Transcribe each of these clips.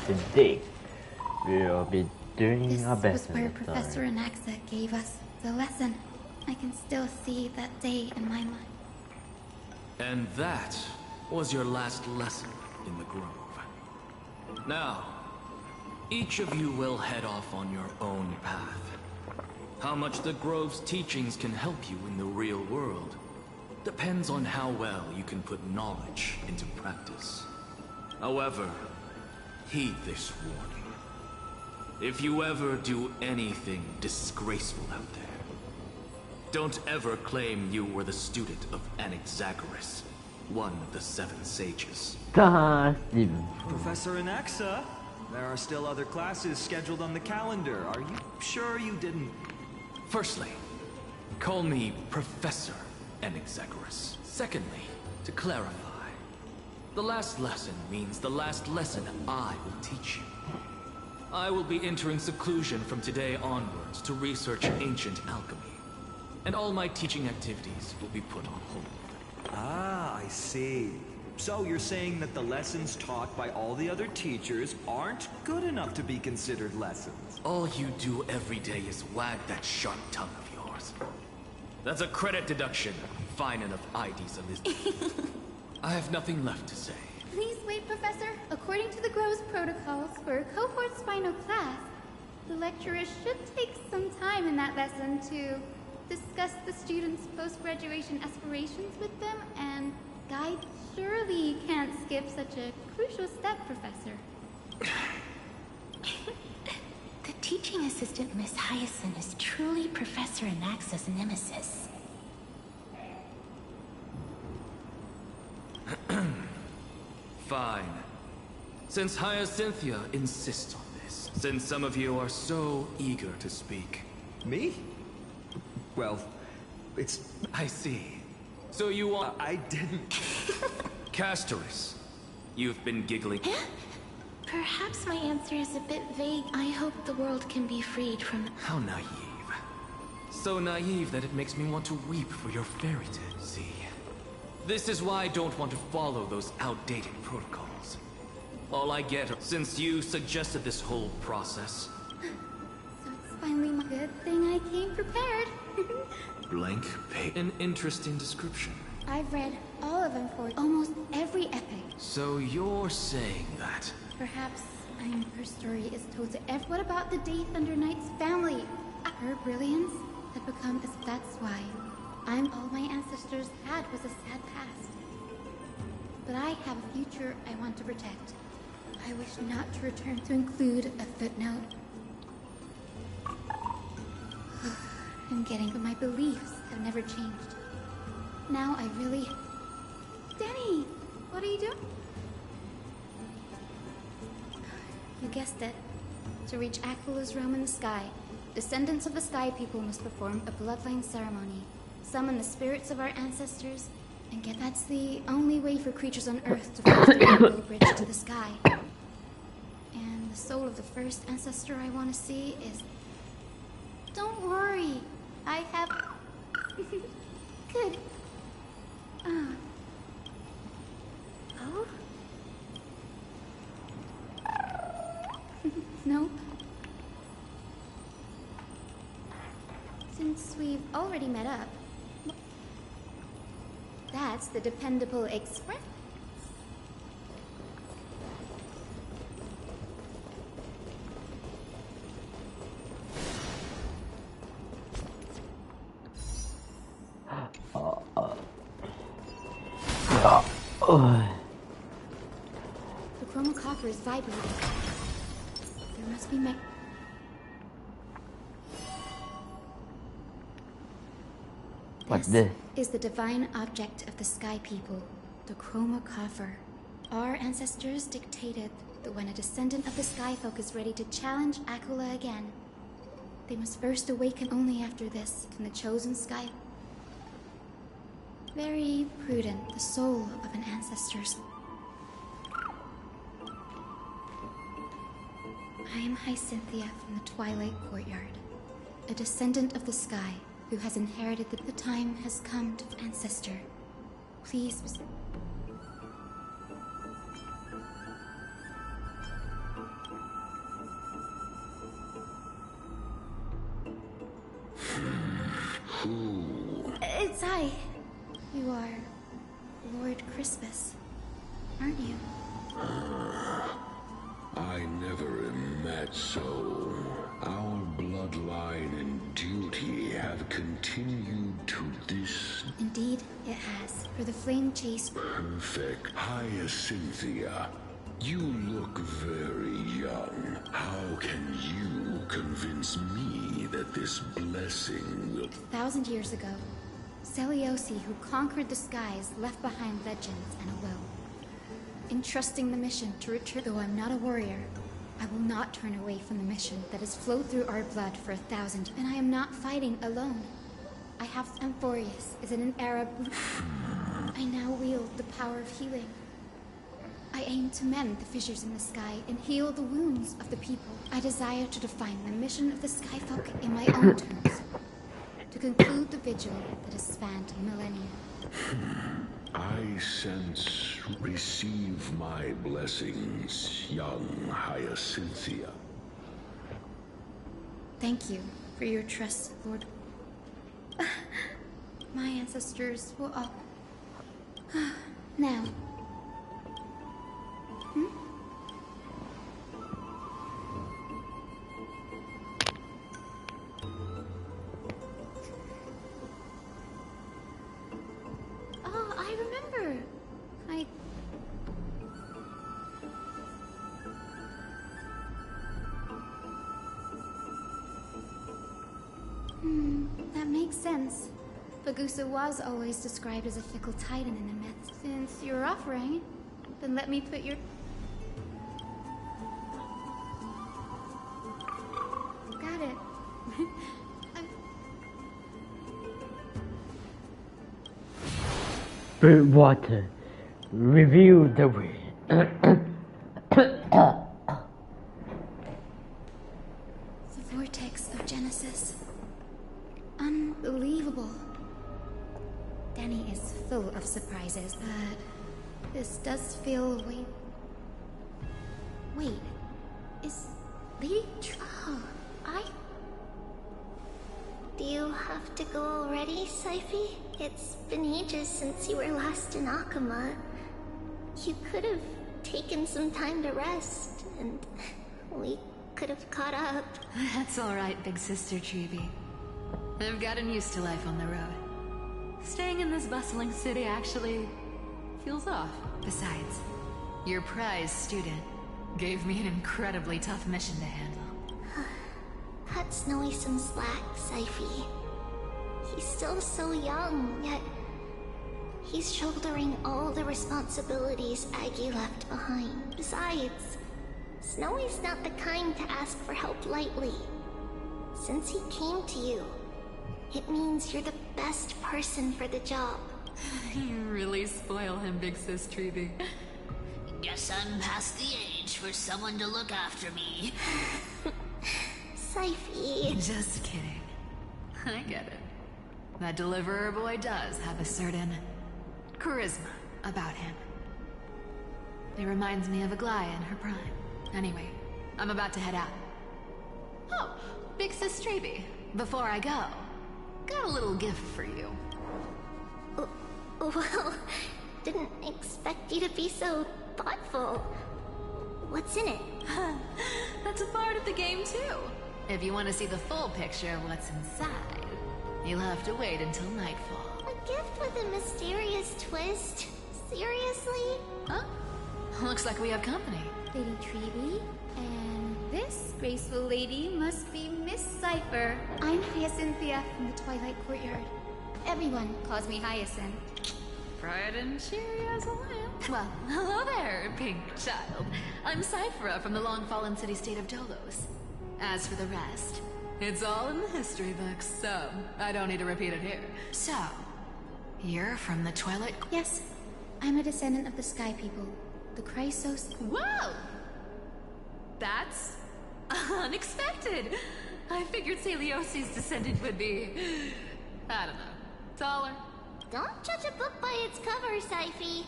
today we'll be doing our This best was where in the Professor story. Anaxa gave us the lesson. I can still see that day in my mind. And that was your last lesson in the grove. Now, each of you will head off on your own path. How much the grove's teachings can help you in the real world depends on how well you can put knowledge into practice. However, heed this warning. If you ever do anything disgraceful out there, don't ever claim you were the student of Anaxagoras, one of the 7 sages. Steven. Professor Anaxa, there are still other classes scheduled on the calendar. Are you sure you didn't? Firstly, call me Professor Anaxagoras. Secondly, to clarify, the last lesson means the last lesson I will teach you. I will be entering seclusion from today onwards to research ancient alchemy, and all my teaching activities will be put on hold. Ah, I see. So you're saying that the lessons taught by all the other teachers aren't good enough to be considered lessons? All you do every day is wag that sharp tongue of yours. That's a credit deduction. Fine enough IDs, Elizabeth. I have nothing left to say. Please wait, Professor. According to the Grove's protocols for a cohort's final class, the lecturer should take some time in that lesson to discuss the students' post-graduation aspirations with them and guide. Surely you can't skip such a crucial step, Professor. The teaching assistant, Miss Hyacinth, is truly Professor Anaxa's nemesis. Fine. Since Hyacinthia insists on this, since some of you are so eager to speak. Me? Well, it's... I see. So you want... I didn't... Castoris, you've been giggling. Perhaps my answer is a bit vague. I hope the world can be freed from... How naive. So naive that it makes me want to weep for your fairy tale. See, this is why I don't want to follow those outdated protocols. All I get, since you suggested this whole process. So it's finally my good thing I came prepared. Blank page. An interesting description. I've read all of them for almost every epic. So you're saying that... Perhaps her story is told to everyone. What about the Day Thunder Knight's family? Her brilliance had become as that's why. All my ancestors had was a sad past. But I have a future I want to protect. I wish not to return to include a footnote. I'm getting, but my beliefs have never changed. Now I really... Danny! What are you doing? You guessed it. To reach Aquil's realm in the sky, descendants of the Sky People must perform a bloodline ceremony, summon the spirits of our ancestors, and get... That's the only way for creatures on Earth to force the rainbow bridge to the sky. And the soul of the first ancestor I want to see is... Don't worry, I have... Good. Oh? Nope. Since we've already met up... That's the dependable express. The chromocopter is vibrating. There must be What's this? Is the divine object of the Sky People, the chromocopter. Our ancestors dictated that when a descendant of the Sky Folk is ready to challenge Aquila again, they must first awaken. Only after this can the chosen Sky... Very prudent, the soul of an ancestor's... I am Hyacinthia from the Twilight Courtyard, a descendant of the sky who has inherited the time has come to ancestor. Please... Who? It's I. You are Lord Crispus, aren't you? I never am met so. Our bloodline and duty have continued to this Indeed, it has. For the flame chase. perfect Hyacinthia. You look very young. How can you convince me that this blessing will... 1,000 years ago, Seliosi, who conquered the skies, left behind legends and a will. Entrusting the mission to return. Though I'm not a warrior, I will not turn away from the mission that has flowed through our blood for 1,000. And I am not fighting alone. I have Amphorius is in an Arab. I now wield the power of healing. I aim to mend the fissures in the sky and heal the wounds of the people. I desire to define the mission of the Skyfolk in my own terms. To conclude the vigil that has spanned millennia. I sense receive my blessings, young Hyacinthia. Thank you for your trust, Lord. My ancestors will all... Now. Oh, I remember. That makes sense. Bagusa was always described as a fickle titan in the myths. Since you're offering, then let me put your... Got it. Brute water. Review the way. The vortex of Genesis. Unbelievable. Danny is full of surprises, but this does feel Wait, is Lady Oh, Do you have to go already, Syphi? It's been ages since you were last in Akama. You could have taken some time to rest, and we could have caught up. That's alright, big sister Treeby. I've gotten used to life on the road. Staying in this bustling city actually feels off. Besides, your prize student gave me an incredibly tough mission to handle. Cut Snowy some slack, Syphi. He's still so young, yet he's shouldering all the responsibilities Aggie left behind. Besides, Snowy's not the kind to ask for help lightly. Since he came to you, it means you're the best person for the job. You really spoil him, big sis Treeby. Guess I'm past the age for someone to look after me. Syphi. Just kidding. I get it. That deliverer boy does have a certain charisma about him. It reminds me of Aglaya in her prime. Anyway, I'm about to head out. Oh, big sis Treeby. Before I go, got a little gift for you. Well, didn't expect you to be so thoughtful. What's in it? That's a part of the game too. If you want to see the full picture of what's inside, you'll have to wait until nightfall. A gift with a mysterious twist? Seriously? Huh? Looks like we have company. Lady Treeby, and this graceful lady must be Miss Cypher. I'm Hyacinthia from the Twilight Courtyard. Everyone calls me Hyacinth. Bright and cheery as a lamp. Well, hello there, pink child. I'm Cyphera from the long-fallen city-state of Dolos. As for the rest, it's all in the history books, so I don't need to repeat it here. So, you're from the Twilight... Yes, I'm a descendant of the Sky People, the Chrysos. Whoa! That's unexpected. I figured Celiosi's descendant would be... I don't know, taller. Don't judge a book by its cover, Syphi.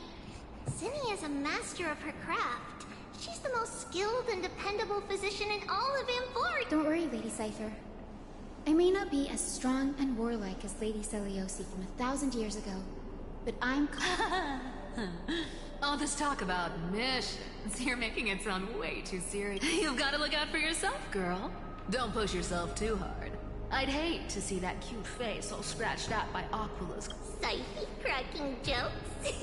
Zinni is a master of her craft. She's the most skilled and dependable physician in all of Amphor. Don't worry, Lady Cypher. I may not be as strong and warlike as Lady Celiosi from 1,000 years ago, but I'm All this talk about missions, you're making it sound way too serious. You've got to look out for yourself, girl. Don't push yourself too hard. I'd hate to see that cute face all scratched out by Aquila's. Syphie cracking jokes.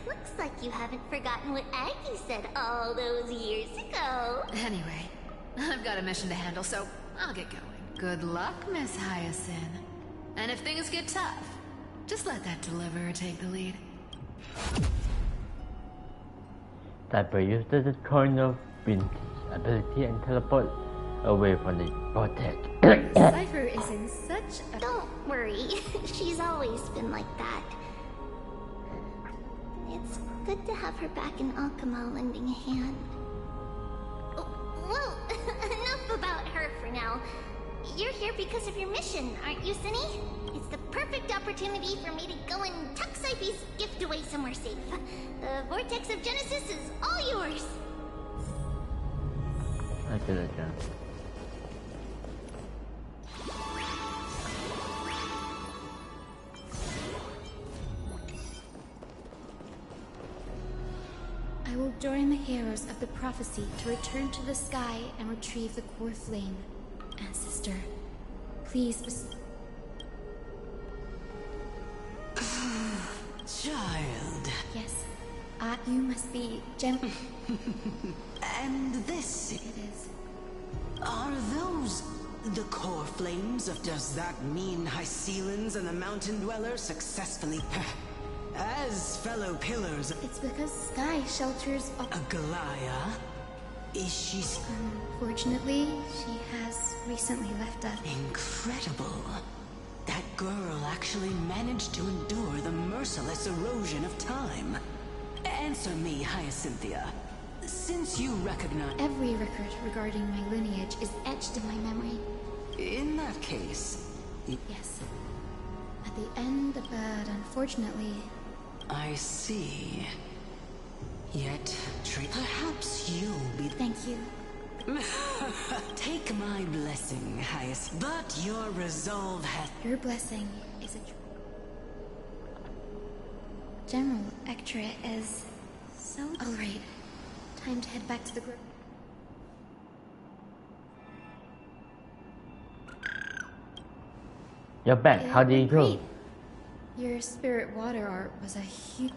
Looks like you haven't forgotten what Aggie said all those years ago. Anyway, I've got a mission to handle, so I'll get going. Good luck, Miss Hyacinth. And if things get tough, just let that deliverer take the lead. Cypher uses its coin of vintage ability and teleport away from the vortex. Cypher is in such a... Don't worry, she's always been like that. It's good to have her back in Akama lending a hand. Oh, well, enough about her for now. You're here because of your mission, aren't you, Cinny? It's the perfect opportunity for me to go and tuck Syphie's gift away somewhere safe. The Vortex of Genesis is all yours. I did it, John. I will join the heroes of the prophecy to return to the sky and retrieve the core flame. Ancestor, please Child. Yes, you must be And this... It is. Are those the core flames of... Does that mean Hycealans and the mountain dwellers successfully... as fellow pillars... It's because Sky shelters... Agalaya? Is she... Unfortunately, she has recently left us. Incredible. That girl actually managed to endure the merciless erosion of time. Answer me, Hyacinthia. Since you recognize... Every record regarding my lineage is etched in my memory. In that case... Yes. At the end, but unfortunately... I see. Yet, perhaps you'll be... Thank you. Take my blessing, Hyacinth. But your resolve has... Your blessing is a... General Ectra is... so... Alright. Time to head back to the group. You're back. How did it go? Great. Your spirit water art was a huge...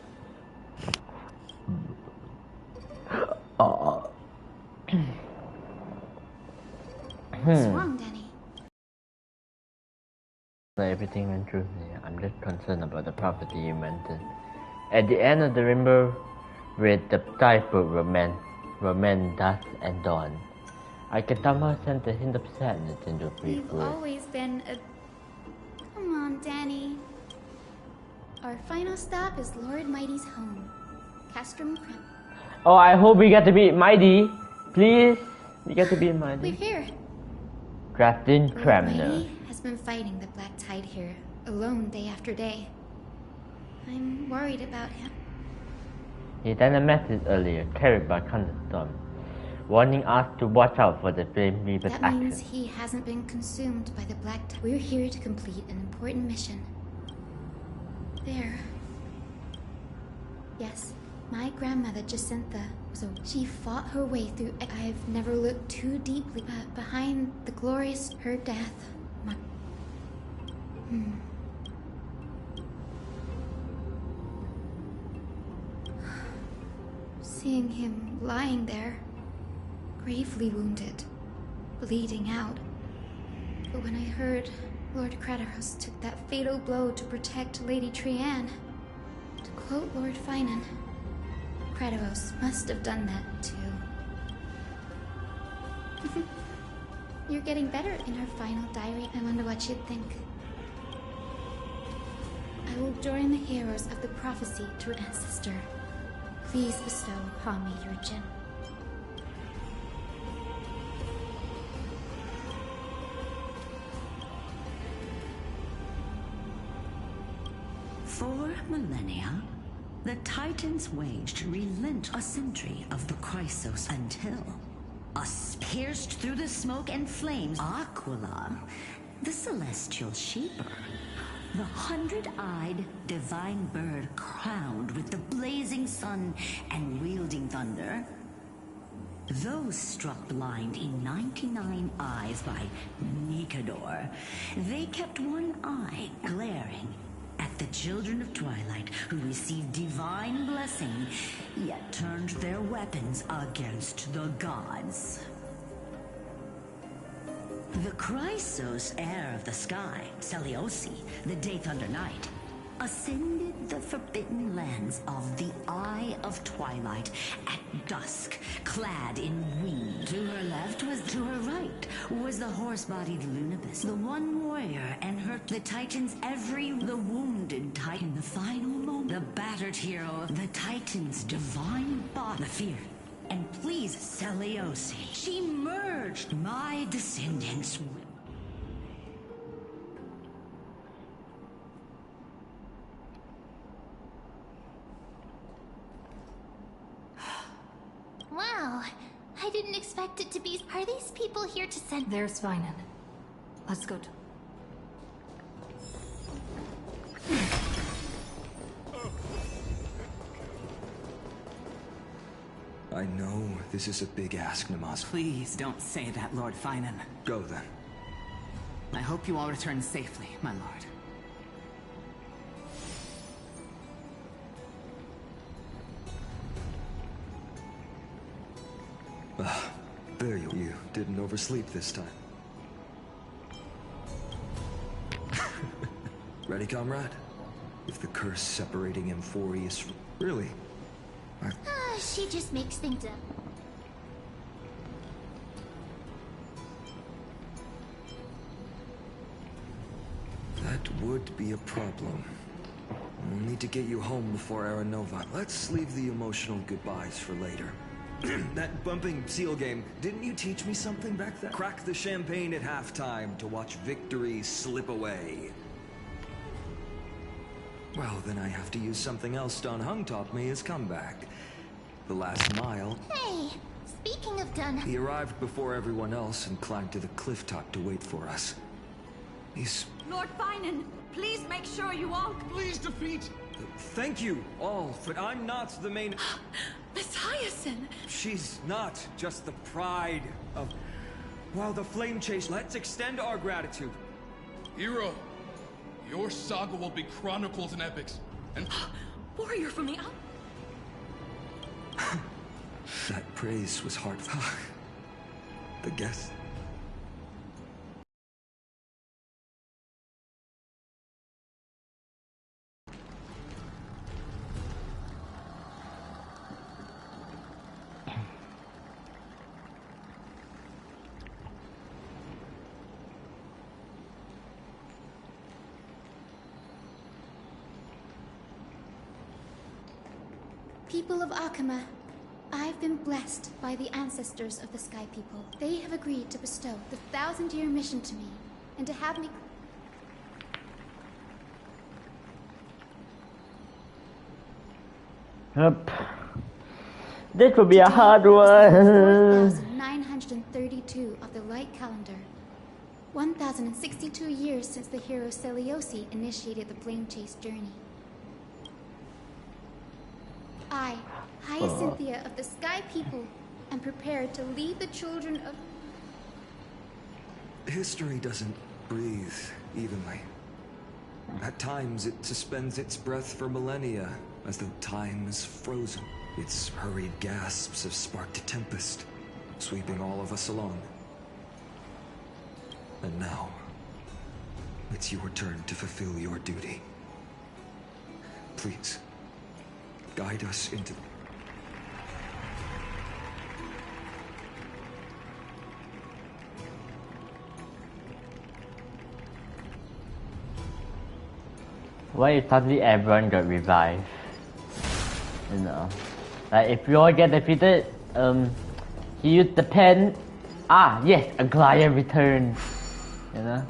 What's wrong, Danny? Everything went through me. I'm just concerned about the prophecy you mentioned. At the end of the rainbow, with the typhoon romance dusk and dawn, I can somehow sense a hint of sadness in the brief You've words. always been a... Come on, Danny. Our final stop is Lord Mighty's home, Castrum Crem. Oh, I hope we get to beat Mighty. Please, we get to beat We're Mighty. here. Grafton Lord Cramner. Mighty has been fighting the Black Tide here, alone day after day. I'm worried about him. He sent a message earlier, carried by Thunderstorm, warning us to watch out for the Flame Reaper's That means actions. he hasn't been consumed by the Black Tide. We're here to complete an important mission. There. Yes, my grandmother Jacinta was a... She fought her way through... I've never looked too deeply behind the glorious... Her death. My... Seeing him lying there, gravely wounded, bleeding out. But when I heard Lord Kratos took that fatal blow to protect Lady Trianne, to quote Lord Finan, Kratos must have done that too. You're getting better in her final diary. I wonder what she'd think. I will join the heroes of the prophecy to her ancestor. Please bestow upon me your gem. For millennia, the Titans waged a century of the Chrysos until us pierced through the smoke and flames. Aquila The celestial sheeper. The 100-eyed divine bird crowned with the blazing sun and wielding thunder. Those struck blind in 99 eyes by Nikador, they kept one eye glaring at the children of Twilight who received divine blessing, yet turned their weapons against the gods. The Chrysos heir of the sky, Seliosi, the Day Thunder Knight, ascended the forbidden lands of the Eye of Twilight at dusk, clad in weed. To her left to her right was the horse-bodied Lunibus, the one warrior, and hurt the Titans the wounded Titan, the final moment, the battered hero, the Titan's divine bot, the fear. And please, Seliosi, she merged my descendants with... Wow, I didn't expect it to be... Are these people here to send... There's Svinen. Let's go to... I know this is a big ask, Namaz. Please don't say that, Lord Finan. Go then. I hope you all return safely, my lord. There you didn't oversleep this time. Ready, comrade? If the curse separating Amphorius... Really? She just makes things up. That would be a problem. We'll need to get you home before Aranova. Let's leave the emotional goodbyes for later. That bumping seal game, didn't you teach me something back then? Crack the champagne at halftime to watch victory slip away. Well, then I have to use something else Don Hung taught me as comeback. The last mile. Hey, speaking of Dun... He arrived before everyone else and climbed to the cliff top to wait for us. He's... Lord Finan, please make sure you all... Please defeat... Thank you, all, but I'm not the main... Miss Hyacinth! She's not just the pride of... While the flame chase, let's extend our gratitude. Hero, your saga will be chronicled in epics, and... Warrior from the... That praise was heartfelt. The guest... People of Akama, I've been blessed by the ancestors of the Sky People. They have agreed to bestow the 1,000-year mission to me, and to have me... Yep. This will be a hard one. 4,932 of the light calendar. 1,062 years since the hero Seliosi initiated the flame chase journey. I, Hyacinthia of the Sky People, am prepared to lead the children of... History doesn't breathe evenly. At times it suspends its breath for millennia, as though time is frozen. Its hurried gasps have sparked a tempest, sweeping all of us along. And now, it's your turn to fulfill your duty. Please, guide us into... Why if suddenly everyone got revived? You know, like if you all get defeated, he used the pen. Ah, yes, a Glaya returned. You know.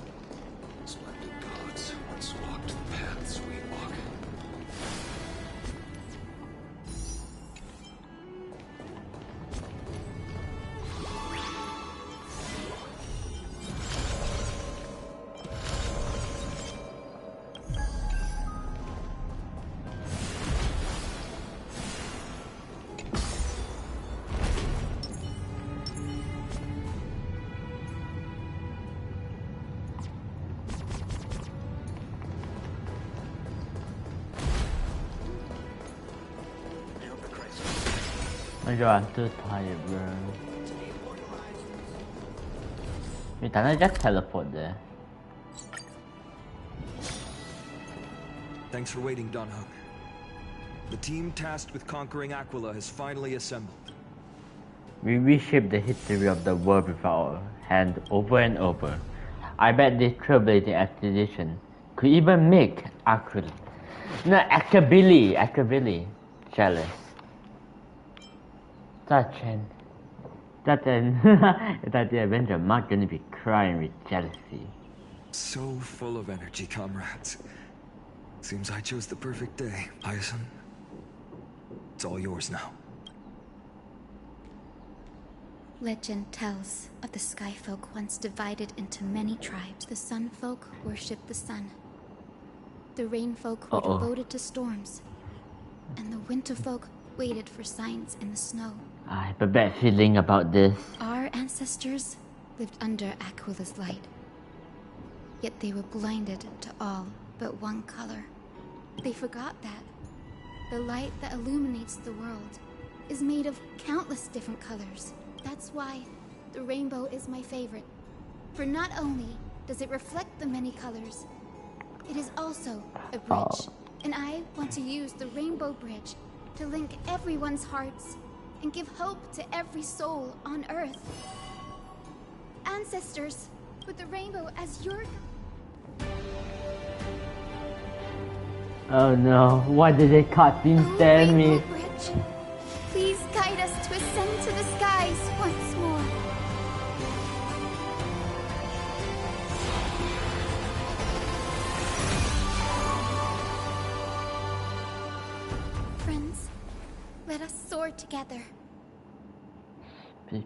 Splendid gods once walked the paths we walk. Oh god, I'm too tired, bro. Wait, can I just teleport there? Thanks for waiting, Donhung. The team tasked with conquering Aquila has finally assembled. We reshape the history of the world with our hand over and over. I bet this trailblazing expedition could even make Aquila, no, Akabili jealous. Such the Avenger not gonna be crying with jealousy. So full of energy, comrades. Seems I chose the perfect day. Hyacinth, it's all yours now. Legend tells of the Sky Folk once divided into many tribes. The Sun Folk worshipped the sun. The Rain Folk were devoted to storms. And the Winter Folk waited for signs in the snow. I have a bad feeling about this. Our ancestors lived under Aquila's light. Yet they were blinded to all but one color. They forgot that the light that illuminates the world is made of countless different colors. That's why the rainbow is my favorite. For not only does it reflect the many colors, it is also a bridge. And I want to use the Rainbow Bridge to link everyone's hearts and give hope to every soul on Earth. Ancestors, with the rainbow as your... Oh no, why did they cut instead me? Bridge, please guide us to ascend to the skies once more. Friends, let us soar together. Please.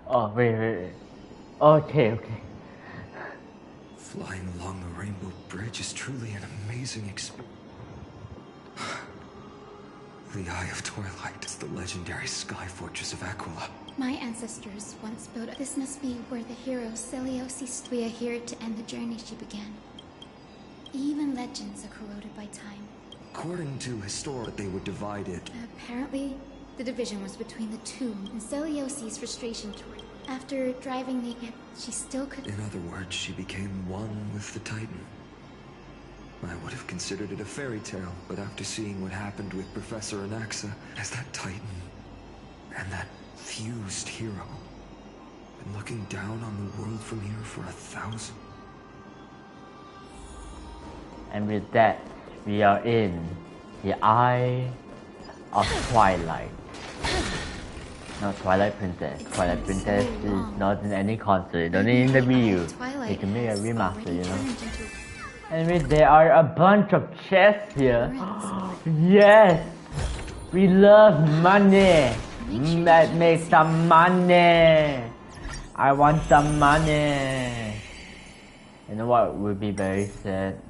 Oh, wait. Okay. Flying along the Rainbow Bridge is truly an amazing experience. The Eye of Twilight is the legendary sky fortress of Aquila. My ancestors once built it. This must be where the hero Celiosi. We are here to end the journey she began. Even legends are corroded by time. According to historians, they were divided. Apparently, the division was between the two, and Celiosi's frustration toward it. After driving the... Yet she still could... In other words, she became one with the Titan. I would have considered it a fairy tale, but after seeing what happened with Professor Anaxa, as that Titan and that fused hero, and looking down on the world from here for 1,000... And with that, we are in the Eye of Twilight. No, Twilight Princess. Twilight Princess is not in any console, don't need in the Wii U. They can make a remaster, you know. Anyway, there are a bunch of chests here. Yes! We love money! Let's make some money! I want some money! You know what would be very sad?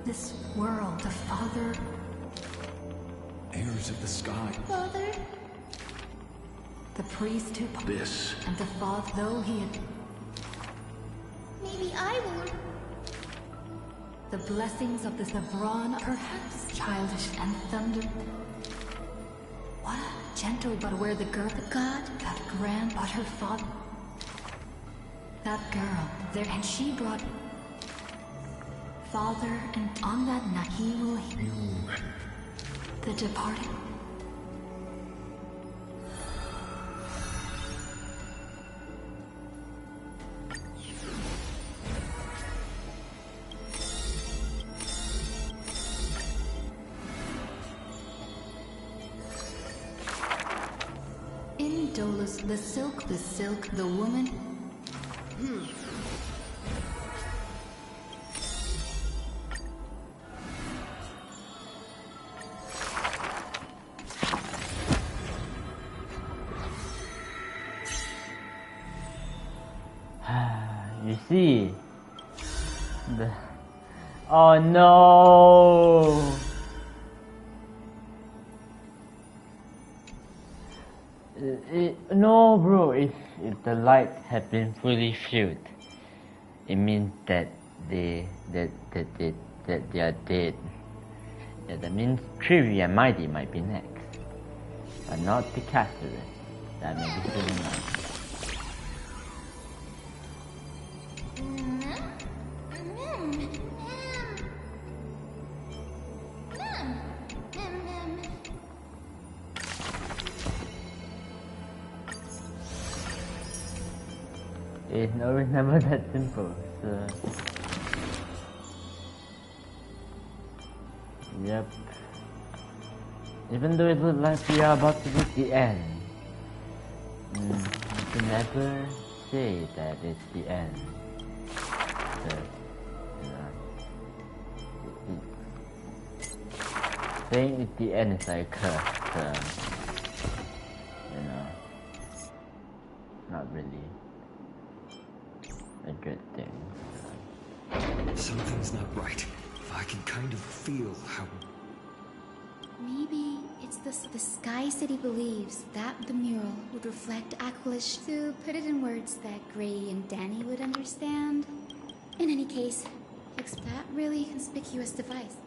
This world, the Father... Heirs of the sky. Father? The priest who... This. And the Father, though he had... Maybe I will... The blessings of the Savron, perhaps childish and thunder. What a gentle, but where the girl, the god, that grand, but her father. That girl, there, and she brought... Father, and on that night he will heal the departed. In Dolus, the silk, the woman. You see? Oh no! No, bro. If the light had been fully filled, it means that they are dead. Yeah, that means Trivi and Mighty might be next, but not the Casterus. That may be soon enough. It's never that simple. So, yep. Even though it looks like we are about to reach the end, you can never say that it's the end. So, saying it's the end is like a curse. Not really a good thing. Something's not right. I can kind of feel how... Maybe it's the Sky City believes that the mural would reflect Aquilish. To put it in words that Gray and Danny would understand. In any case, fix that really conspicuous device.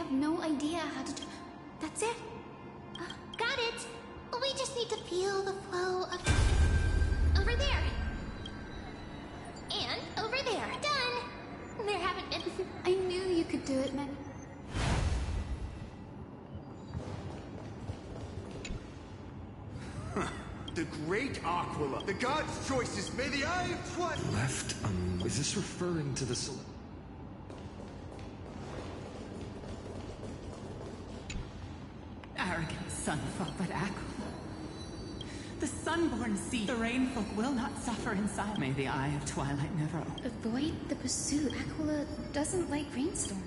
No idea how to do... That's it. Got it. We just need to feel the flow of... Over there. And over there. Done. There haven't been... I knew you could do it, man. The great Aquila. The god's choices. May the eye of Twilight... Left, is this referring to the... Arrogant sunfolk, but Aquila. The sunborn sea, the rainfolk will not suffer in silence. May the eye of Twilight never open. Avoid the pursuit. Aquila doesn't like rainstorm.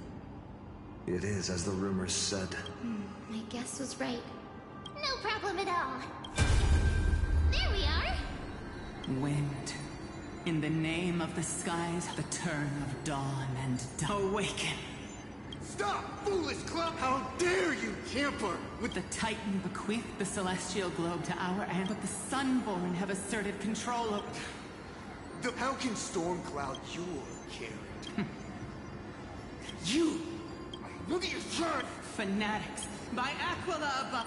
It is, as the rumors said. My guess was right. No problem at all. There we are. Wind. In the name of the skies, the turn of dawn and awaken. Stop, foolish clown! How dare you, camper! With the Titan bequeathed the celestial globe to our end, but the Sunborn have asserted control over... How can Stormcloud your carrot? You! Look at your shirt! Fanatics, by Aquila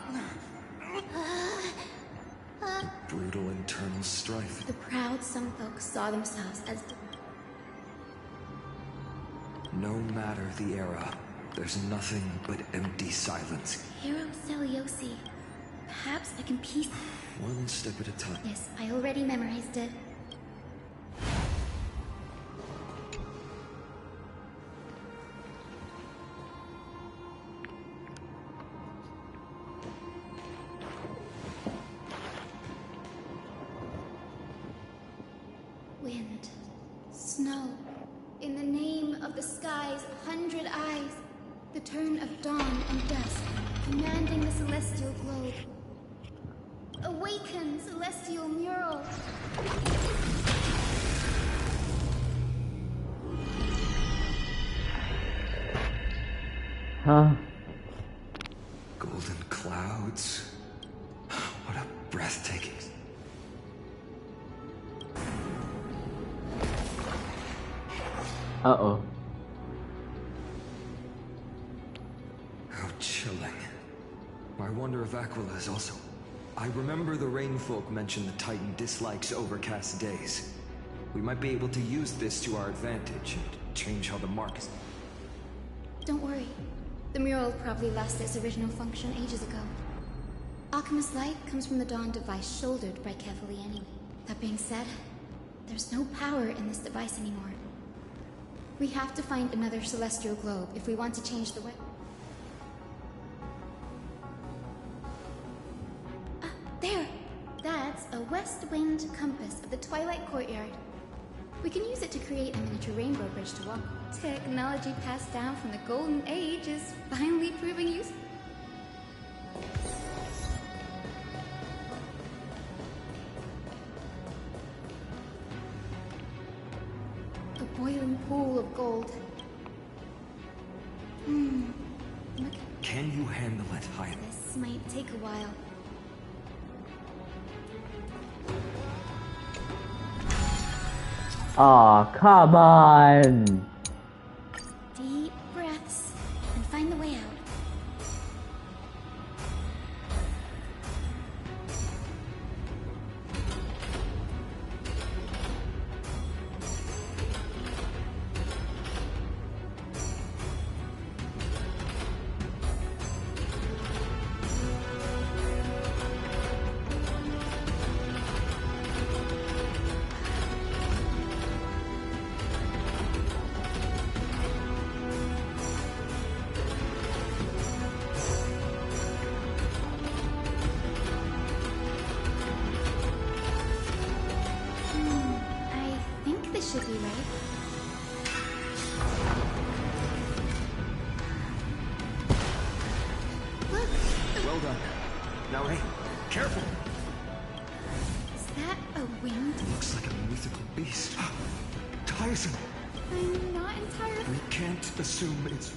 Brutal internal strife. The proud sunfolk saw themselves as... No matter the era, there's nothing but empty silence. Hero Celiosi. Perhaps I can piece... One step at a time. Yes, I already memorized it. Wind. Snow. In the name of the sky's 100 eyes, the turn of dawn and dusk, commanding the celestial globe. Awaken, celestial mural! Huh? Golden clouds. What a breathtaking... Uh-oh. How chilling. I wonder if Aquila is also... I remember the Rainfolk mentioned the Titan dislikes overcast days. We might be able to use this to our advantage and change how the market... Don't worry. The mural probably lost its original function ages ago. Alchemist's light comes from the Dawn device shouldered by Kevali anyway. That being said, there's no power in this device anymore. We have to find another celestial globe if we want to change the weapon. There! That's a west wind compass of the Twilight Courtyard. We can use it to create a miniature rainbow bridge to walk. Technology passed down from the Golden Age is finally proving useful. A boiling pool of gold. Can you handle it, Hyde? This might take a while. Aw, come on! Deep breaths and find the way out. Should be right. Look! Well done. Now, hey, careful! Is that a wind? Looks like a mythical beast. Tyson! I'm not entirely... We can't assume it's...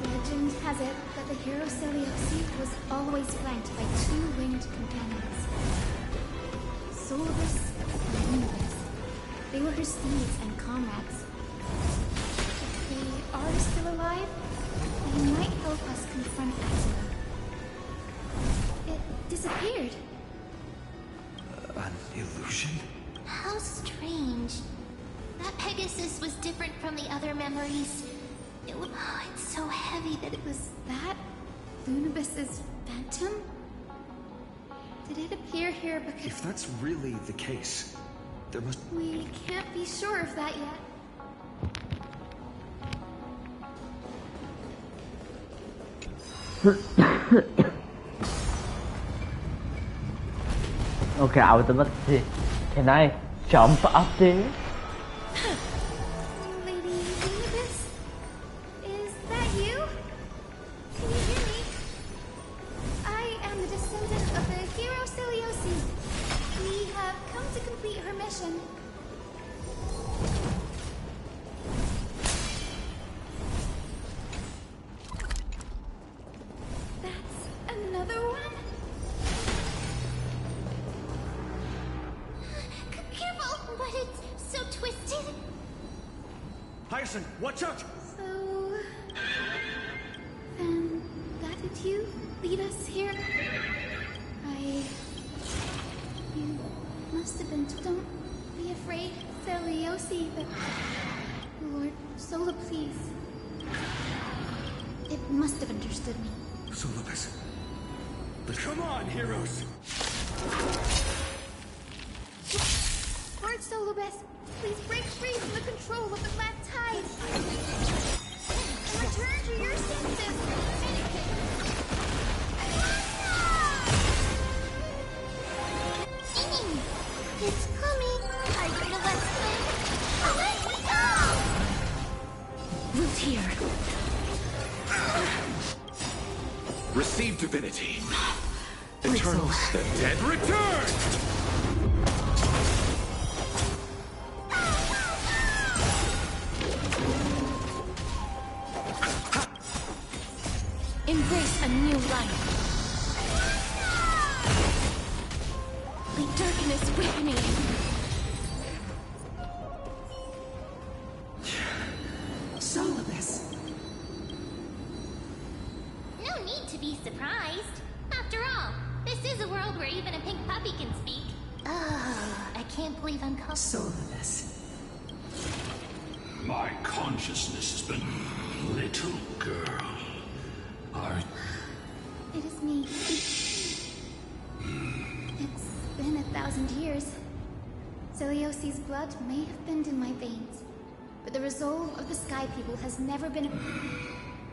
Legend has it that the hero Seleucus was always flanked by two winged companions. Solus and Lunabus. They were her steeds and comrades. If they are still alive, they might help us confront Attila. It disappeared. An illusion? How strange. That Pegasus was different from the other memories. It's so heavy that it was... That? Lunabus's phantom? Did it appear here because... If that's really the case, there must... We can't be sure of that yet. Okay, I was about to say, can I jump up there? Lady Lunabus? Is that you? Can you hear me? I am the descendant of the hero Seleucus. We have come to complete her mission. That's another one? Careful! But it's so twisted. Hyacinth, watch out! So... Then that did you lead us here? You must have been... Don't be afraid, Seleucus, but... Lord Sola, please. It must have understood me. Solus. But come on, heroes! Lord Solobus, please break free from the control of the black tide. And return to your senses. It's coming. Are you gonna let me go? Root here. Receive divinity. Eternals, the dead return! Embrace a new life. The darkness with me. Solus. No need to be surprised. After all, this is a world where even a pink puppy can speak. Soulless. My consciousness has been... Little girl. It is me. It's been 1,000 years. Celiosi's blood may have been in my veins, but the resolve of the Sky People has never been...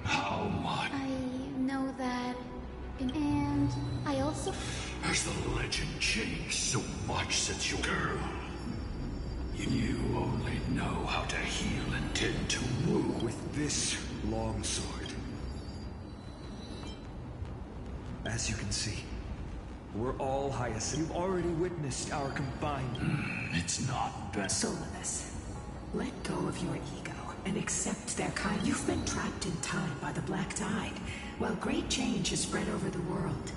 How much? I know that... And I also... Has the legend changed so much since your girl? You only know how to heal and tend to wound. With this longsword. As you can see, we're all Hyacinth. You've already witnessed our combined... It's not best. Soulless. Let go of your ego and accept their kind. You've been trapped in time by the Black Tide, while great change has spread over the world.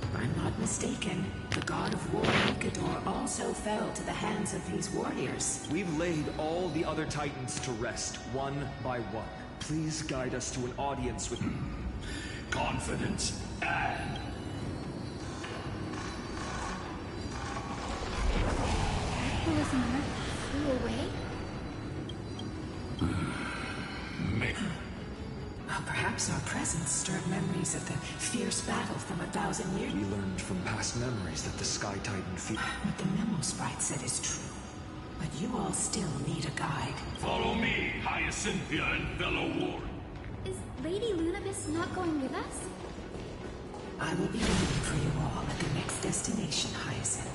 If I'm not mistaken, the god of war, Nikador, also fell to the hands of these warriors. We've laid all the other titans to rest, one by one. Please guide us to an audience with... Confidence and... Listener, flew away? Well, perhaps our presence stirred memories of the fierce battle from 1,000 years. We learned from past memories that the Sky Titan fear... What the memo sprite said is true. But you all still need a guide. Follow me, Hyacinthia and fellow war. Is Lady Lunabis not going with us? I will be waiting for you all at the next destination, Hyacinth.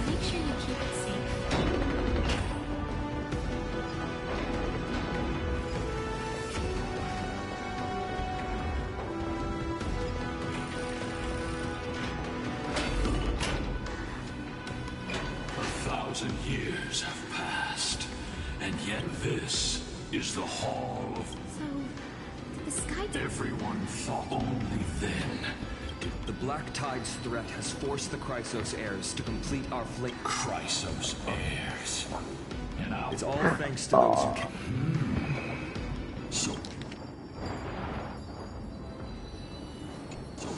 Make sure you keep it safe. Years have passed, and yet this is the Hall of... So, the Sky... Everyone thought only then. The Black Tide's threat has forced the Chrysos heirs to complete our fleet. Chrysos heirs. And now... It's all thanks to those who came. So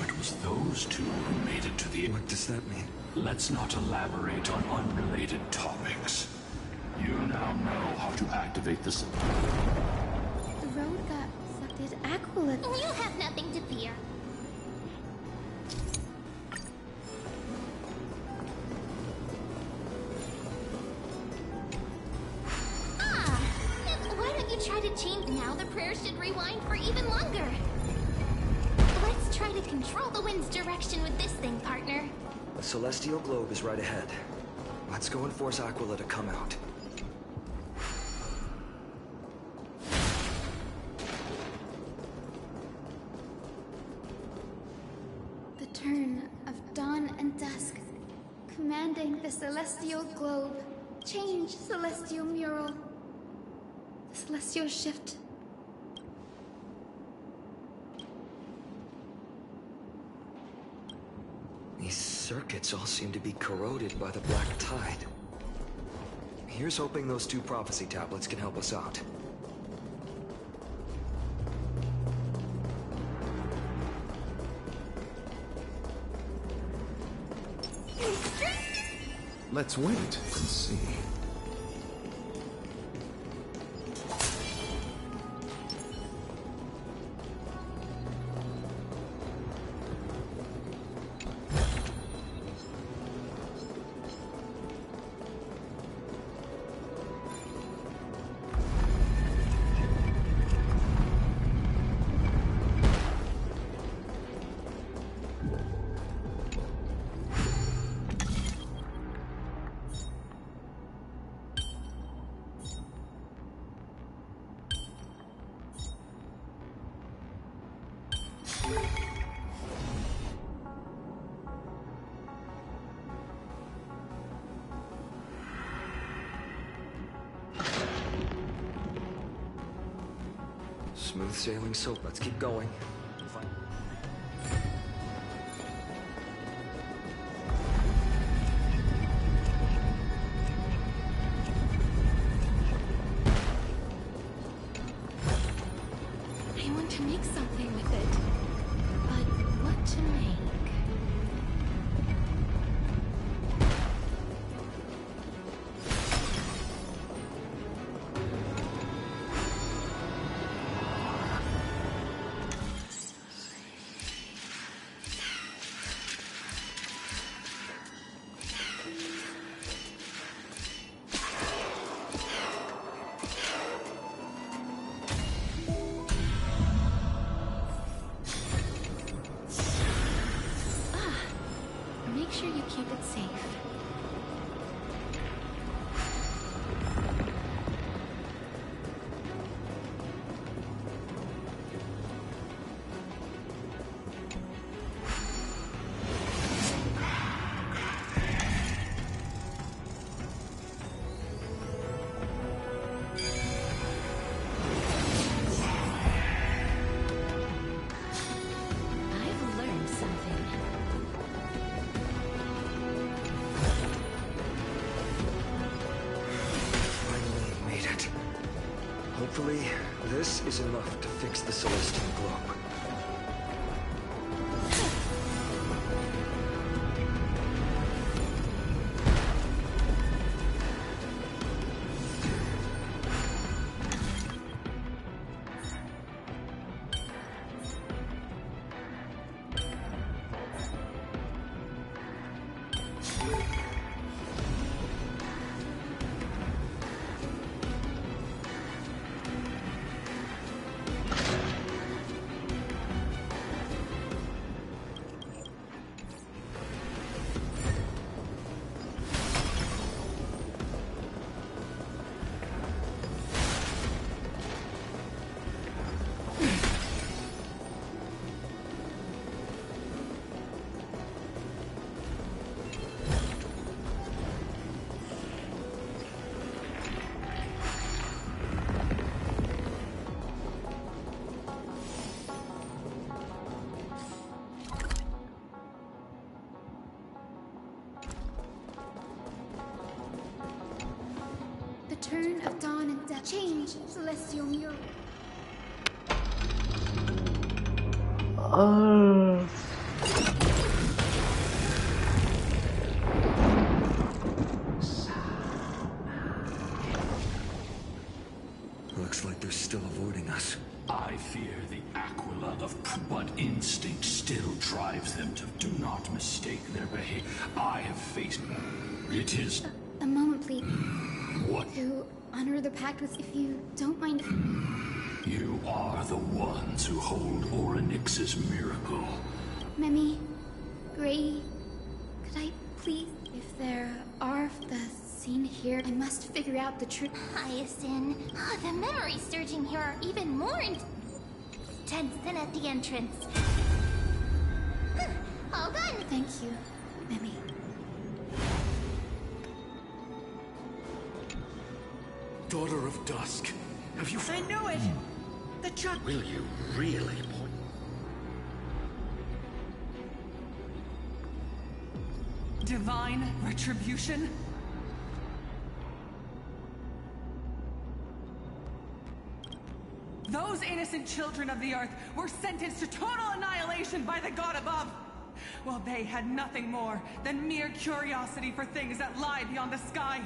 it was those two who made it to the... What does that mean? Let's not elaborate on unrelated topics. You now know how to activate the... The road got sucked at Aquila. You have nothing to fear. Why don't you try to change now? The prayer should rewind for even longer. Let's try to control the wind's direction with this thing, partner. The celestial globe is right ahead. Let's go and force Aquila to come out. The turn of dawn and dusk, commanding the celestial globe. Change, celestial mural. The celestial shift. These circuits all seem to be corroded by the Black Tide. Here's hoping those two prophecy tablets can help us out. Let's wait and see. Smooth sailing soap. Let's keep going. sure you keep it safe. I've learned something. Finally made it. Hopefully, this is enough to fix the Celestial Globe. The turn of dawn and death. Change, Celestial Mirror. Looks like they're still avoiding us. I fear the Aquila of but instinct still drives them to do not mistake their behavior. I have faced it is A moment, please. what To honor the pact with, if you don't mind. you are the ones who hold Orynyx's miracle. Memi, Gray, could I please, if there are the scene here, I must figure out the truth. Hyacinth, the memories surging here are even more intense than at the entrance. All done. Thank you, Memi. Daughter of Dusk, have you... I knew it! The chuck. Will you really point? Divine retribution? Those innocent children of the earth were sentenced to total annihilation by the god above, while they had nothing more than mere curiosity for things that lie beyond the sky.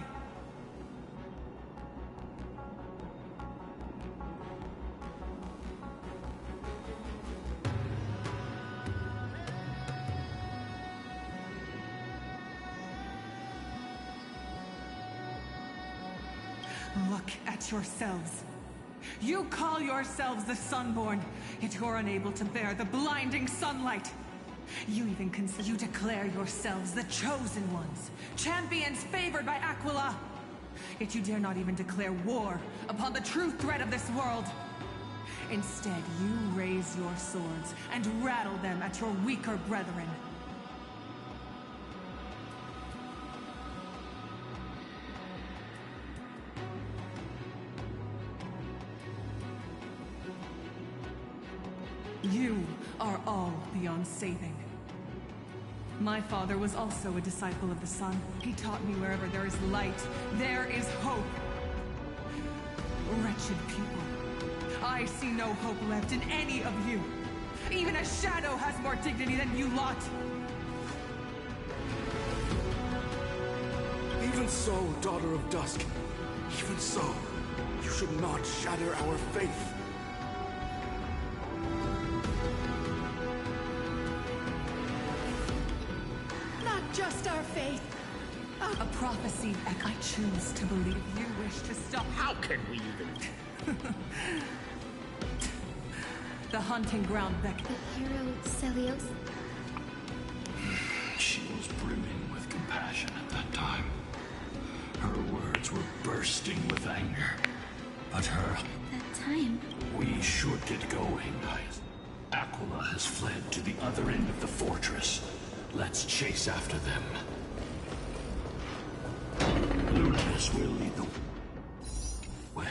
Look at yourselves. You call yourselves the Sunborn, yet you're unable to bear the blinding sunlight. You even you declare yourselves the chosen ones, champions favored by Aquila. Yet you dare not even declare war upon the true threat of this world. Instead, you raise your swords and rattle them at your weaker brethren. You are all beyond saving. My father was also a disciple of the sun. He taught me wherever there is light, there is hope. Wretched people. I see no hope left in any of you. Even a shadow has more dignity than you lot. Even so, Daughter of Dusk, even so, you should not shatter our faith. Just our faith. A prophecy. I choose to believe you wish to stop. How can we even... The hunting ground beckons. The hero Celios. She was brimming with compassion at that time. Her words were bursting with anger. But That time. we should get going. Aquila has fled to the other end of the fortress. Let's chase after them. Luminous will lead the way.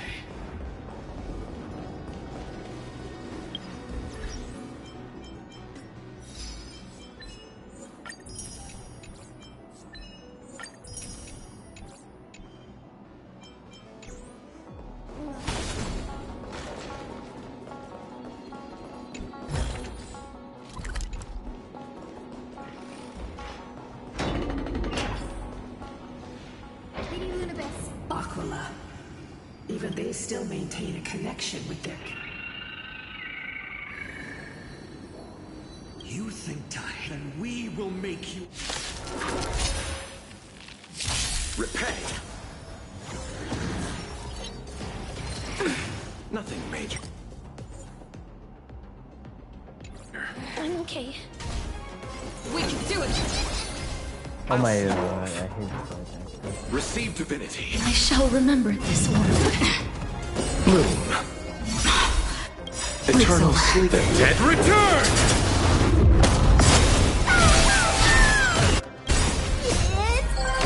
Aquila. Even they still maintain a connection with their... You think to then we will make you... Repay! Nothing major. I'm okay. We can do it! Oh my god, I hate this. Receive divinity. I shall remember this order. Bloom. Eternal sleep. The dead return!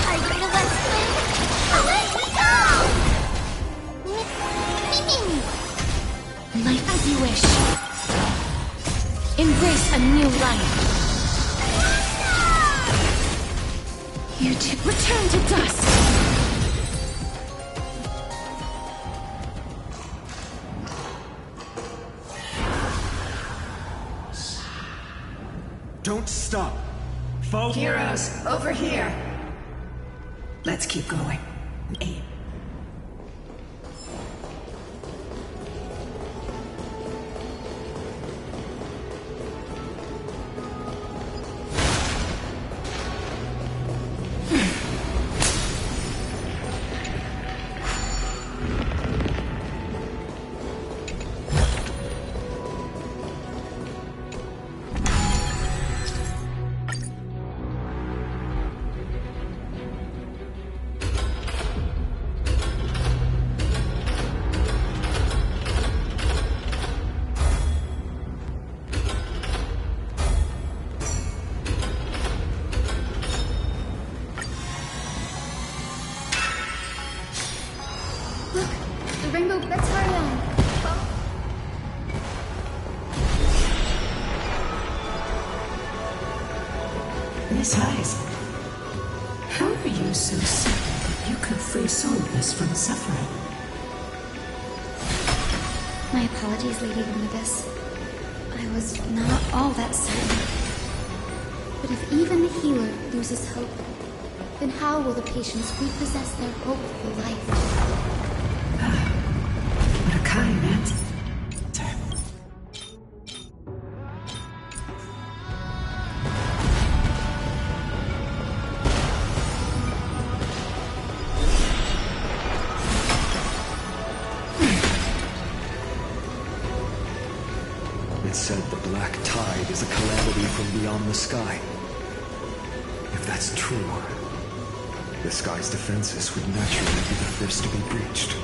Are you the West Wind? Away we go! Life as you wish. Embrace a new life. You two return to dust. Don't stop. Follow. Heroes, over here. Let's keep going. Aim. Look, the rainbow Betarion. Miss Eyes, how are you so sick that you could free soulless from suffering? My apologies, Lady Barnabas. I was not all that certain. But if even the healer loses hope, then how will the patients repossess their hope for life? What a kind answer. It said the black tide is a calamity from beyond the sky. If that's true, the sky's defenses would naturally be the first to be breached.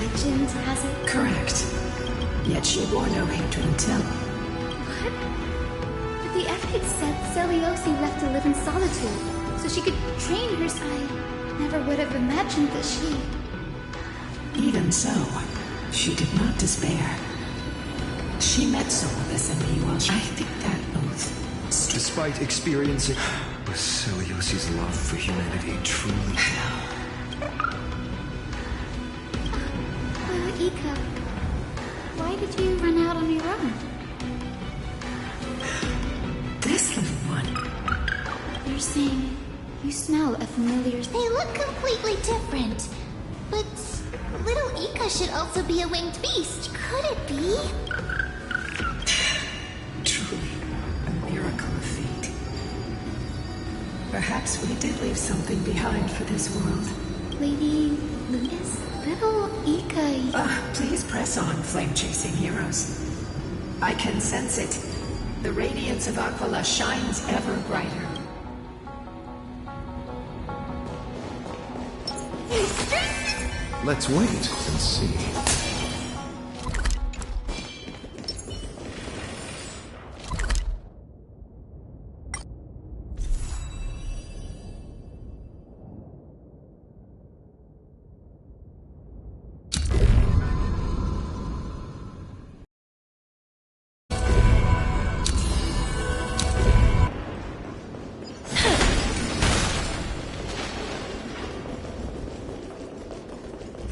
Legend has it. Correct. Yet she bore no hatred until... What? But the evidence said Celiosi left to live in solitude, so she could train her side. Never would have imagined that she... Even so, she did not despair. She met Solus and me while I think that oath... Despite experiencing... Was Celiosi's love for humanity truly... Ika, why did you run out on your own? This little one... You're saying you smell a familiar... They look completely different. But little Ika should also be a winged beast. Could it be? Truly, a miracle of fate. Perhaps we did leave something behind for this world. Lady Luna's little Ikai. Please press on, flame-chasing heroes. I can sense it. The radiance of Aquila shines ever brighter. Let's wait and see.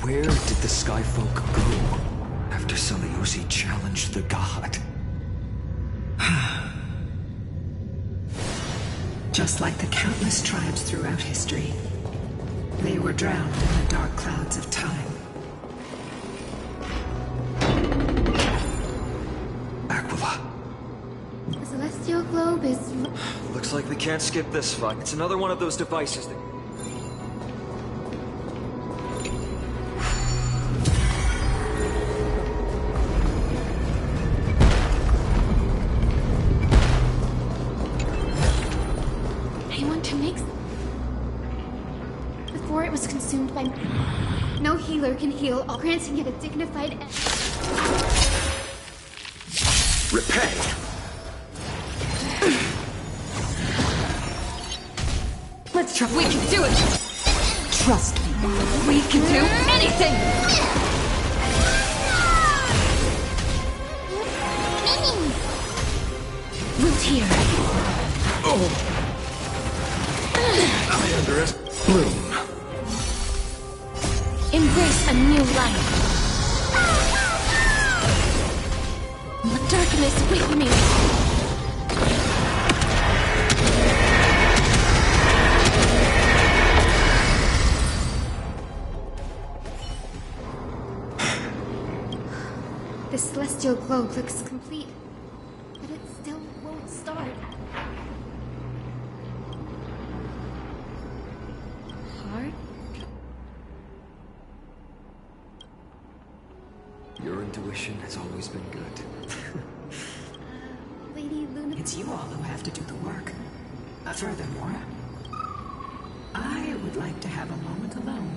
Where did the Skyfolk go after Seleucus challenged the god? Just like the countless tribes throughout history, they were drowned in the dark clouds of time. Aquila. The celestial globe is... Looks like we can't skip this fight. It's another one of those devices that... Before it was consumed by... No healer can heal, all granting it a dignified end. Repay! Let's try. We can do it! Trust me. We can do anything! Root here. Oh! I underestimate. Bloom. Embrace a new life. The darkness with me. The celestial globe looks complete, but it still won't start. Hard? Your intuition has always been good. Lady Luna... It's you all who have to do the work. Furthermore, I would like to have a moment alone.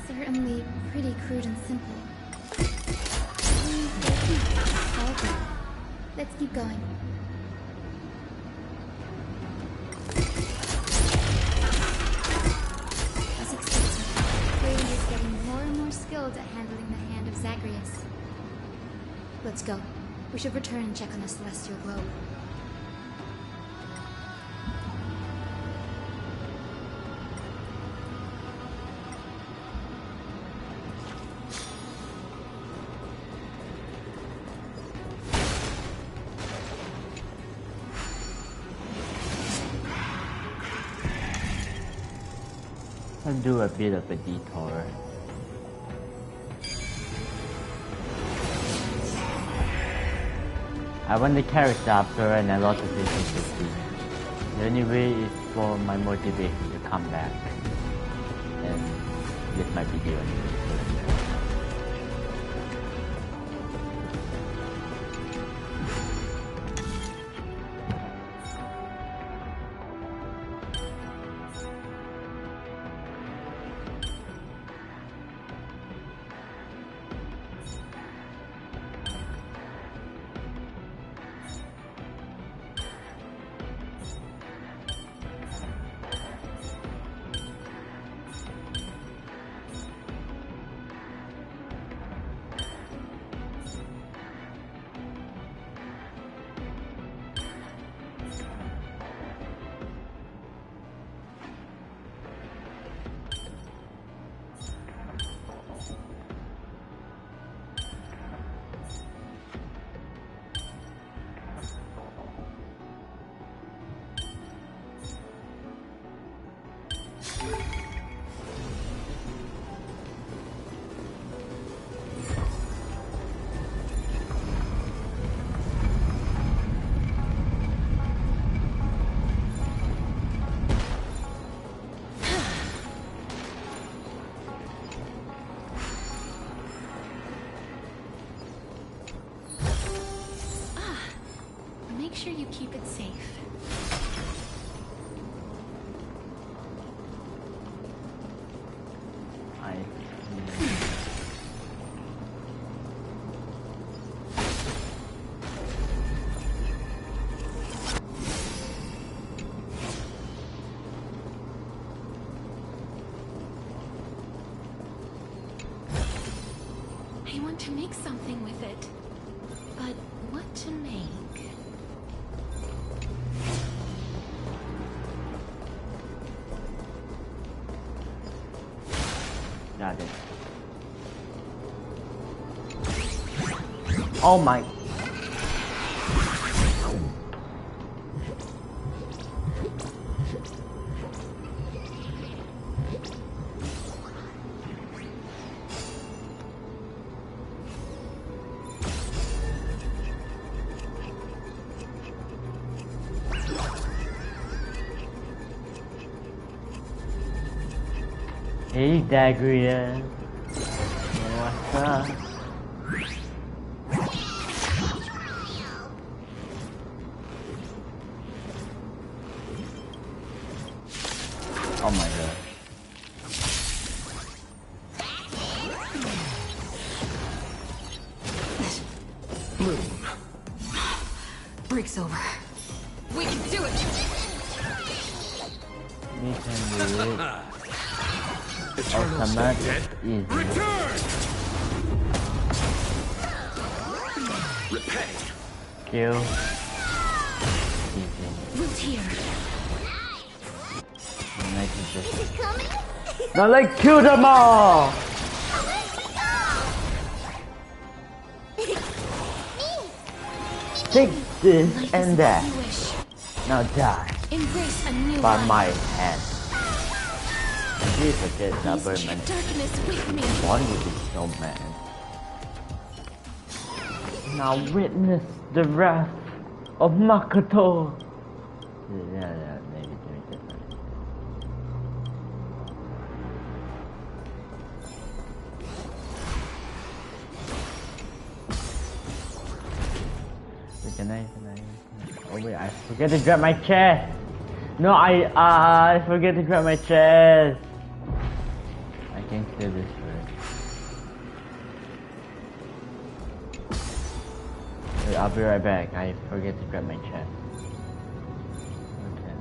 Certainly pretty crude and simple. Let's keep going. As expected, Brady is getting more and more skilled at handling the hand of Zagreus. Let's go. We should return and check on the celestial globe. I'll do a bit of a detour. I want the character after and a lot of consistency. The only way is for my motivation to come back and leave my video. Make sure you keep it safe. I want to make something with it, but what to make? Got it. Oh my. Hey, Dagria. What's up? Oh my god. Bloom. Break's over. We can do it! We can do it. Automatic easy. Return! Repay. Kill. Easy. Root here. Now let's kill them all! Take this and that. Now die. Embrace a new By life. my hand. Please forget government. Darkness with me. Why you be so mad? Now witness the wrath of Makoto. Yeah, maybe do it different. Can I? Oh wait, I forget to grab my chest. No, I forget to grab my chest. I can clear this first. Wait, I'll be right back. I forget to grab my chest. Okay.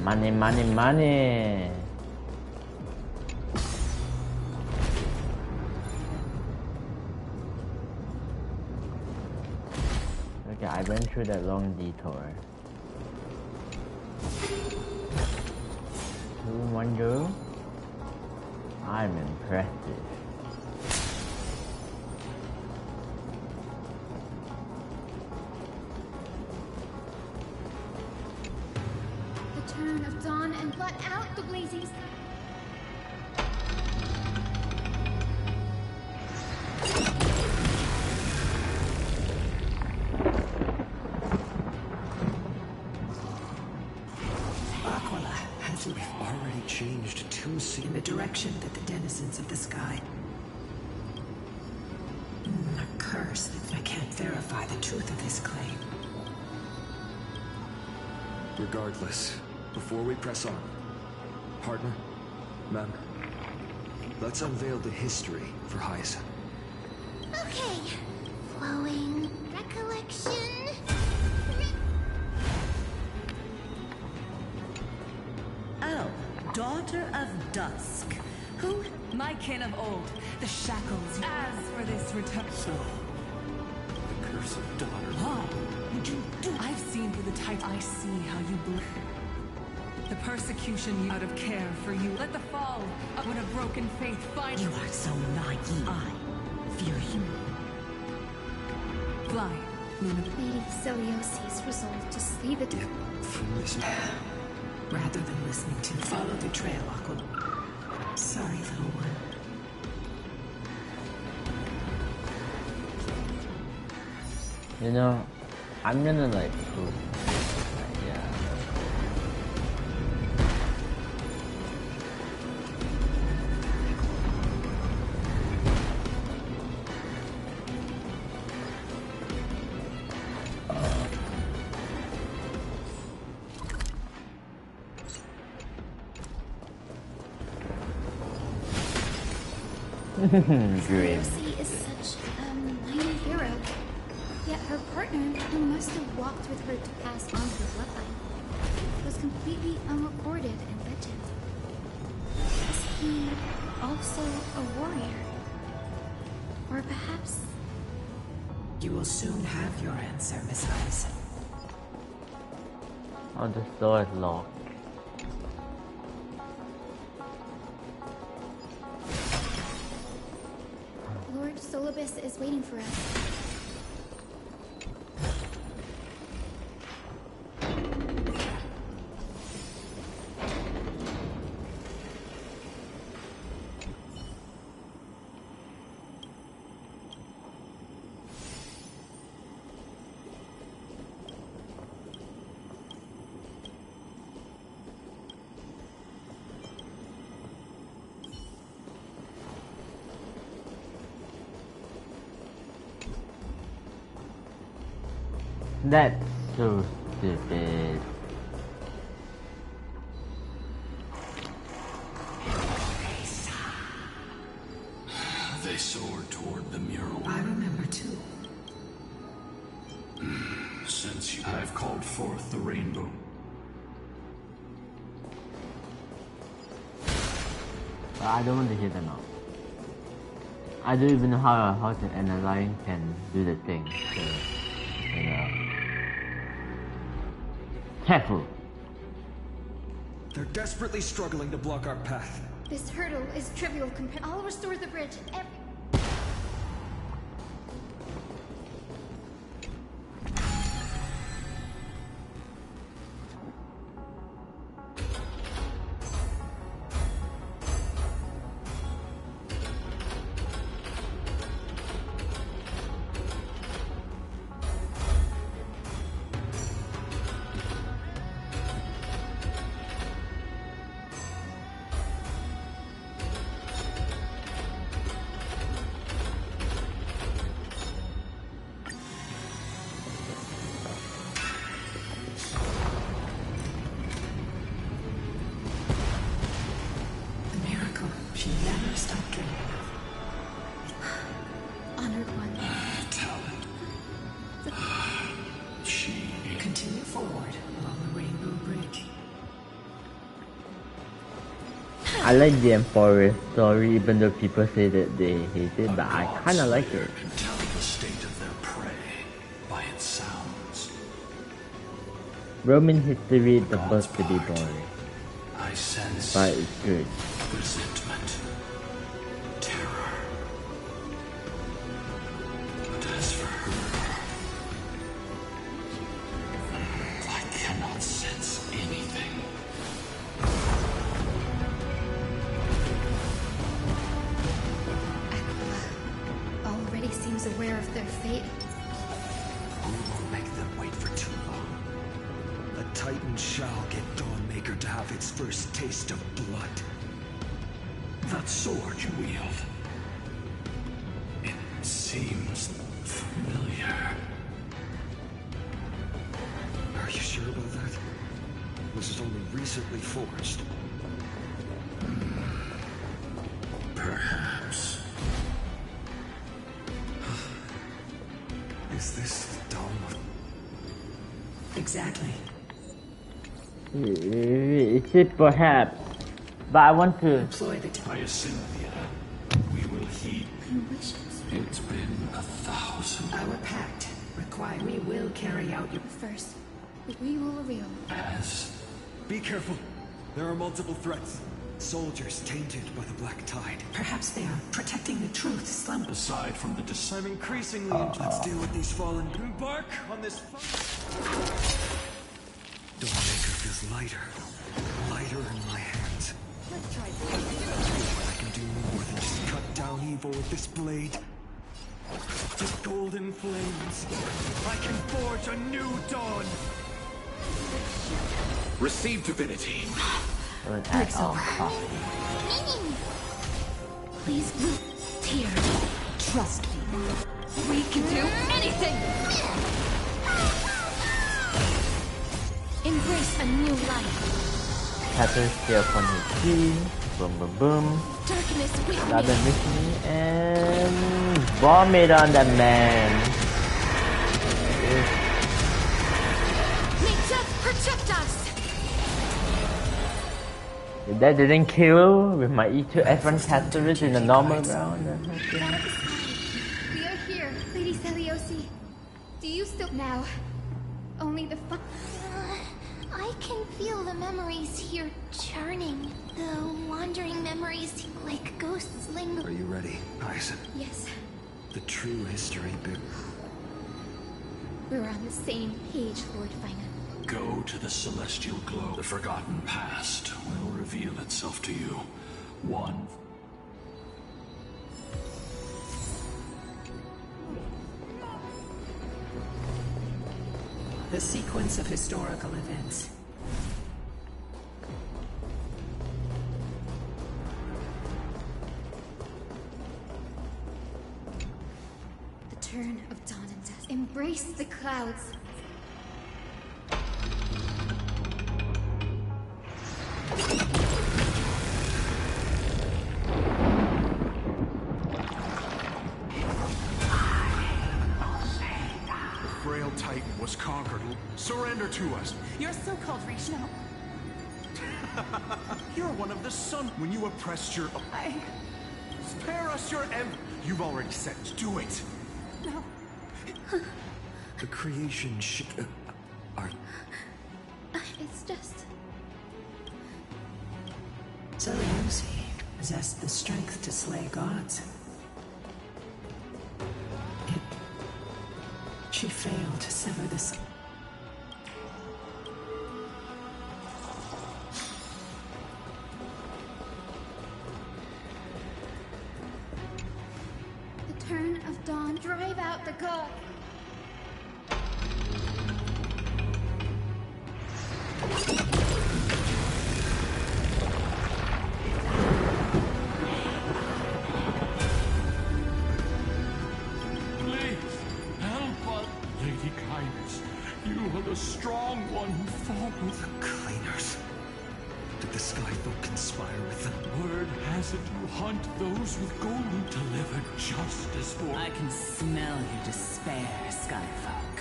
Money. Okay, I went through that long detour. 2-1 go. I'm impressive. The turn of dawn and blot out the blazies. We've already changed 2 seasons. In the direction that the denizens of the sky. A curse that I can't verify the truth of this claim. Regardless, before we press on, partner, ma'am, let's unveil the history for Hyacinth. Okay. Flowing recollection. Oh, daughter of dusk. Who? My kin of old, the shackles. As for this return. So, the curse of daughter. Why would you do? I've seen through the type. I see how you bleed. The persecution you out of care for you. Let the fall of when a broken faith find You are so naive. I fear you. Fly. Lady Celiosi's resolve to slay the From this Rather than listening to follow the trail, Aqua. Sorry, little one. You know, I'm gonna like poop. Yeah. Great. Celiosi is such a mighty hero. Yet her partner, who must have walked with her to pass on her bloodline, was completely unrecorded in legend. Is he also a warrior? Or perhaps... You will soon have your answer, Miss Ice. Oh, the door is locked. Lord Solibus is waiting for us. That's so stupid. They soared toward the mural. I remember too. Since you have called forth the rainbow. But I don't want to hear them out. I don't even know how an alliance can do the thing. So, you know. Careful. They're desperately struggling to block our path. This hurdle is trivial compared. I'll restore the bridge. I like the Emperor's story, even though people say that they hate it, but I kinda like it. Can tell the state of their prey by its sounds. Roman history is supposed to be boring, I sense but it's good. resentment, terror. But as for her, I cannot sense anything. Already seems aware of their fate. We won't make them wait for too long. A Titan shall get Dawnmaker to have its first taste of blood. That sword you wield, it seems familiar. Are you sure about that? This is only recently forged. Perhaps. Is this the dome of... Exactly. Is it perhaps? But I want to... Employ the Cynthia, we will heed. It's been 1,000. Our pact require we will carry out your... First, we will reveal. As... Be careful. There are multiple threats. Soldiers tainted by the Black Tide. Perhaps they are protecting the truth, Slump. Aside from the I'm increasingly Let's deal with these fallen. Embark on this Dawnmaker feels lighter. Lighter in my hands. Let's try I feel like I can do more than just cut down evil with this blade. With golden flames, I can forge a new dawn. receive divinity. An add-on property. Please, here. Trust me. We can do anything! Embrace a new life. Pattern scale upon his key. Boom, boom, boom. Darkness with Another me. mission and vomit on that man. May death protect us. If that didn't kill with my E2 F1 Catalyst in the normal round, then okay. We are here, Lady Celiosi. Do you still now? Only the I can feel the memories here churning. The wandering memories like ghosts linger. Are you ready, Aizen? Yes, The true history bit. we're on the same page, Lord Final. Go to the celestial glow. The forgotten past will reveal itself to you. One. The sequence of historical events. The turn of dawn and dusk. Embrace the clouds. The frail Titan was conquered. Surrender to us. Your so-called reach now. You're one of the Sun. When you oppressed your... Spare us your You've already said it. Do it. No. The creation are... It's just... Celiosi possessed the strength to slay gods. Yet she failed to sever the sun. The turn of dawn. Drive out the god. Please, help us. Lady Kindness, you are the strong one who fought with The cleaners. Did the Skyfolk conspire with them? Word has it you hunt those with golden delivered justice for... I can smell your despair, Skyfolk.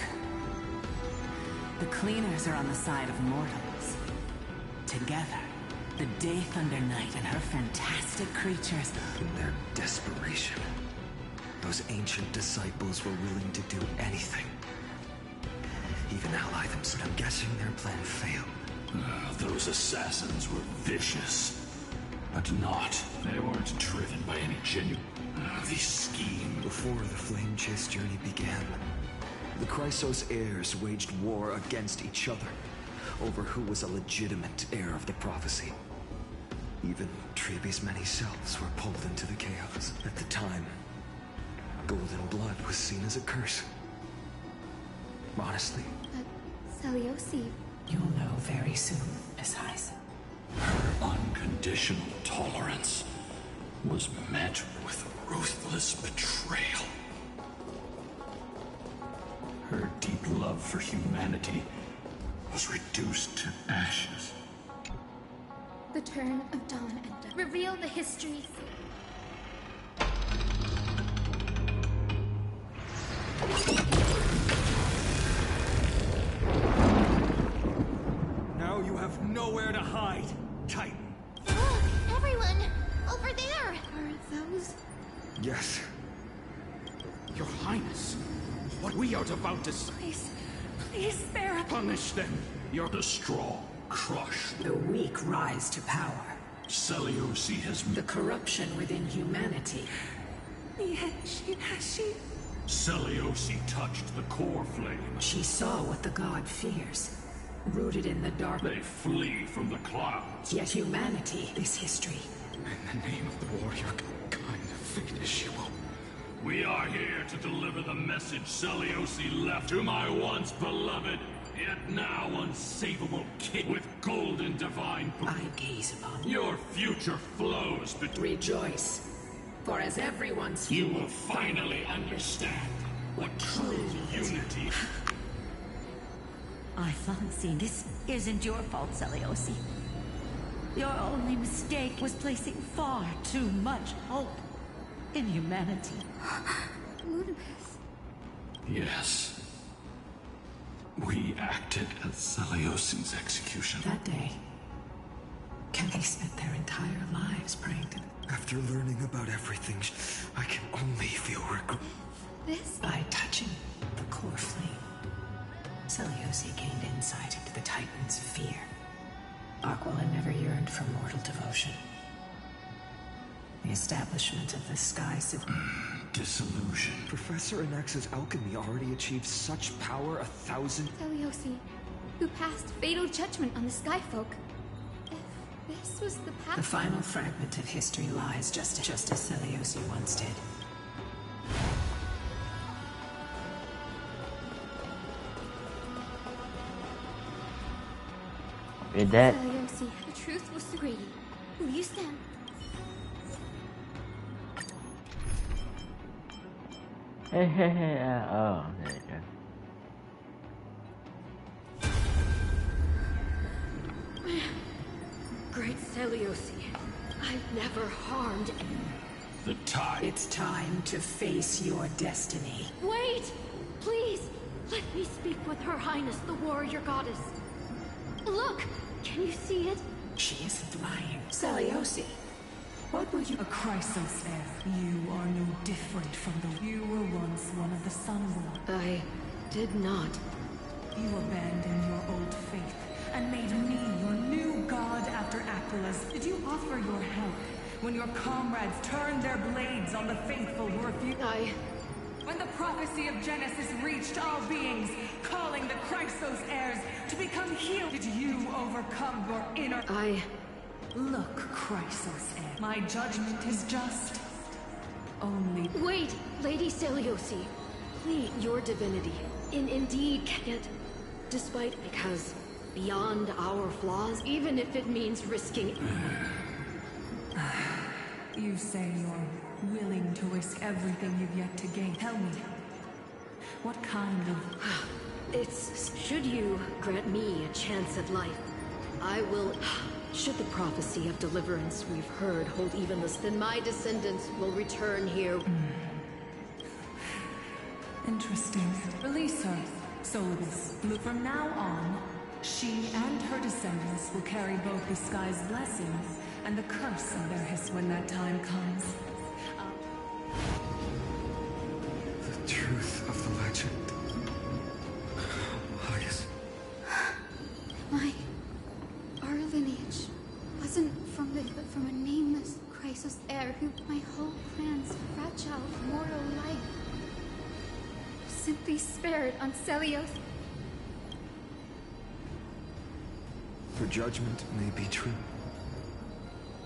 The cleaners are on the side of mortals. Together, the Day Thunder Knight and her fantastic creatures... In their desperation, those ancient disciples were willing to do anything. Even ally themselves. I'm guessing their plan failed. Those assassins were vicious, but not. They weren't driven by any genuine... These schemes... Before the Flame Chase journey began, the Chrysos heirs waged war against each other over who was a legitimate heir of the prophecy. Even Treeby's many selves were pulled into the chaos. At the time, golden blood was seen as a curse. Honestly, Celiosi. You'll know very soon, Miss Heiss. Her unconditional tolerance was met with ruthless betrayal. Her deep love for humanity was reduced to ashes. The turn of dawn and dusk. Reveal the histories. now you have nowhere to hide, Titan. Look, everyone! Over there! Are those... Yes. Your Highness, what we are about to Please, please spare. punish them. You're the strong crush. The weak rise to power. Seliosi has... The corruption within humanity. Yet she... Seliosi touched the core flame. She saw what the god fears. Rooted in the dark. They flee from the clouds. Yet humanity, this history. In the name of the warrior, kind of fate is she will... We are here to deliver the message Seliosi left to my once beloved, yet now unsavable king with golden divine... I gaze upon you. Your future flows between... Rejoice. For as everyone's... You will finally understand what true unity... I thought, see, this isn't your fault, Seliosi. Your only mistake was placing far too much hope in humanity. Lunibus. Yes. We acted as Seliosi's execution. That day, Kenny spent their entire lives praying to... After learning about everything, I can only feel regret. This? By touching the core flame, Seliosi gained insight into the Titan's fear. Aquila never yearned for mortal devotion. The establishment of the sky disillusion. Professor Anax's alchemy already achieved such power 1,000... Seliosi, who passed fatal judgment on the Skyfolk. If this was the path... The final fragment of history lies just as Seliosi once did. With that... Seliosi, the truth was so greedy. Will you stand? Oh, there you go. Great Seliosi, I've never harmed anyone. The tide. It's time to face your destiny. Wait! Please! Let me speak with Her Highness, the warrior goddess. Look! Can you see it? She isn't lying. Seliosi, what were you? A Chrysos heir. You are no different from the... You were once one of the Sunborn. I did not. You abandoned your old faith and made me your new god after Aquila's. Did you offer your help when your comrades turned their blades on the faithful who refused? When the prophecy of Genesis reached all beings, calling the Chrysos heirs to become healed, did you overcome your inner... Look, Chrysos heir, my judgment is just. Only... Wait, Lady Seliosi. Please, your divinity, indeed can it, despite... Because beyond our flaws, even if it means risking... You say you're willing to risk everything you've yet to gain. Tell me, what kind of... It's... Should you grant me a chance at life, I will... Should the prophecy of deliverance we've heard hold even this, then my descendants will return here. Interesting. Release her, Solibus. From now on, she and her descendants will carry both the sky's blessings and the curse of their history when that time comes. The truth of the legend. Highest. Our lineage wasn't from it, but from a nameless Chrysos heir who my whole plan's fragile mortal life simply spared on Selios. Her judgment may be true.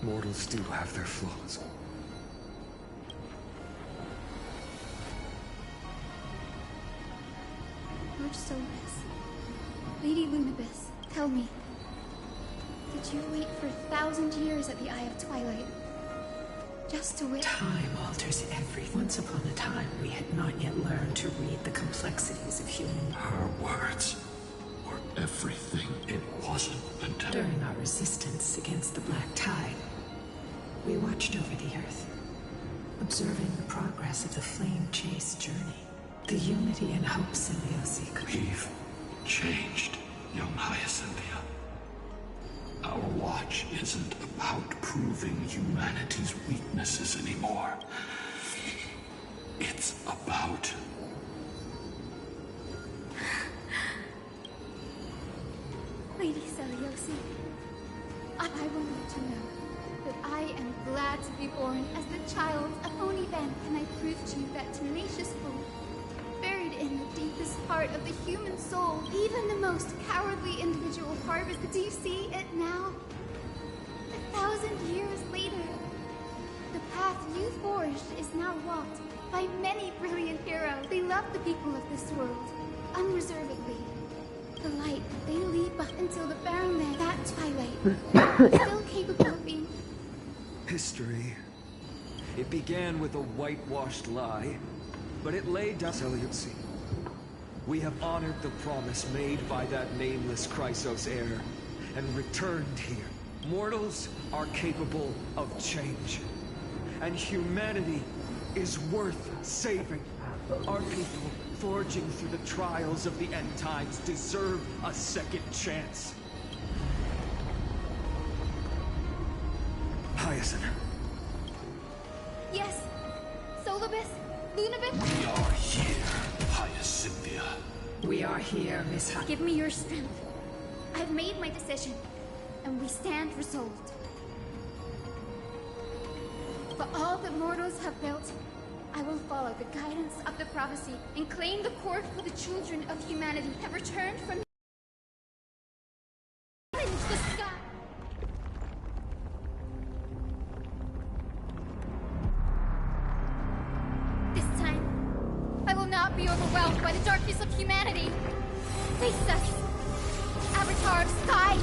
Mortals do have their flaws. Lord Solibus, Lady Lunibus, tell me, did you wait for 1,000 years at the Eye of Twilight? Just to wait? Time alters everything. Once upon a time, we had not yet learned to read the complexities of human... Her words were everything it wasn't until... During our resistance against the Black Tide, we watched over the Earth, observing the progress of the Flame Chase journey. The unity and hope Seliosi could... We've changed, young Hyacinthia. Our watch isn't about proving humanity's weaknesses anymore. It's about... Lady Seliosi, I will let you know. that I am glad to be born as the child of Oni. Then can I prove to you that tenacious hope, buried in the deepest part of the human soul, even the most cowardly individual harbors. Do you see it now? 1,000 years later, the path you forged is now walked by many brilliant heroes. They love the people of this world, unreservedly. The light they leave up until the barren land, that twilight, still capable of being... History. It began with a whitewashed lie, but it laid down Seleucid. We have honored the promise made by that nameless Chrysos heir, and returned here. Mortals are capable of change, and humanity is worth saving. Our people, forging through the trials of the end times, deserve a second chance. Hyacinth. Yes, Solibus, Lunabis. We are here, Hyacinthia. We are here, Miss Hutt. Give me your strength. I've made my decision, and we stand resolved. For all that mortals have built, I will follow the guidance of the prophecy and claim the core for the children of humanity have returned from the sky. This time, I will not be overwhelmed by the darkness of humanity. Face us, Avatar of Sky!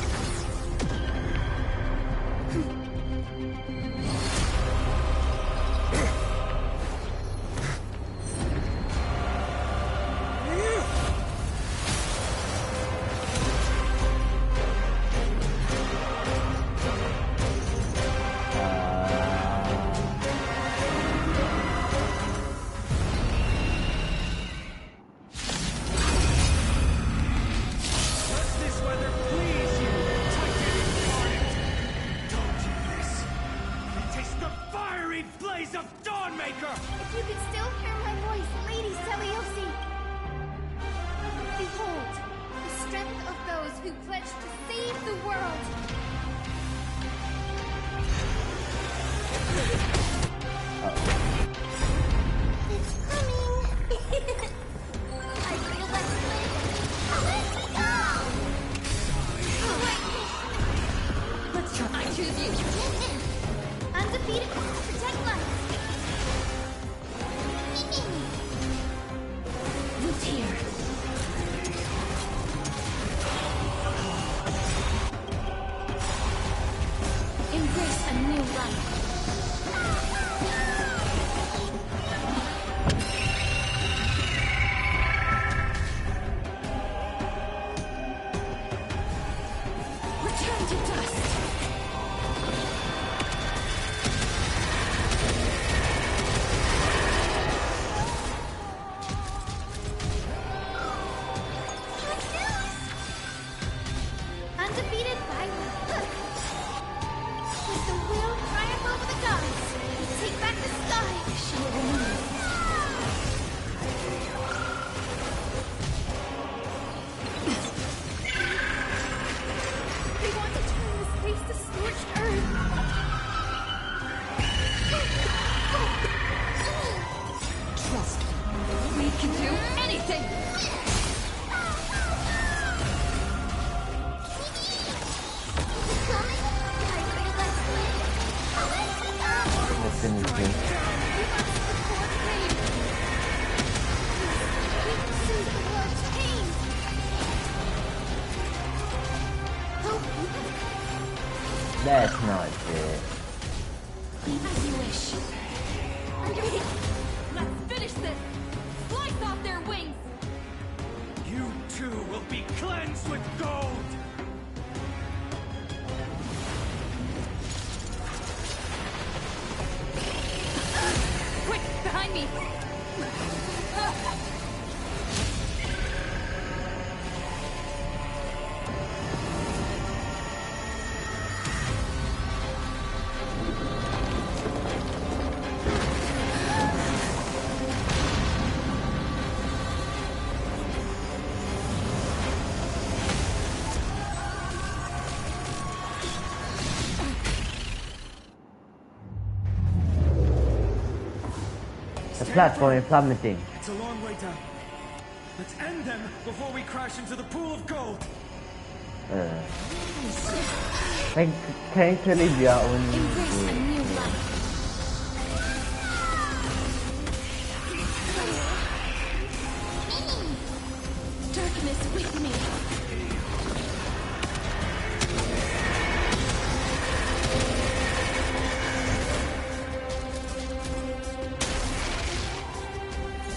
That's not it. As you wish. Let's finish this! Slice off their wings! You too will be cleansed with gold! Quick, behind me! platform is plummeting. It's a long way down. Let's end them before we crash into the pool of gold. Technically, we are only. Embrace a new life. Darkness with me.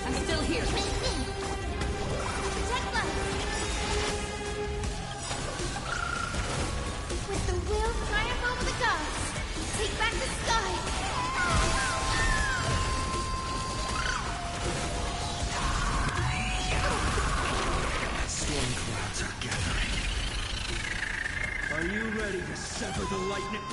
I'm still here. Protect us. With the will triumph over the gods. Take back the sky. Storm clouds are gathering. Are you ready to sever the lightning?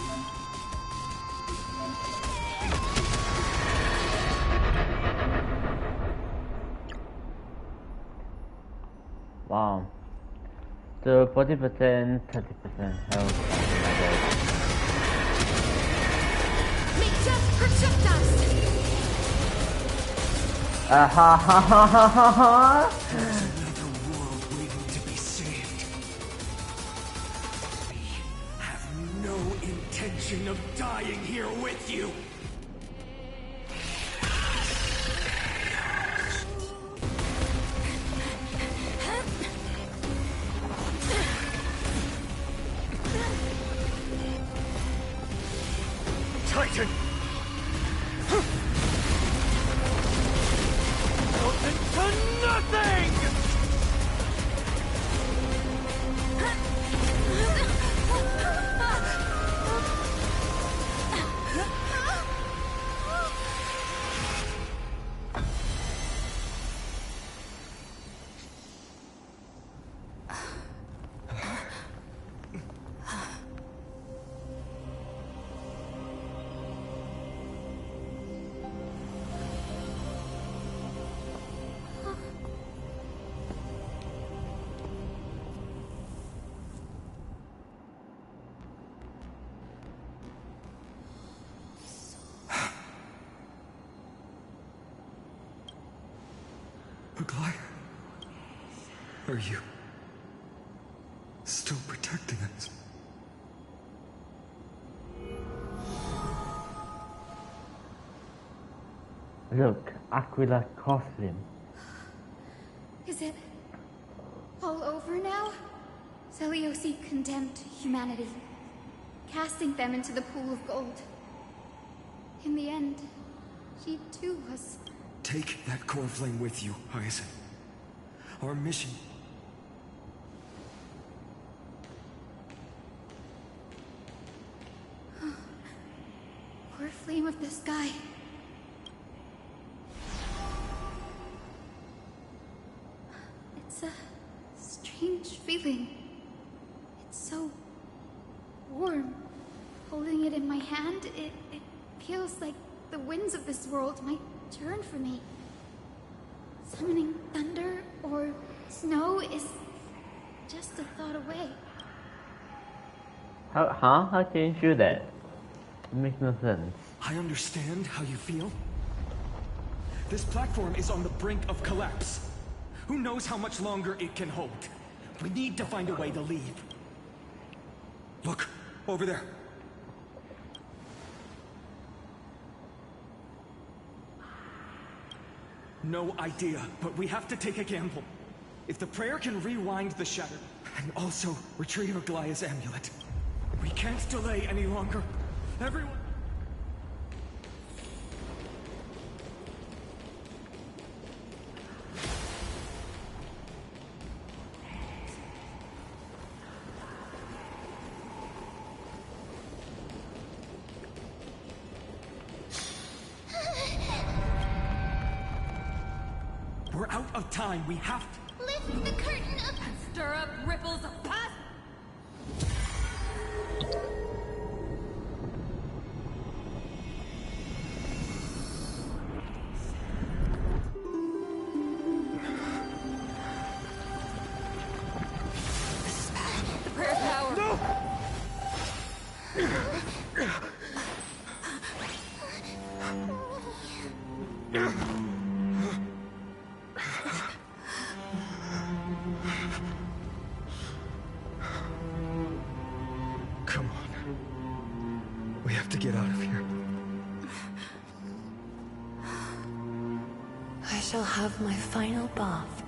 Wow. So 40%, 30% health. Make death protect us. Ha ha ha ha ha ha! There's another world waiting to be saved. We have no intention of dying here with you. Titan! Melted to nothing! Aglaia, are you still protecting us? Look, Aquila Coughlin. Is it all over now? Seliosi condemned humanity, casting them into the pool of gold. In the end, she too was... Take that core flame with you, Hyacinth. Our mission... Core flame of the sky. It's a strange feeling. It's so warm. Holding it in my hand, it feels like the winds of this world might turn for me. Summoning thunder or snow is just a thought away. How can you do that? It makes no sense. I understand how you feel. This platform is on the brink of collapse. Who knows how much longer it can hold? We need to find a way to leave. Look, over there. No idea, but we have to take a gamble. If the prayer can rewind the shatter, and also retrieve Aglaia's amulet, we can't delay any longer. Everyone... We're out of time. We have to... Lift the curtain up And stir up ripples of past. The prayer's power. No! Come on. We have to get out of here. I shall have my final bath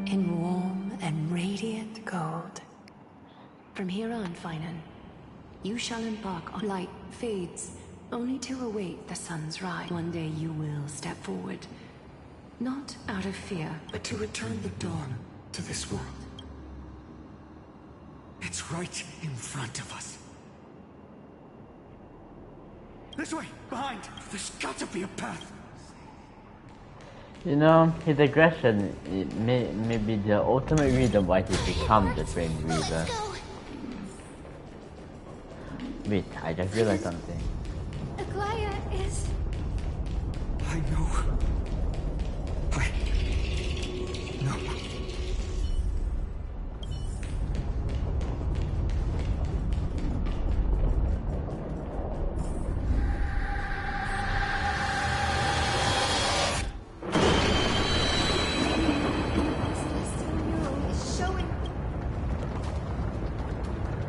in warm and radiant gold. From here on, Finan, you shall embark on light fades, only to await the sun's rise. One day you will step forward, not out of fear, But to return the dawn to this world. It's right in front of us. This way! Behind! There's got to be a path! You know, his aggression may be the ultimate reason why he becomes the Flame Reaver. Wait, I just realized something. Aglaya is... I know. No.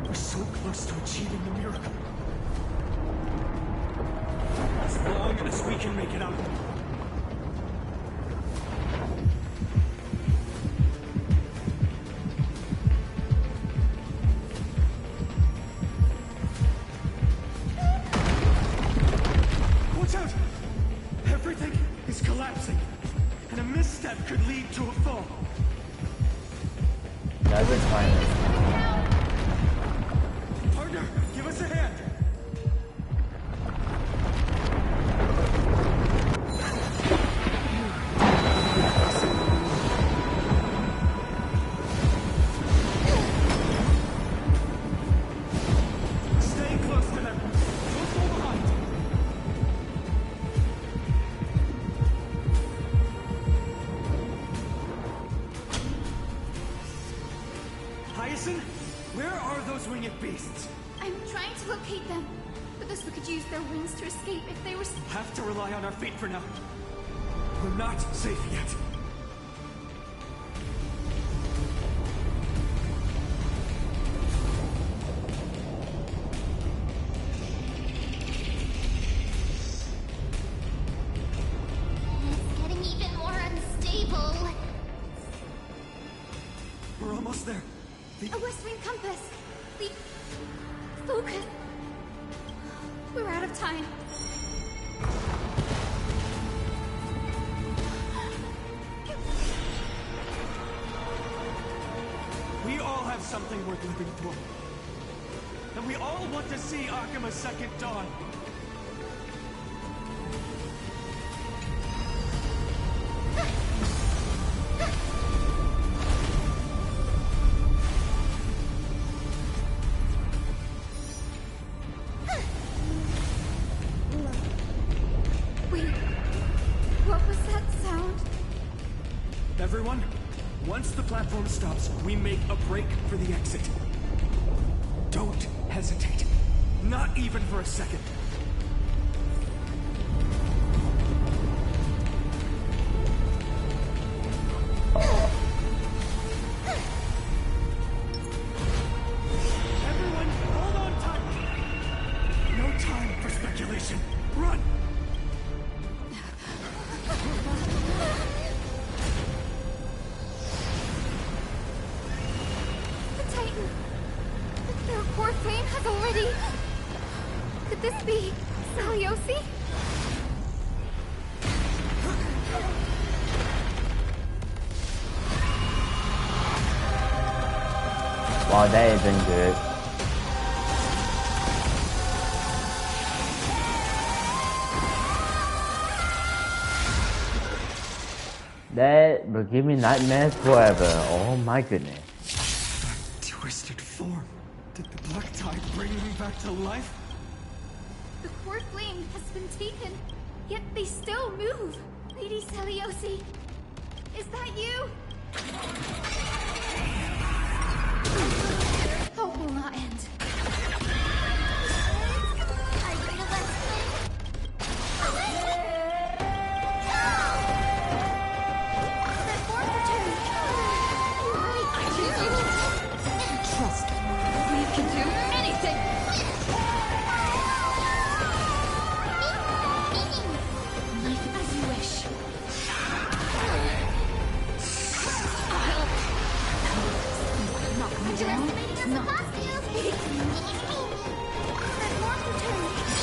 We're so close to achieving the miracle. As long as we can make it out. Watch out! Everything is collapsing, and a misstep could lead to a fall. That's it, fine. Partner, give us a hand. Stay close to them. Don't fall behind. Hyacinth, where are those winged beasts? I'm trying to locate them, but the could use their wings to escape if they were... Have to rely on our feet for now. We're not safe yet. It's getting even more unstable. We're almost there. A West Wing compass! Focus! We're out of time. We all have something worth living for. And we all want to see Akima's second dawn. Wait, what was that sound? Everyone, once the platform stops, we make a break for the exit. Don't hesitate. Not even for a second. Everyone, hold on tight. No time for speculation. Run! The Titan! Their core flame has already... Could this be Saliosi? Wow, that isn't good. That will give me nightmares forever. Oh my goodness. Twisted form. Did the Black Tide bring him back to life? The core flame has been taken, yet they still move. Lady Saliosi, is that you? Hope will not end. Are you the West Wing? That form returned. You're right, I do. Trust me.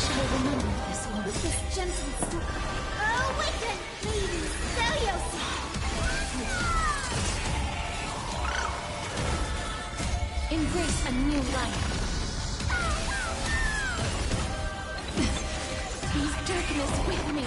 shall remember this one. With this gentle step. Awaken, Lady Celiosi! Embrace a new life. Use darkness with me.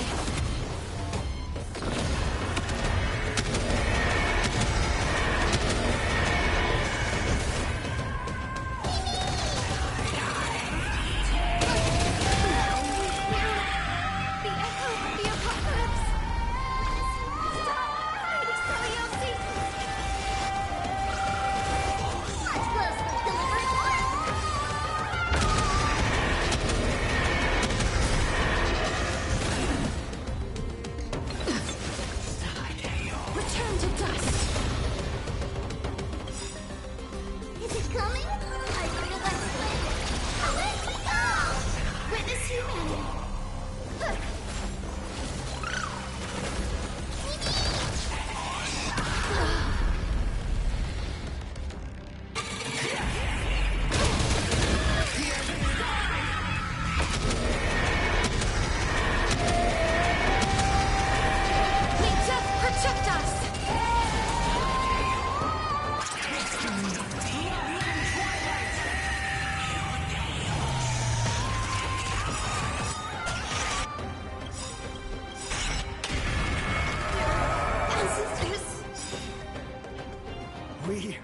We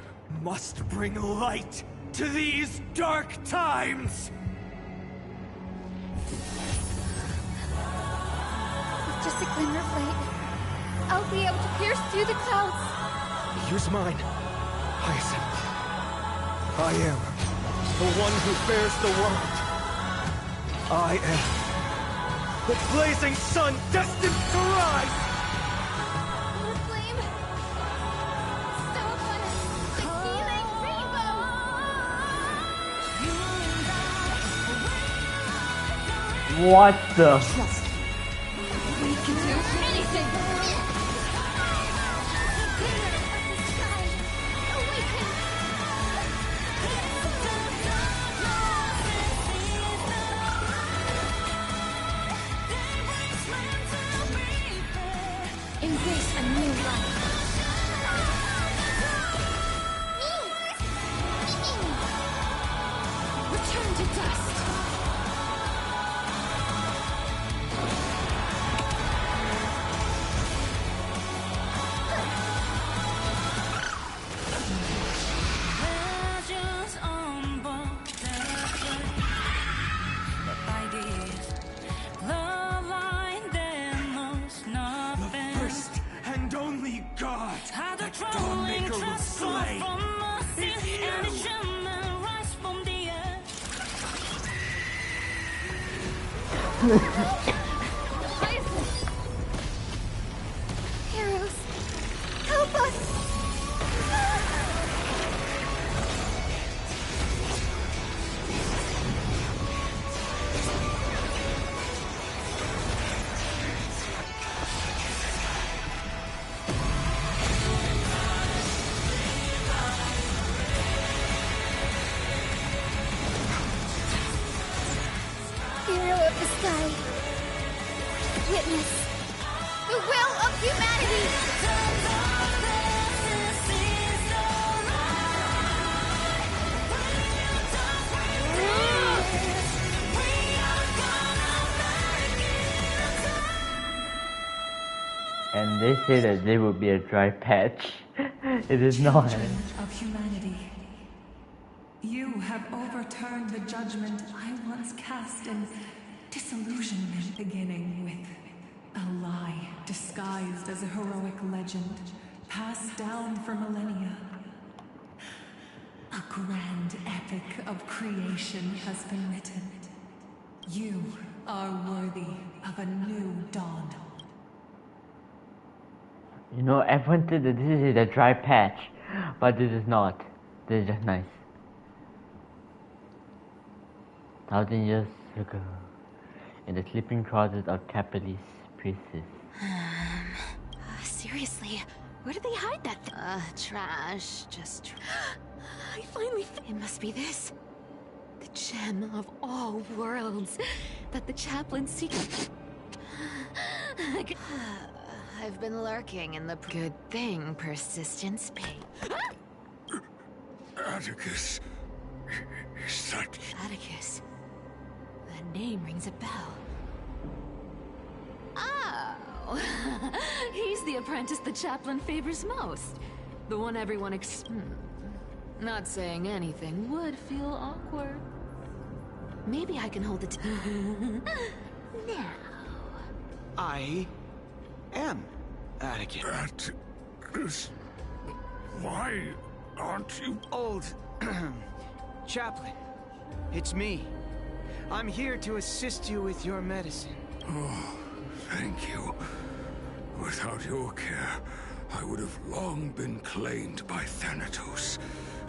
must bring light to these dark times! With just a glimmer of light, I'll be able to pierce through the clouds. Use mine, Hyacinth. I am the one who bears the world. I am the blazing sun destined to rise! The flame! Someone! The healing rainbow! What the? Trust. We can do anything! Embrace a new life. Return to dust. God, that Dawnmaker will slay is you! Heroes, help us! Hero of the sky, witness the will of humanity! And they say that there will be a dry patch. It is not. Children of humanity, you have overturned the judgment I once cast in disillusionment, beginning with a lie disguised as a heroic legend, passed down for millennia. A grand epic of creation has been written. You are worthy of a new dawn. You know, everyone said that this is a dry patch, but this is not. This is just nice. 1,000 years ago, in the sleeping closet of Capitalist priestess. Seriously, where did they hide that thing? Trash. Just I finally it must be this. gem of all worlds that the chaplain seeks. I've been lurking in the good thing persistence pays. Atticus. Is that... Atticus. That name rings a bell. Oh! He's the apprentice the chaplain favors most. The one everyone Not saying anything would feel awkward. Maybe I can hold it now. I am Atticus. Atticus? Why aren't you... Old... Chaplain. It's me. I'm here to assist you with your medicine. Oh, thank you. Without your care, I would have long been claimed by Thanatos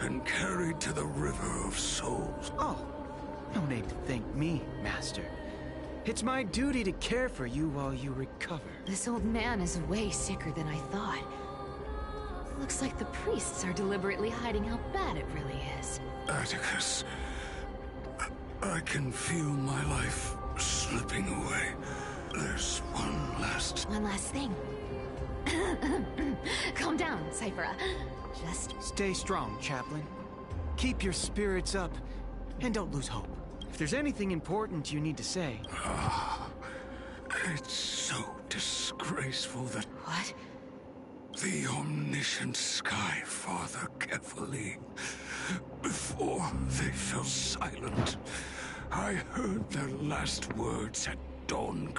and carried to the River of Souls. Oh, no need to thank me, Master. It's my duty to care for you while you recover. This old man is way sicker than I thought. Looks like the priests are deliberately hiding how bad it really is. Atticus, I can feel my life slipping away. There's one last thing. Calm down, Cyphera. Just... Stay strong, Chaplain. Keep your spirits up, and don't lose hope. If there's anything important you need to say... It's so disgraceful that... What? The omniscient Sky Father carefully, before they fell silent, I heard their last words at dawn.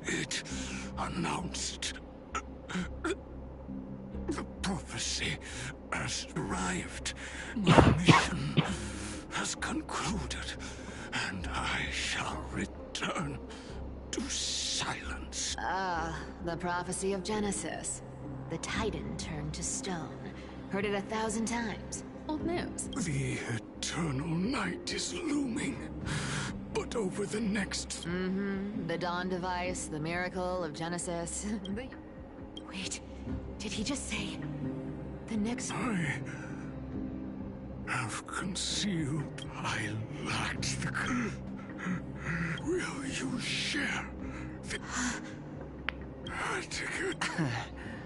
It announced the prophecy has arrived. My mission has concluded, and I shall return to silence. The prophecy of Genesis. The Titan turned to stone. Heard it 1,000 times. Old news. The eternal night is looming. But over the next... The dawn device, the miracle of Genesis. Wait, did he just say... the next... I have concealed. I lacked the... Will you share the...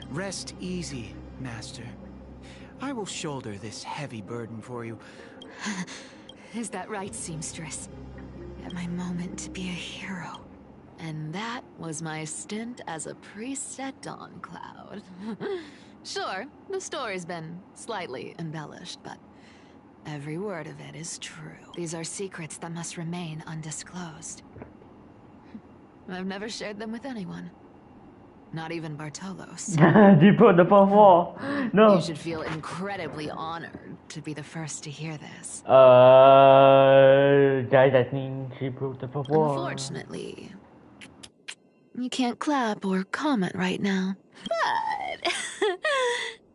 Rest easy, Master. I will shoulder this heavy burden for you. Is that right, seamstress? At my moment to be a hero. And that was my stint as a priest at Dawncloud. Sure, the story's been slightly embellished, but every word of it is true. These are secrets that must remain undisclosed. I've never shared them with anyone. Not even Bartolos. He put the fourth wall. No. You should feel incredibly honored to be the first to hear this. Guys, I think she broke the fourth wall. Unfortunately, you can't clap or comment right now. But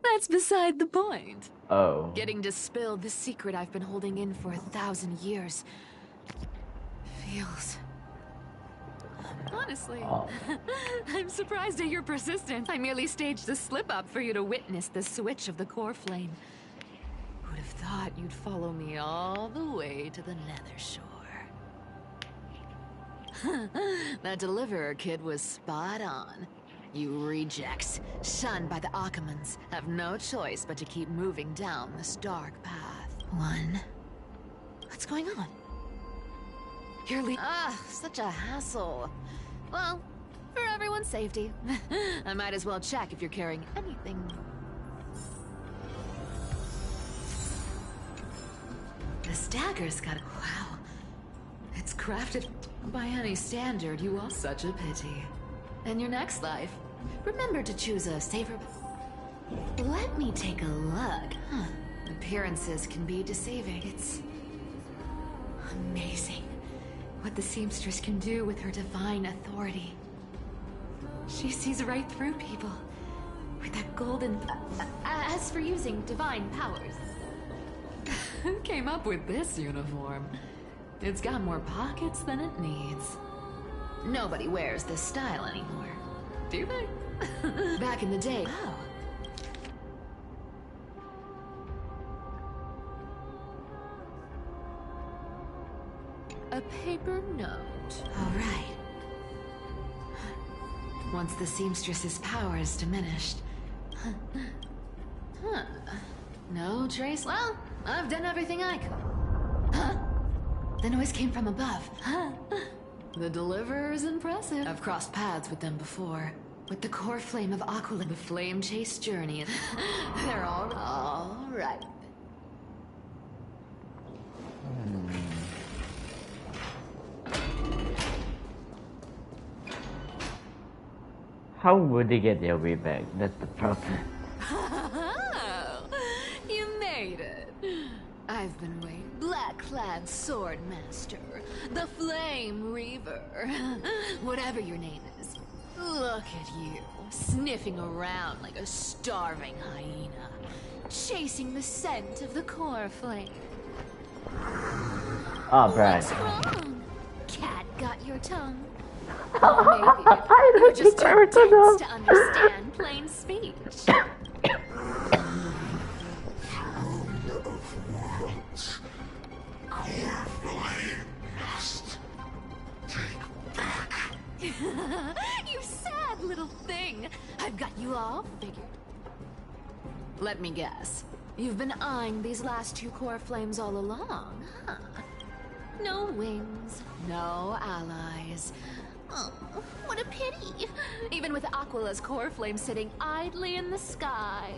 that's beside the point. Oh. Getting to spill the secret I've been holding in for 1,000 years feels... Honestly, I'm surprised at your persistence. I merely staged the slip-up for you to witness the switch of the core flame. Who'd have thought you'd follow me all the way to the Nether Shore? That Deliverer kid was spot on. You rejects, shunned by the Akamans, have no choice but to keep moving down this dark path. What's going on? You're such a hassle. Well, for everyone's safety, I might as well check if you're carrying anything. This dagger's got... Wow. It's crafted by any standard. You are such a pity. In your next life, remember to choose a safer... Let me take a look. Appearances can be deceiving. It's... amazing what the seamstress can do with her divine authority. She sees right through people with that golden... As for using divine powers... Who came up with this uniform? It's got more pockets than it needs. Nobody wears this style anymore, do they? Back in the day... Oh. a paper note. All right. Once the seamstress's power is diminished. Huh. No trace. Well, I've done everything I could. Huh? The noise came from above. Huh? The deliverer is impressive. I've crossed paths with them before. With the core flame of Aquila, the flame chase journey. They're all right. How would they get their way back? That's the problem. Oh, you made it. I've been waiting. Black-clad sword master, the Flame Reaver, whatever your name is. Look at you, sniffing around like a starving hyena, chasing the scent of the core flame. Oh, Brad. What's wrong? Cat got your tongue? Or maybe you're just too dense to understand plain speech. You sad little thing. I've got you all figured. Let me guess. You've been eyeing these last two core flames all along, huh? No wings, no allies. Oh, what a pity. Even with Aquila's core flame sitting idly in the sky,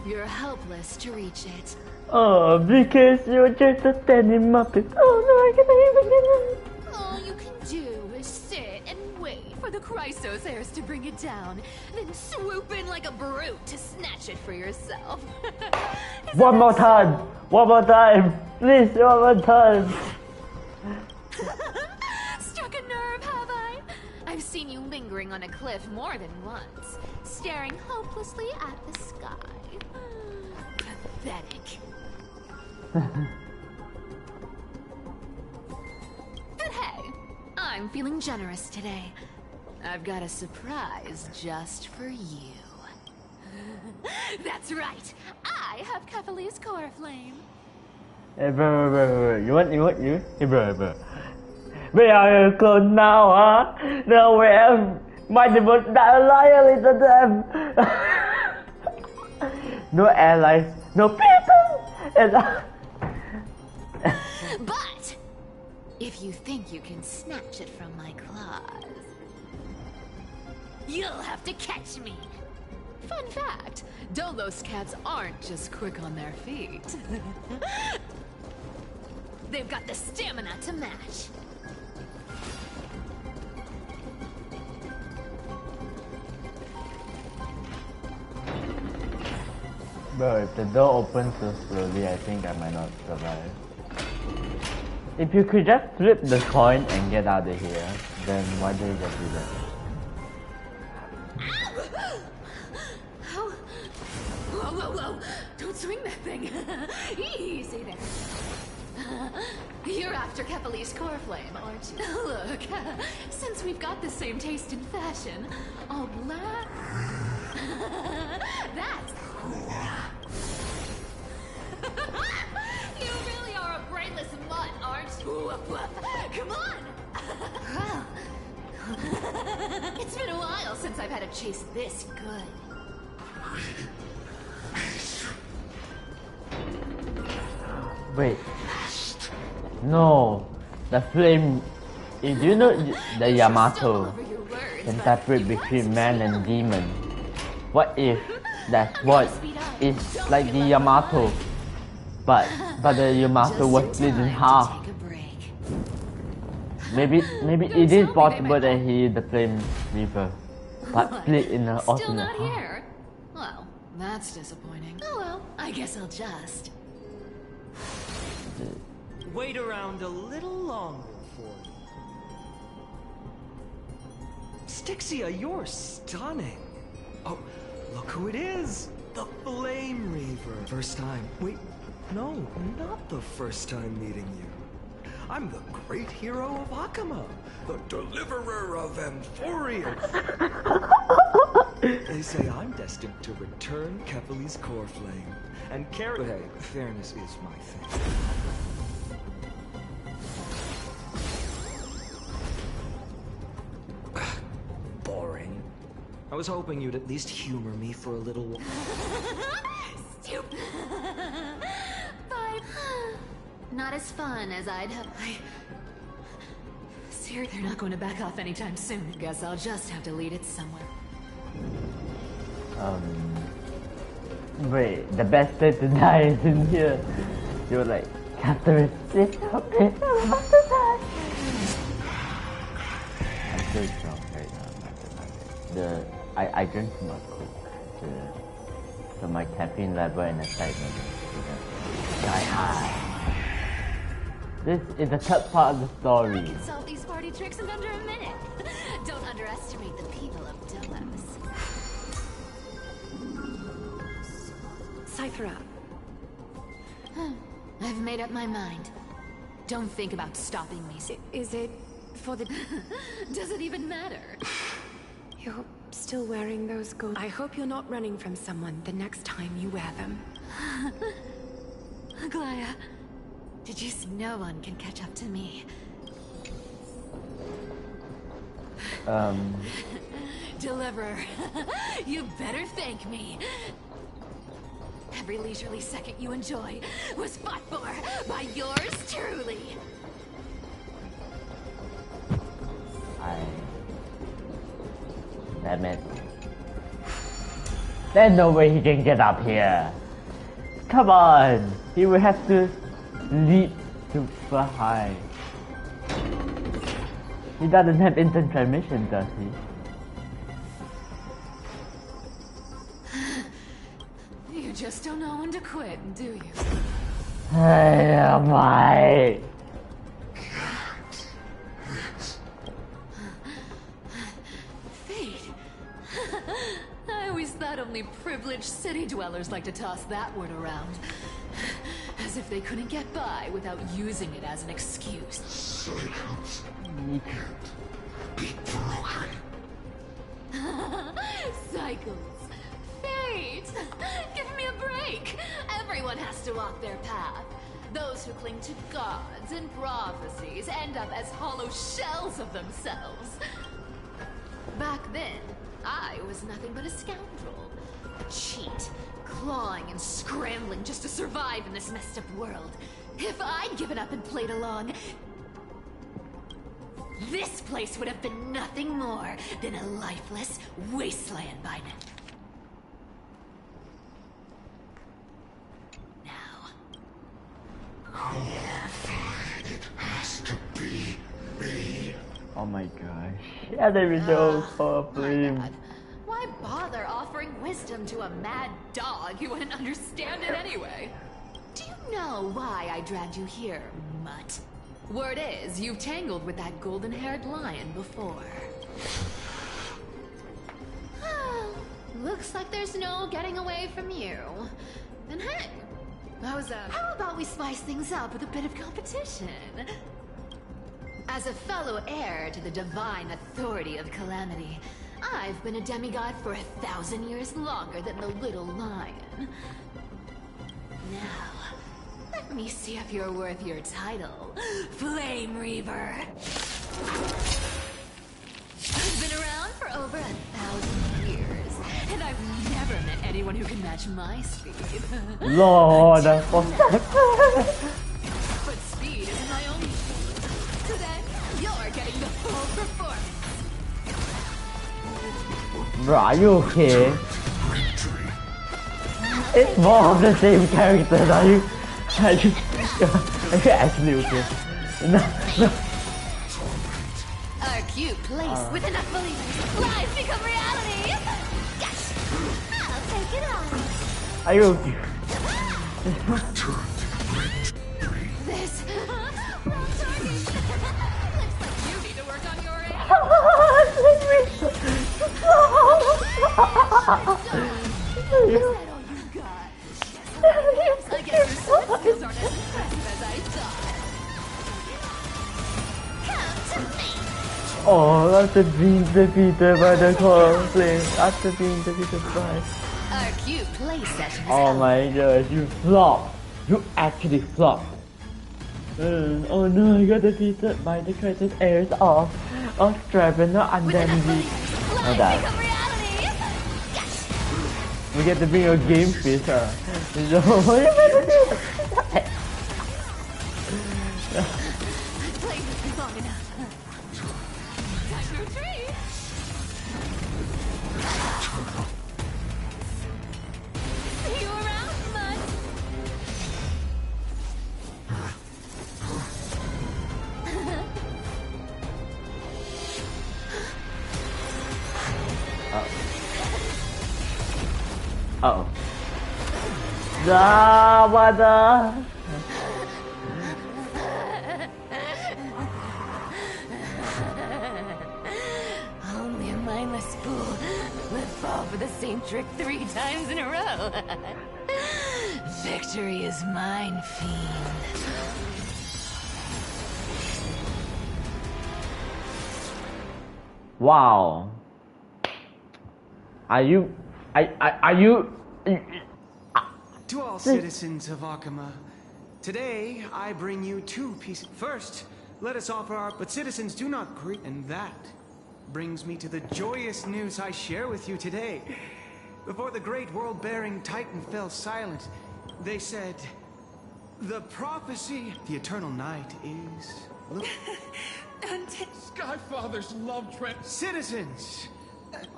you're helpless to reach it. Oh, because you're just a tiny muppet. Oh no, I can't even get it. All you can do is sit and wait for the Chrysos heirs to bring it down, then swoop in like a brute to snatch it for yourself. One more time! One more time! Please, one more time! Struck a nerve, have I? I've seen you lingering on a cliff more than once, staring hopelessly at the sky. Pathetic. But hey, I'm feeling generous today. I've got a surprise just for you. That's right. I have Kefali's core flame. Hey, bro. You want? Hey, bro. Where are you clone now, huh? No, where my devote loyally to them. No allies, no people. And but if you think you can snatch it from my claws, you'll have to catch me. Fun fact, Dolos cats aren't just quick on their feet. They've got the stamina to match. Bro, if the door opens so slowly, I think I might not survive. If you could just flip the coin and get out of here, then why did you just do that? Whoa. Don't swing that thing. Easy there. You're after Kefali's core flame, aren't you? Look, since we've got the same taste in fashion, all black... That's... You really are a brainless mutt, aren't you? Come on! It's been a while since I've had a chase this good. Wait. No. The flame... Do you know the Yamato can separate between man and demon? What if that's what is like the Yamato, but the Yamato was split in half? Maybe it is possible that he is the Flame Reaper, but split in an alternate Still not half. here? Well, that's disappointing. Oh well, I guess I'll just... Wait around a little longer for you. Styxia, you're stunning. Oh, look who it is. The Flame Reaver. First time. Wait, no, not the first time meeting you. I'm the great hero of Akama, the deliverer of Amphoria. They say I'm destined to return Kefali's core flame and carry... Hey, fairness is my thing. I was hoping you'd at least humor me for a little while. Stupid. But not as fun as I'd have. Seriously, they're not going to back off anytime soon. Guess I'll just have to lead it somewhere. Wait, the best way to die is in here. You're like, Catherine, please help me, I'm about to die. I'm so strong right now. I drink too much Coke. So my caffeine level and excitement is sky high. This is the third part of the story. I can solve these party tricks in under a minute. Don't underestimate the people of Delos. Cypher up. I've made up my mind. Don't think about stopping me. Is it for the... Does it even matter? You're still wearing those gold... I hope you're not running from someone the next time you wear them. Glaya, did you see? No one can catch up to me. Deliverer, you better thank me. Every leisurely second you enjoy was fought for by yours truly. Damn it. There's no way he can get up here. Come on! He will have to leap super high. He doesn't have instant transmission, does he? You just don't know when to quit, do you? Hey, my. Fate. I always thought only privileged city dwellers like to toss that word around. As if they couldn't get by without using it as an excuse. Cycles can't be broken. Cycles. Fate! Give me a break! Everyone has to walk their path. Those who cling to gods and prophecies end up as hollow shells of themselves. Back then, I was nothing but a scoundrel. A cheat, clawing and scrambling just to survive in this messed up world. If I'd given up and played along, this place would have been nothing more than a lifeless wasteland by now. It has to be me. Oh my gosh. Yeah, there is no flame. Why bother offering wisdom to a mad dog who wouldn't understand it anyway? Do you know why I dragged you here, mutt? Word is, you've tangled with that golden-haired lion before. Looks like there's no getting away from you. And hey, how about we spice things up with a bit of competition? As a fellow heir to the divine authority of Calamity, I've been a demigod for 1,000 years longer than the little lion. Now, let me see if you're worth your title, Flame Reaver. I've been around for over 1,000 years, and I've never met anyone who can match my speed. Lord, but speed isn't my only speed. So then, you're getting the full performance. Bro, are you okay? It's more of the same characters. Are you actually okay? No. Our cute place with enough believers. Lies become reality. Yes. I'll take it on. Are you okay? This. Wrong target. Looks like you need to work on your end. I guess your sword skills aren't as impressive as I thought. Come to me. Oh, after being defeated by the core flame, after being defeated by... Our cute playset. Oh my gosh, you flopped! You actually flopped! Oh no, I got defeated by the greatest heirs of Dragon, not Undandy. Oh, that. We get to bring a game piece, huh? So, what are you gonna do? I've played with you long enough. Time to retreat. See you around, bud. Uh-oh. Ah, what the? Only a mindless fool would fall for the same trick 3 times in a row. Victory is mine, fiend. Wow. Are you... Are you... To all citizens of Akama, today I bring you 2 pieces. First, let us offer our... But citizens, do not grieve. And that brings me to the joyous news I share with you today. Before the great world-bearing Titan fell silent, they said, the prophecy, the eternal night is... Skyfather's love trend. Citizens,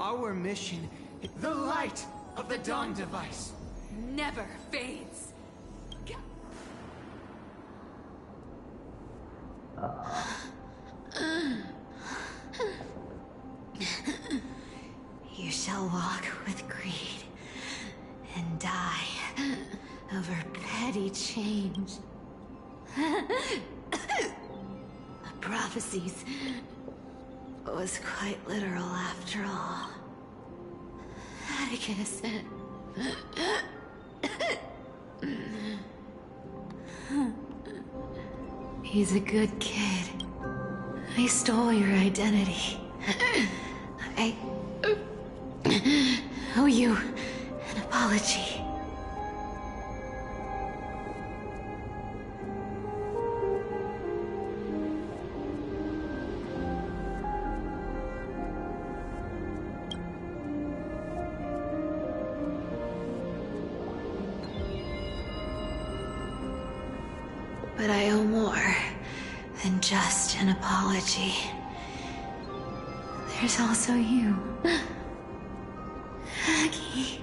our mission, the light of the Dawn device, Never fades. You shall walk with greed and die over petty change. The prophecies was quite literal after all. Atticus. He's a good kid. I stole your identity. I owe you an apology. But I owe more than just an apology. There's also you. Aggie.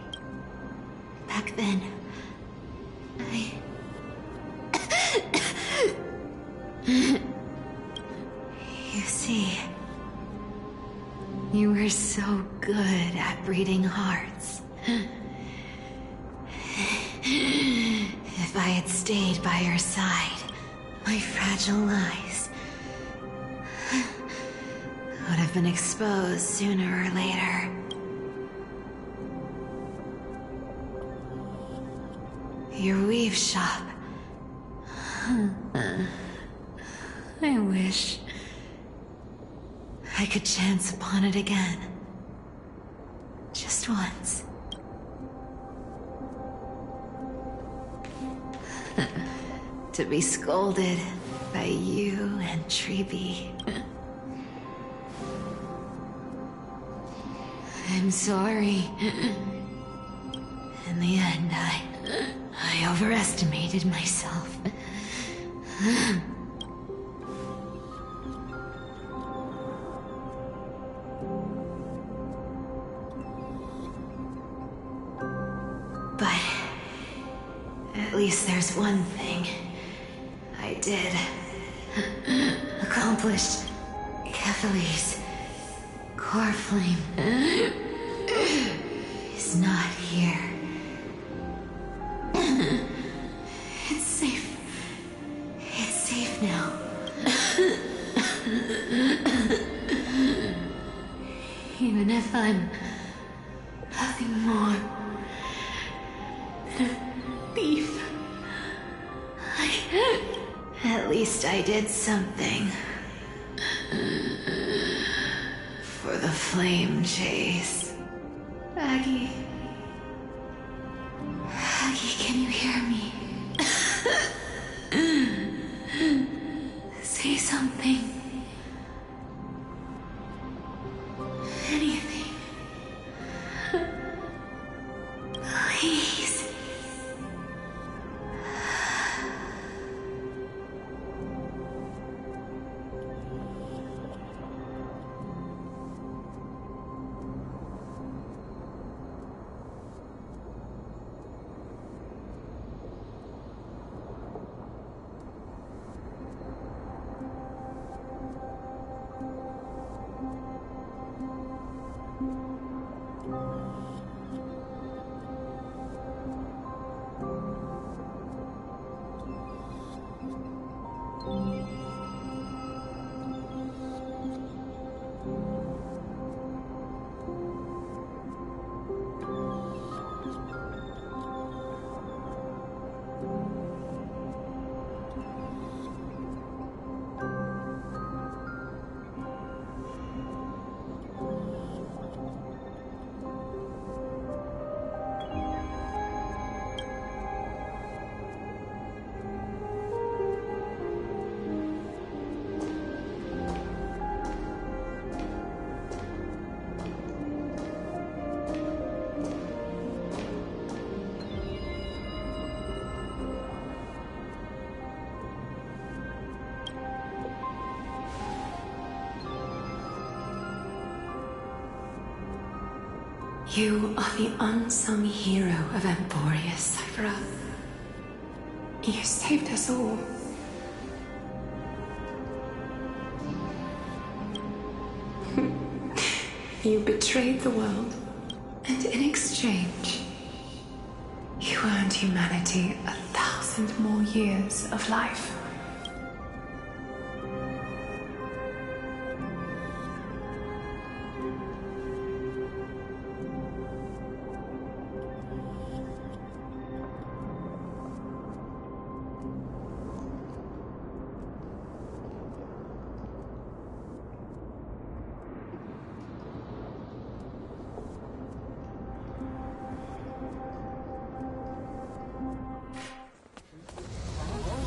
Back then, You see, you were so good at breeding hearts. If I had stayed by your side, my fragile lies would have been exposed sooner or later. Your weave shop. I wish I could chance upon it again. Just once. To be scolded by you and Treeby. I'm sorry. In the end, I overestimated myself. But at least there's one thing I did accomplish. Kephalese core flame is not here. It's safe. It's safe now. Even if I'm nothing more than a thief, at least I did something for the flame chase. Aggie. Aggie, can you hear me? Say something. Anything. You are the unsung hero of Emporius, Cypher. You saved us all. You betrayed the world, and in exchange, you earned humanity 1,000 more years of life.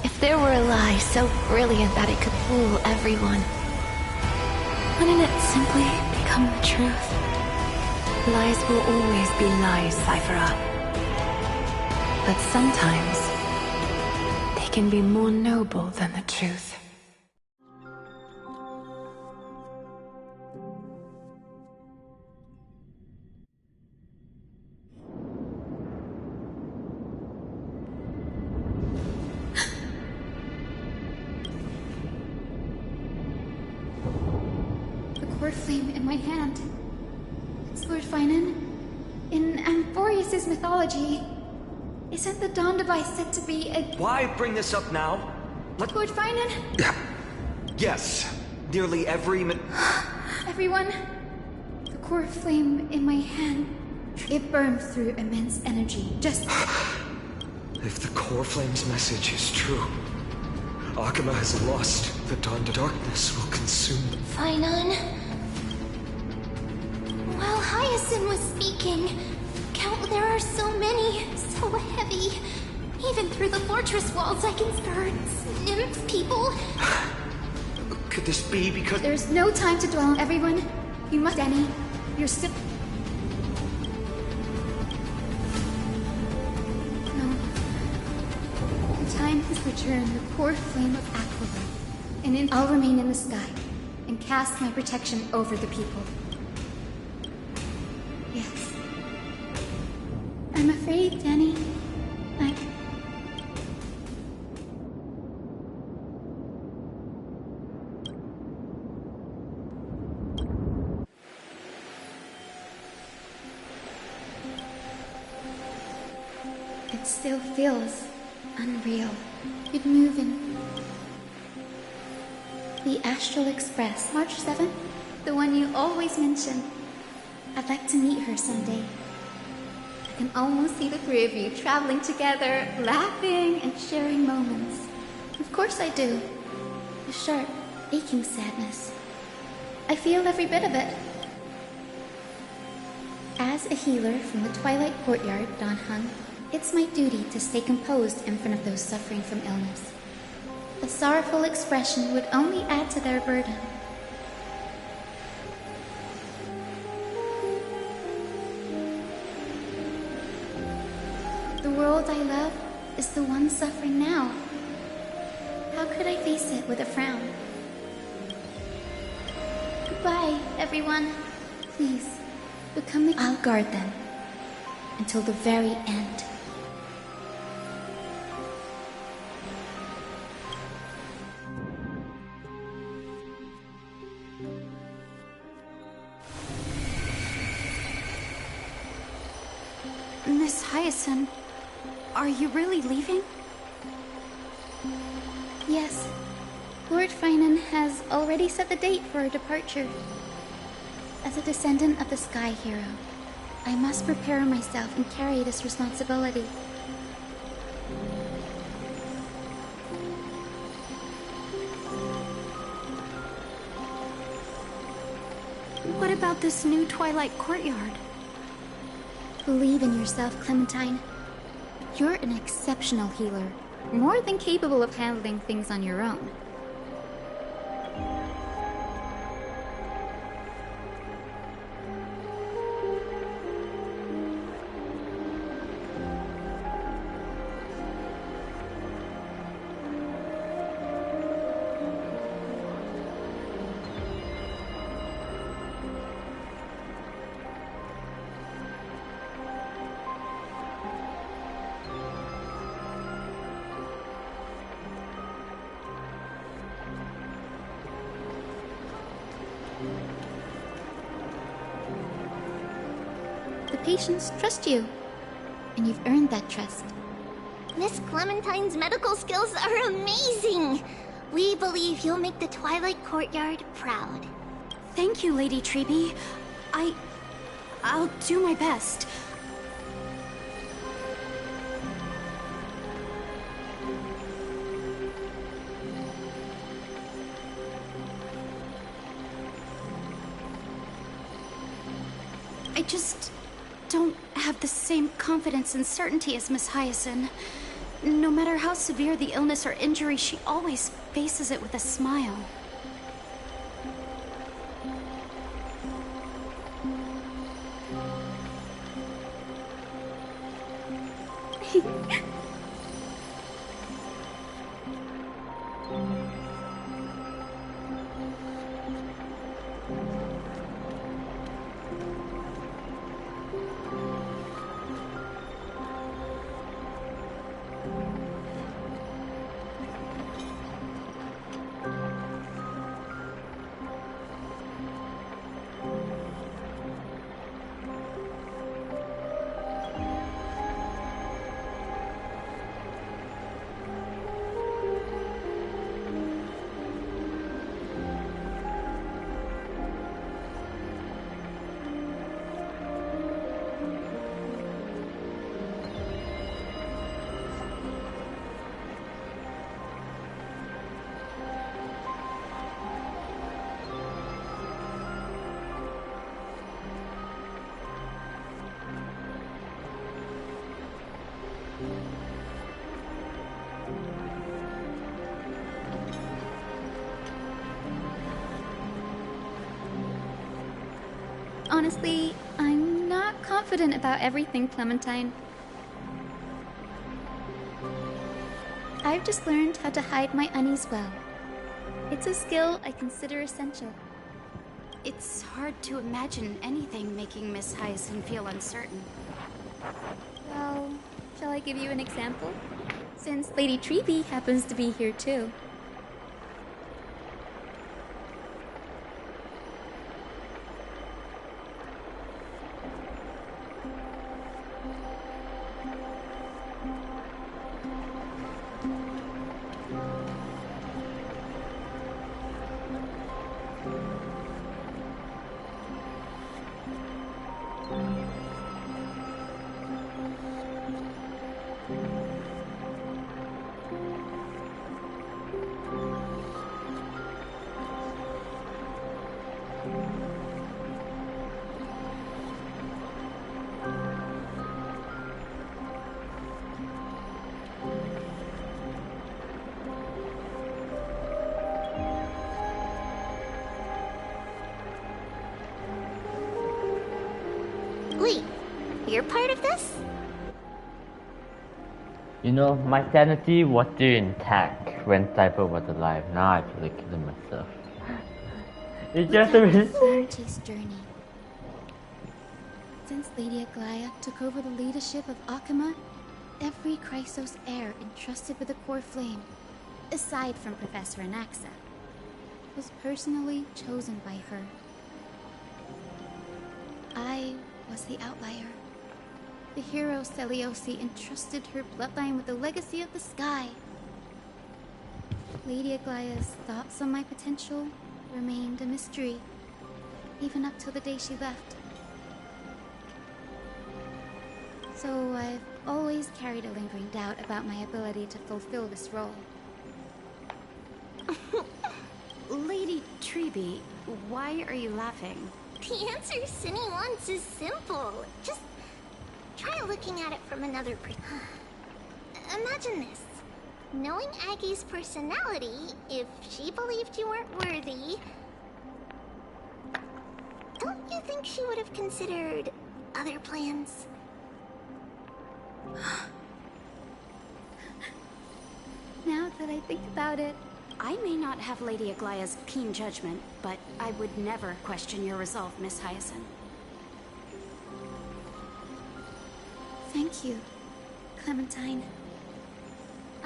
If there were a lie so brilliant that it could fool everyone, wouldn't it simply become the truth? Lies will always be lies, Cypher. But sometimes, they can be more noble than the truth. Flame in my hand. It's Lord Finan. In Amphorius' mythology, isn't the Dawn device said to be a... Why bring this up now? Lord Finan? Yes. Nearly every Everyone, the core flame in my hand, it burns through immense energy, just... If the core flame's message is true, Akuma has lost. The dawn to darkness will consume them. Finan. While Hyacinth was speaking, there are so many, so heavy. Even through the fortress walls, I can hear nymphs, people. Could this be because... There's no time to dwell on everyone. You must, Danny. You're still... No. The time has returned the core flame of Aquila. And I'll remain in the sky and cast my protection over the people. Yes. I'm afraid, Danny. It still feels unreal. You'd move in the Astral Express, March 7th, the one you always mention. I'd like to meet her someday. I can almost see the three of you traveling together, laughing and sharing moments. Of course I do. A sharp, aching sadness. I feel every bit of it. As a healer from the Twilight Courtyard, Danheng, it's my duty to stay composed in front of those suffering from illness. A sorrowful expression would only add to their burden. The world I love is the one suffering now. How could I face it with a frown? Goodbye, everyone. Please, become the... I'll guard them until the very end. Miss Hyacinth, are you really leaving? Yes, Lord Finan has already set the date for our departure. As a descendant of the Sky Hero, I must prepare myself and carry this responsibility. What about this new Twilight Courtyard? Believe in yourself, Clementine. You're an exceptional healer, more than capable of handling things on your own. The patients trust you, and you've earned that trust. Miss Clementine's medical skills are amazing! We believe you'll make the Twilight Courtyard proud. Thank you, Lady Treeby. I'll do my best. I just don't have the same confidence and certainty as Miss Hyacinth. No matter how severe the illness or injury, she always faces it with a smile. Honestly, I'm not confident about everything, Clementine. I've just learned how to hide my unease well. It's a skill I consider essential. It's hard to imagine anything making Miss Hyacinth feel uncertain. Well, shall I give you an example? Since Lady Treeby happens to be here too. Wait, you're part of this? You know, my sanity was still intact when Cypher was alive. Now I feel like killing myself. It's just a Sanity's journey. Since Lady Aglaya took over the leadership of Akama, every Chrysos heir entrusted with the core flame, aside from Professor Anaxa, was personally chosen by her. I was the outlier. The hero Celiosi entrusted her bloodline with the legacy of the sky. Lady Aglaya's thoughts on my potential remained a mystery, even up till the day she left. So I've always carried a lingering doubt about my ability to fulfill this role. Lady Treby, why are you laughing? The answer Cindy wants is simple. Just try looking at it from another perspective. Imagine this. Knowing Aggie's personality, if she believed you weren't worthy, don't you think she would have considered other plans? Now that I think about it, I may not have Lady Aglaya's keen judgment, but I would never question your resolve, Miss Hyacinth. Thank you, Clementine.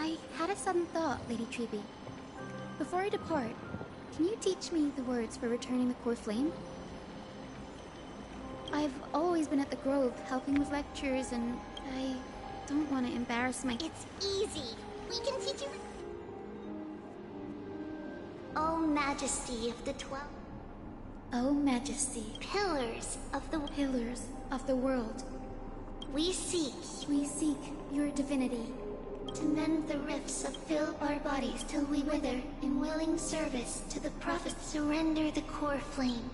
I had a sudden thought, Lady Treby. Before I depart, can you teach me the words for returning the core flame? I've always been at the Grove helping with lectures, and I don't want to embarrass my... It's easy. We can teach you... O Majesty of the 12... O Majesty. Pillars of the... Pillars of the world. We seek your divinity. To mend the rifts that fill our bodies till we wither in willing service to the Prophet. Surrender the core flame.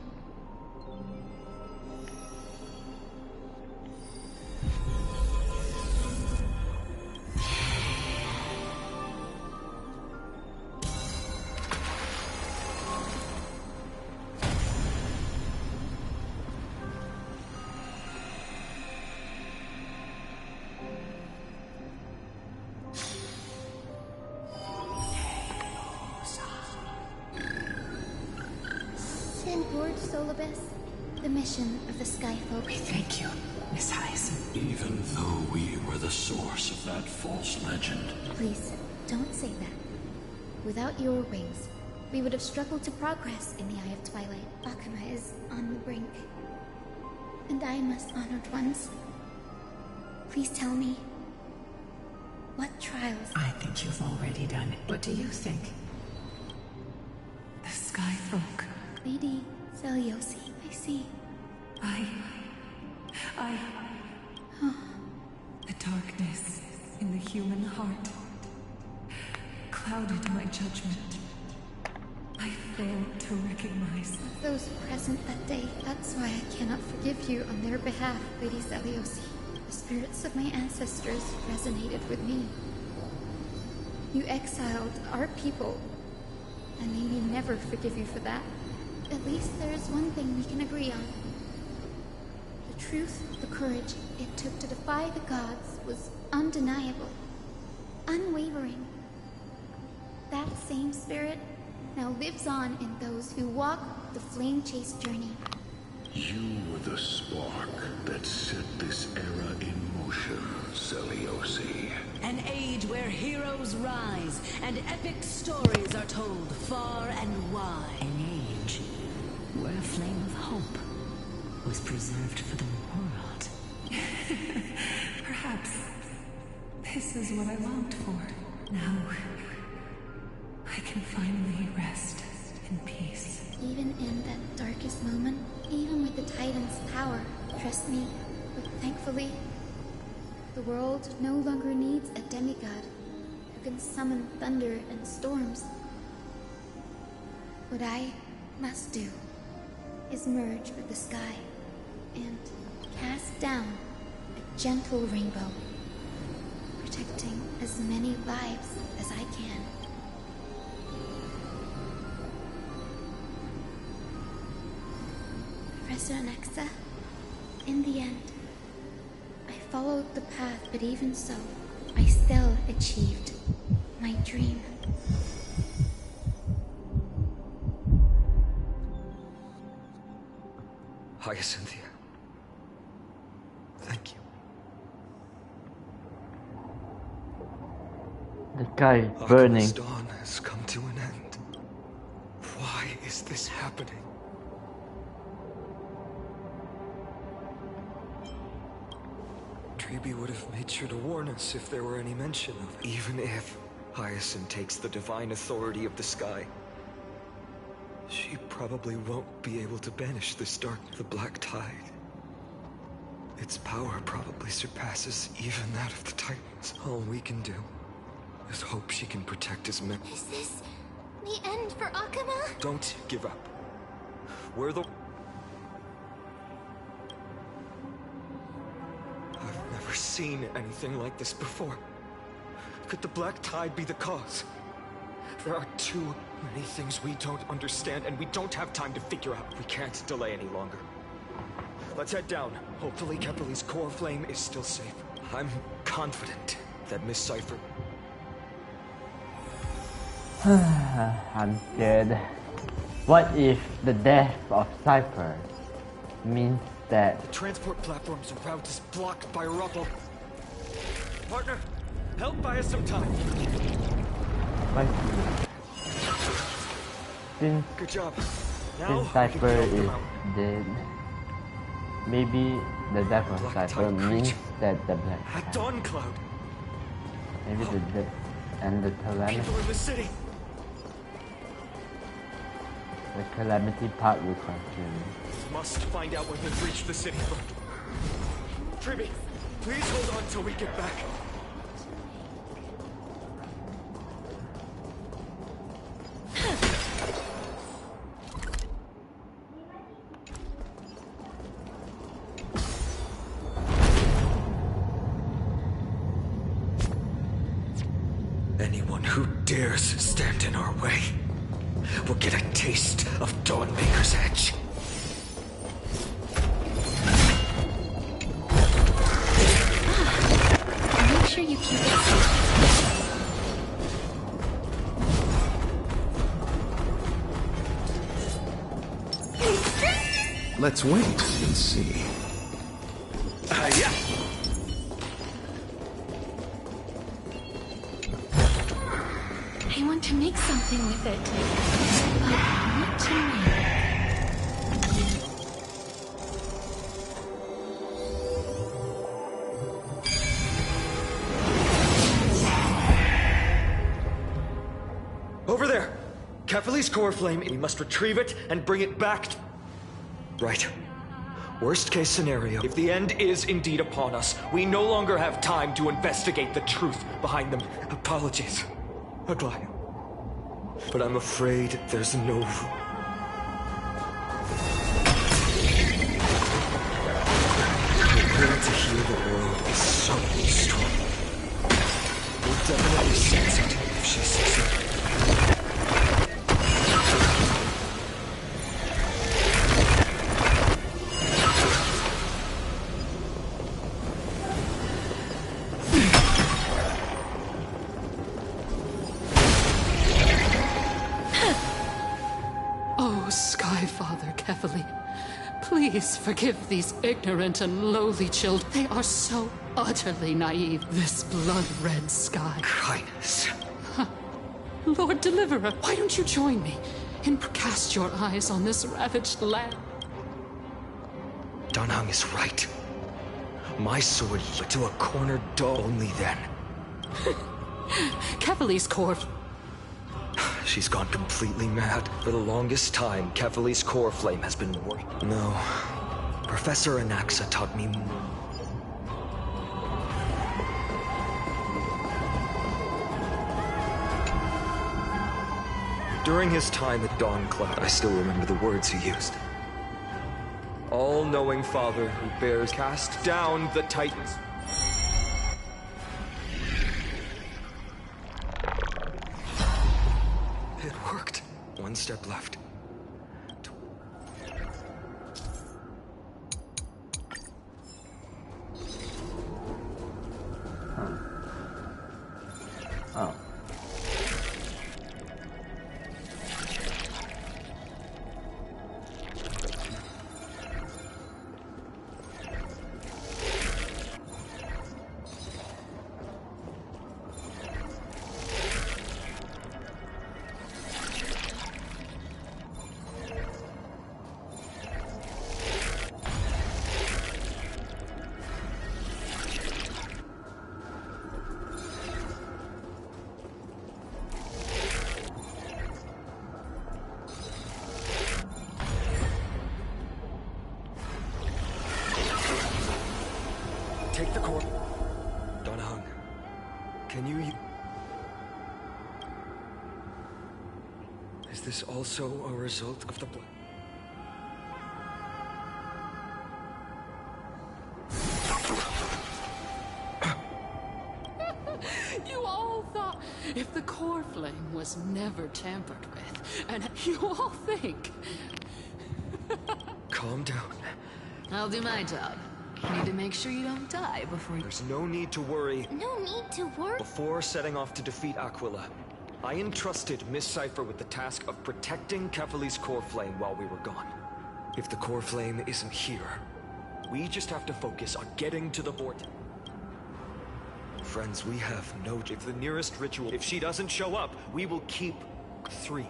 The mission of the Skyfolk. We thank you, Miss Hyacinth. Even though we were the source of that false legend. Please, don't say that. Without your wings, we would have struggled to progress in the Eye of Twilight. Akuma is on the brink. And I must honored ones. Please tell me, what trials? I think you've already done it. What do you think? The Skyfolk. Lady Seliosi. I see. The darkness in the human heart clouded my judgment. I failed to recognize those present that day. That's why I cannot forgive you on their behalf, Lady Seliosi. The spirits of my ancestors resonated with me. You exiled our people, and may we never forgive you for that. At least there's one thing we can agree on. The truth, the courage it took to defy the gods was undeniable, unwavering. That same spirit now lives on in those who walk the flame-chased journey. You were the spark that set this era in motion, Seliosi. An age where heroes rise and epic stories are told far and wide. An age where a flame of hope was preserved for the world. Perhaps this is what I longed for. Now, I can finally rest in peace. Even in that darkest moment, even with the Titan's power, trust me, but thankfully, the world no longer needs a demigod who can summon thunder and storms. What I must do is merge with the sky and cast down a gentle rainbow, protecting as many lives as I can. Professor Alexa, in the end, I followed the path, but even so, I still achieved my dream. Hyacinthia. Thank you. The sky is burning. Akuma's dawn has come to an end. Why is this happening? Treby would have made sure to warn us if there were any mention of... Even if Hyacinth takes the divine authority of the sky, she probably won't be able to banish this dark, the black tide. Its power probably surpasses even that of the Titans. All we can do is hope she can protect his men. Is this the end for Akuma? Don't give up. We're the... I've never seen anything like this before. Could the black tide be the cause? There are too many things we don't understand, and we don't have time to figure out. We can't delay any longer. Let's head down. Hopefully Kepler's core flame is still safe. I'm confident that Miss Cipher... I'm scared. What if the death of Cipher means that... The transport platform's route is blocked by rubble. Partner, help buy us some time. Good job. Since Cipher is dead, maybe the death of Cipher means that the black at Dawn Cloud. Maybe the death and the calamity. People in the city. The calamity part will continue. Must find out when they've reached the city front. Triby, please hold on till we get back. Anyone who dares stand in our way will get a taste of Dawnmaker's edge. Make sure you keep it safe. Let's wait and see. Yeah. I want to make something with it, but not tonight. Over there! Kepler's core flame, we must retrieve it and bring it back to... Right. Worst case scenario, if the end is indeed upon us, we no longer have time to investigate the truth behind them. Apologies, Aglaya. But I'm afraid there's no... The will to heal the world is so strong. We'll definitely sense it if she sees it. Please forgive these ignorant and lowly children. They are so utterly naive. This blood-red sky. Kindness. Lord Deliverer, why don't you join me and cast your eyes on this ravaged land? Danhang is right. My sword led to a cornered door only then. Kepler's core... She's gone completely mad. For the longest time, Kepler's core flame has been working. No. Professor Anaxa taught me more. During his time at Dawn Cloud, I still remember the words he used. All-knowing Father who bears cast down the Titans. It worked. One step left. Oh. this also a result of the blood? You all thought if the core flame was never tampered with, and you all think. Calm down. I'll do my job. Need to make sure you don't die before you... There's no need to worry. No need to worry. Before setting off to defeat Aquila, I entrusted Miss Cipher with the task of protecting Kefali's core flame while we were gone. If the core flame isn't here, we just have to focus on getting to the vortex. Friends, we have no... If the nearest ritual... If she doesn't show up, we will keep 3,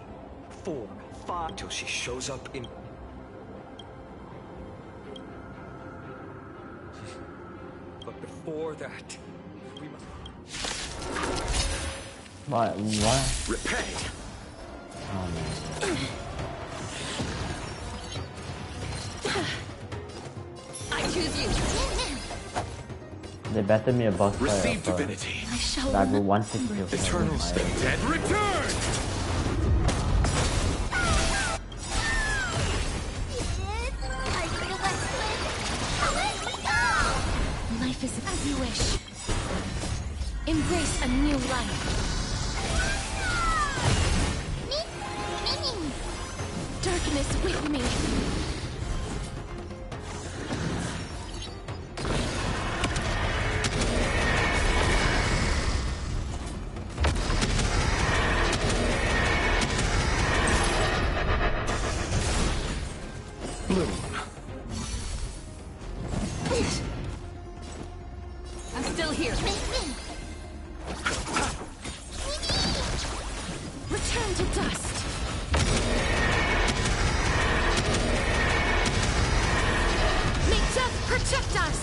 4, 5 until she shows up in... But before that, we must... What? Repay! Oh man. I choose you. They better me a boss fight Receive of divinity. level 160 Eternal state. Dead return! Life is as you wish. Embrace a new life. Darkness with me. I'm still here. Return to dust. May death protect us.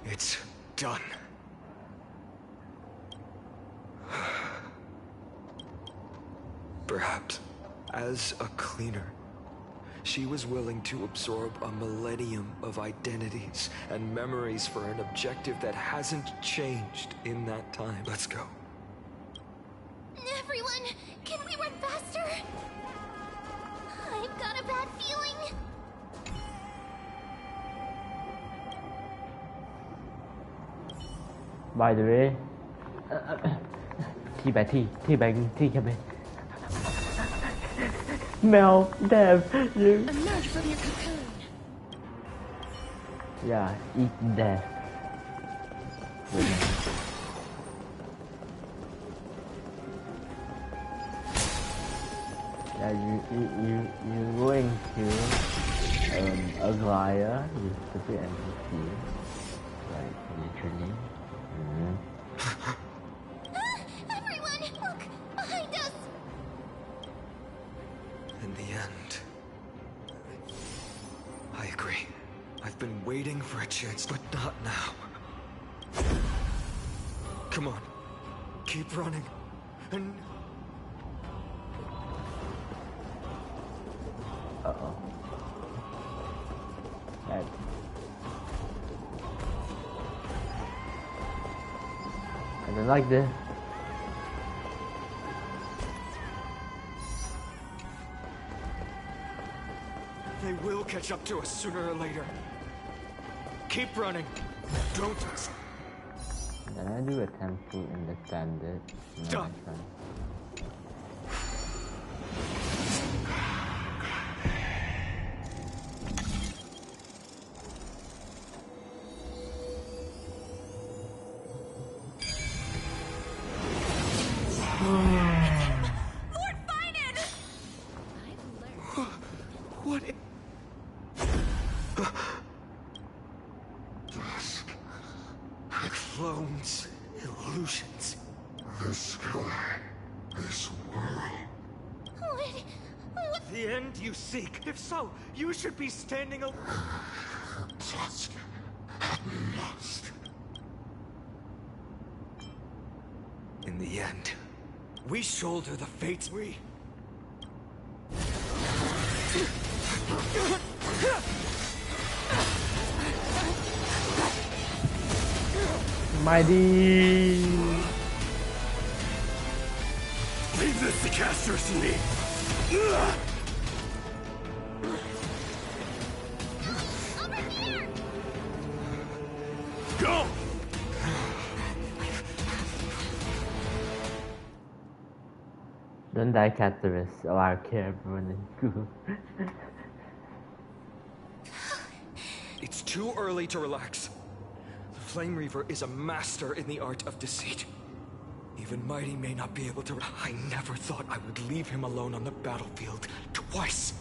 It's done. Perhaps, as a cleaner, she was willing to absorb a millennium of identities and memories for an objective that hasn't changed in that time. Let's go. Everyone, can we run faster? I've got a bad feeling. By the way, T come in. Mel, Dev, you. Emerge from your cocoon. Yeah, eat death. Yeah, you going to Aglaya, you stupid NPC. Like literally. Everyone, look behind us. In the end, I agree. I've been waiting for a chance, but not now. Come on, keep running, and... Uh-oh. Right. I don't like this. They will catch up to us sooner or later. Keep running. Don't... Then I do attempt to understand it. No, Done. Lord Finan! What? Clones, illusions. The sky, this world. What? The end you seek. If so, you should be standing alone. Tusk lost. In the end, we shoulder the fates we... Mighty. Leave this to casters and me. Go! Don't die, Cataris, or I'll kill everyone in school. It's too early to relax. The Flame Reaver is a master in the art of deceit. Even Mighty may not be able to... I never thought I would leave him alone on the battlefield twice.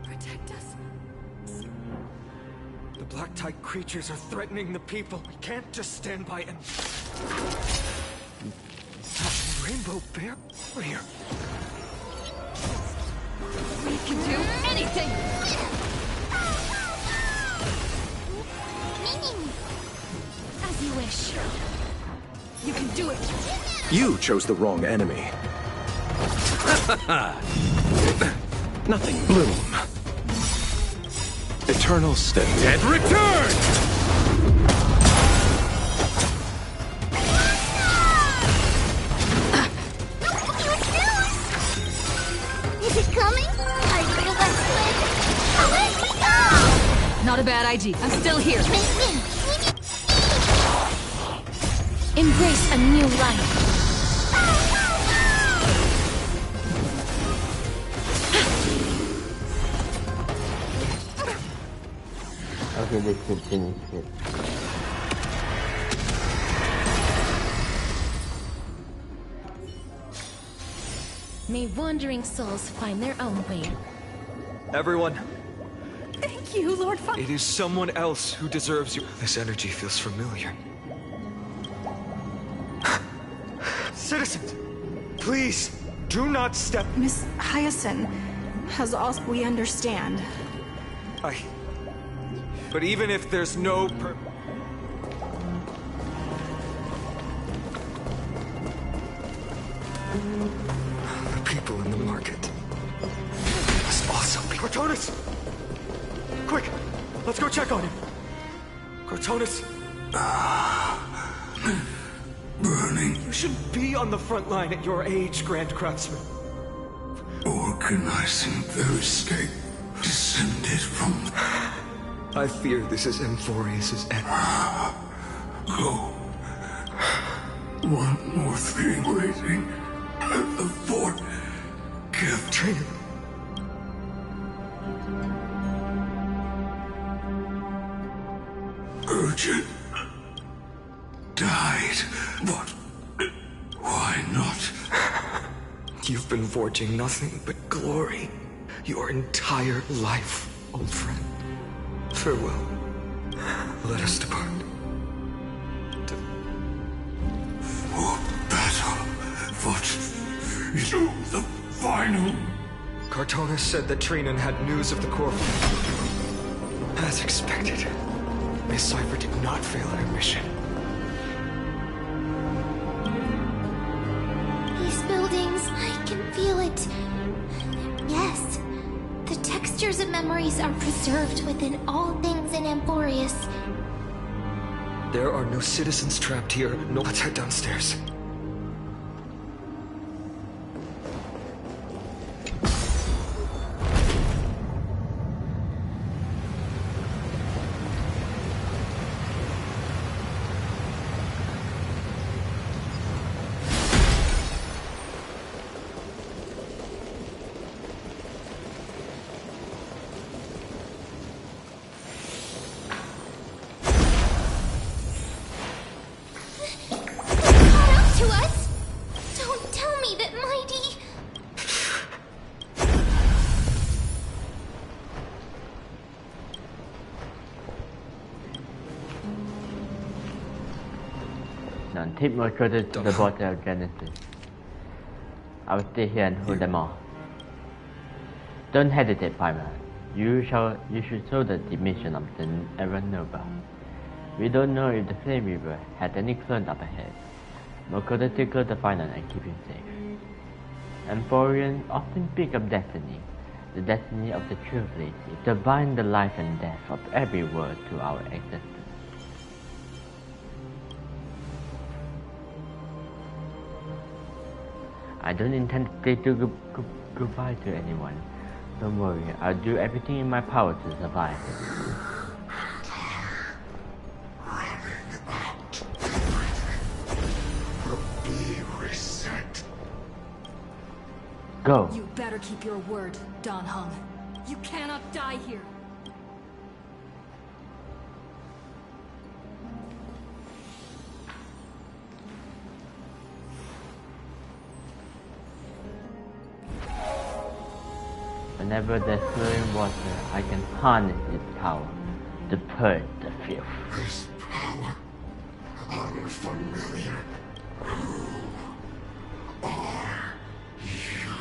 Protect us. The Black Tide creatures are threatening the people. We can't just stand by and... Rainbow Bear here. We can do anything! As you wish. You can do it! You chose the wrong enemy. Nothing bloom. Eternal state. And return! Is it coming? Are you the best win? Let me go! Not a bad idea. I'm still here. Embrace a new life. Okay, they should finish it. May wandering souls find their own way. Everyone, Thank you, Lord Fa- it is someone else who deserves you. This energy feels familiar. Citizens, please, do not step... Miss Hyacinth has all we understand. But even if there's no The people in the market must also be... Cortonis! Quick! Let's go check on him! Cortonis! Burning. You should be on the front line at your age, Grand Craftsman. Organizing their escape. Descended from... I fear this is Amphorius's end. Go. One more thing waiting at the fort. Captain. Urgent. Died. But why not? You've been forging nothing but glory your entire life, old friend. Farewell. Let us depart. For battle. But to the final. Cortonis said that Trinan had news of the core. As expected, Miss Cipher did not fail in her mission. These buildings, I can feel it. Yes, the textures and memories are preserved within all things in Amphorius. There are no citizens trapped here. No, let's head downstairs. Take more credit to the bottle of Genesis. I will stay here and hold them off. Don't hesitate, Primer. You should show the mission of the Evan Nova. We don't know if the Flame Reaver had any clone up ahead. Makoto take out the final and keep him safe. Amphorians often speak of destiny. The destiny of the Trailblazers to bind the life and death of every world to our existence. I don't intend to say goodbye to anyone. Don't worry, I'll do everything in my power to survive. Go. You better keep your word, Dan Heng. You cannot die here. Whenever there's flowing water, I can harness its power to purge the filth. This power, unfamiliar. Who are you?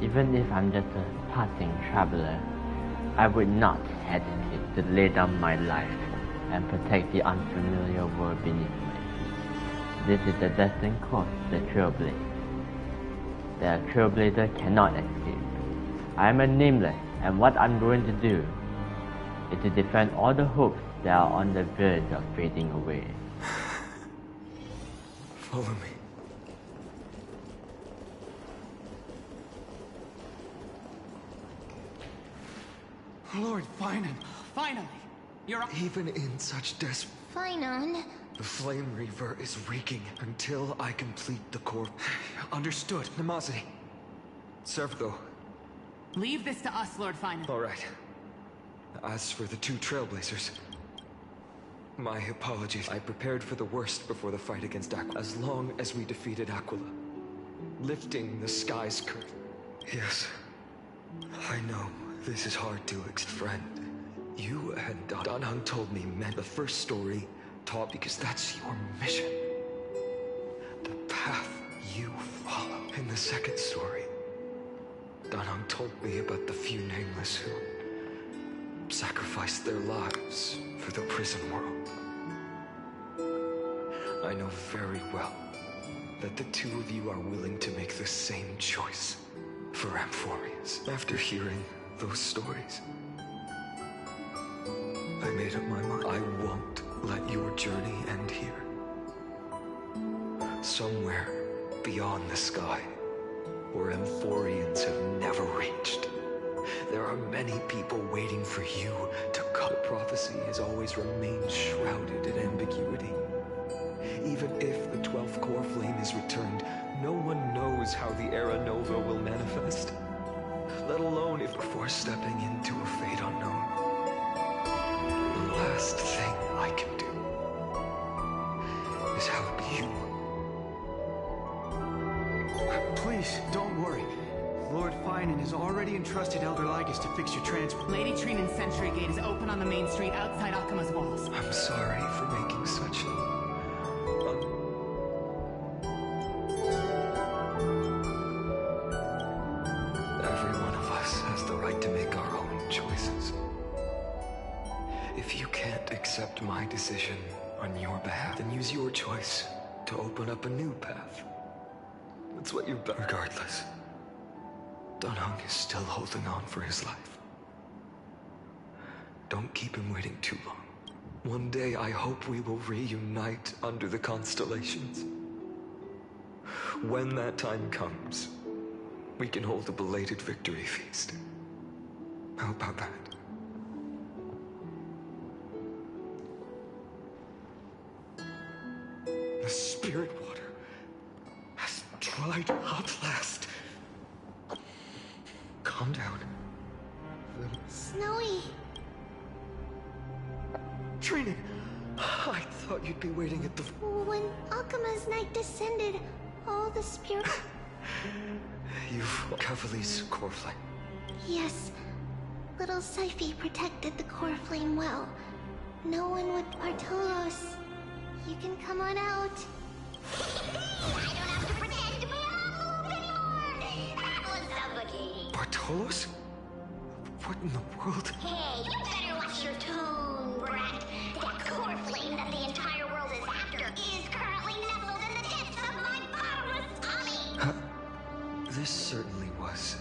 Even if I'm just a passing traveler, I would not hesitate to lay down my life and protect the unfamiliar world beneath my feet. This is the destined course, the Trailblazer. The Trailblazer cannot escape. I am a nameless, and what I'm going to do is to defend all the hopes that are on the verge of fading away. Follow me. Lord Finan, finally! You're even in such desperate. Finan. The Flame Reaver is reeking until I complete the core. Understood. Nemazity. Serve though. Leave this to us, Lord Finan. All right. As for the two Trailblazers, my apologies. I prepared for the worst before the fight against Aquila. As long as we defeated Aquila, lifting the sky's curse. Yes, I know this is hard to friend. You and Dan Heng told me meant the first story taught because that's your mission. The path you follow. In the second story, Dan Heng told me about the few nameless who sacrificed their lives for the prison world. I know very well that the two of you are willing to make the same choice for Amphorius. After hearing those stories, I made up my mind. I won't let your journey end here. Somewhere beyond the sky, where Amphorians have never reached, there are many people waiting for you to come. The prophecy has always remained shrouded in ambiguity. Even if the 12th core flame is returned, no one knows how the Era Nova will manifest, let alone if before stepping into a fate unknown. The last thing I can do is help you. Please, don't worry. Lord Finan has already entrusted Elder Lygus to fix your transport. Lady Trinan's Sentry Gate is open on the main street outside Akima's walls. I'm sorry for making such Every one of us has the right to make our own choices. If you can't accept my decision on your behalf, then use your choice to open up a new path. That's what you're about. Regardless, Dan Heng is still holding on for his life. Don't keep him waiting too long. One day I hope we will reunite under the constellations. When that time comes, we can hold a belated victory feast. How about that? The spirit water has dried up last. Calm down. Snowy. Trinan, I thought you'd be waiting at the... When Akima's night descended, all the spirit... You've Cavali's core flame. Yes. Little Syphi protected the core flame well. No one would... Bartolos, you can come on out. Bartolos? What in the world? Hey, you better watch your tone, brat. That core flame that the entire world is after is currently nestled in the depths of my bottomless tummy. This certainly was.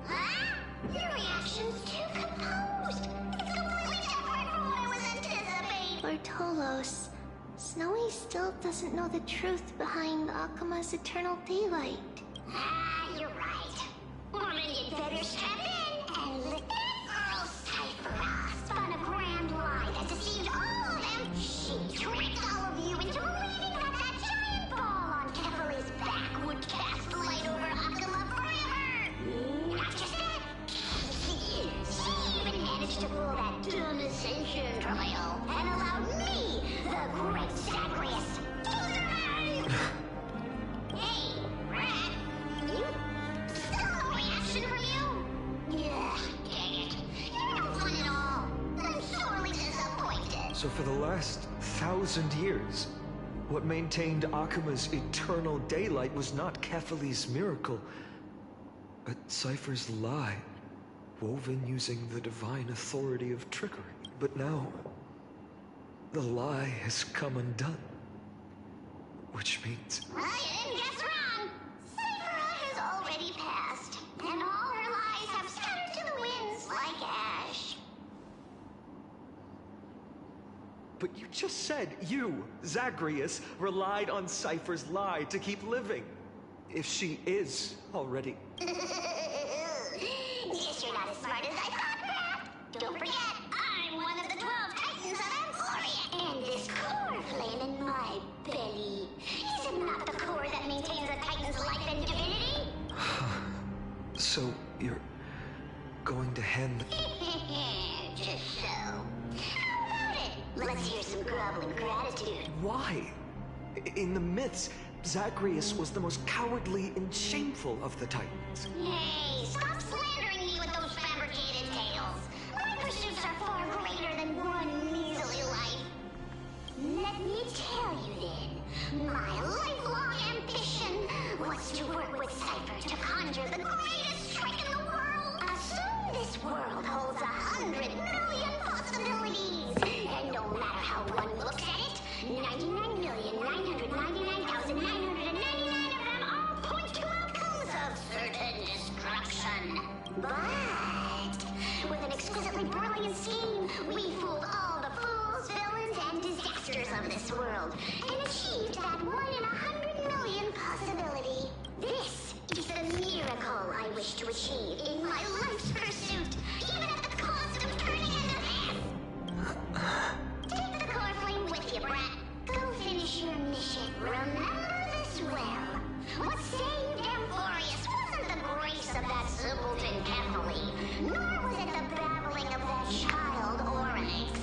Huh? Your reaction's too composed. It's completely different from what I was anticipating. Bartolos, Snowy still doesn't know the truth behind Akuma's eternal daylight. You're right. Well, then you'd better step in and let that girl Cypher spun a grand lie that deceived all of them. She tricked all of you into believing that giant ball on Kefali's back would cast light over Akuma forever. Not just that, she even managed to pull that dumb ascension trial and allowed me, the great Zagreus, to survive. Hey, Rat, still no reaction from you? Yeah, dang it. You're no fun at all. I'm sorely disappointed. So for the last 1,000 years, what maintained Akuma's eternal daylight was not Kefali's miracle, but Cypher's lie, woven using the divine authority of trickery. But now, the lie has come undone. Which means... Well, you didn't guess wrong. Cypher has already passed, and all her lies have scattered to the winds like ash. But you just said you, Zagreus, relied on Cypher's lie to keep living. If she is already... Guess you're not as smart as I thought, Rat. Don't forget, I'm one of the 12 Titans of Emphoria, and this core flame in my belly. Is it not the core that maintains a Titan's life and divinity? So, you're going to hand... Just so. How about it? Let's hear some groveling gratitude. Why? In the myths, Zagreus was the most cowardly and shameful of the Titans. Hey, stop slandering me with those fabricated tales. My pursuits are far greater than one measly life. Let me tell you then, my lifelong ambition was to work with Cypher to conjure the greatest trick in the world. Assume this world holds 100 million possibilities, and no matter how one looks at it, 99,999,999 of them all point to outcomes of certain destruction. But with an exquisitely brilliant scheme, we fooled all the fools, villains, and disasters of this world, and achieved that 1 in 100 million possibility. This is the miracle I wish to achieve in my life's pursuit, even at the cost of turning into this. Take the core flame with you, Brat. Go finish your mission. Remember this well. What saved Amphorius wasn't the grace of that simpleton Kefali, nor was it the babbling of that child Oryx.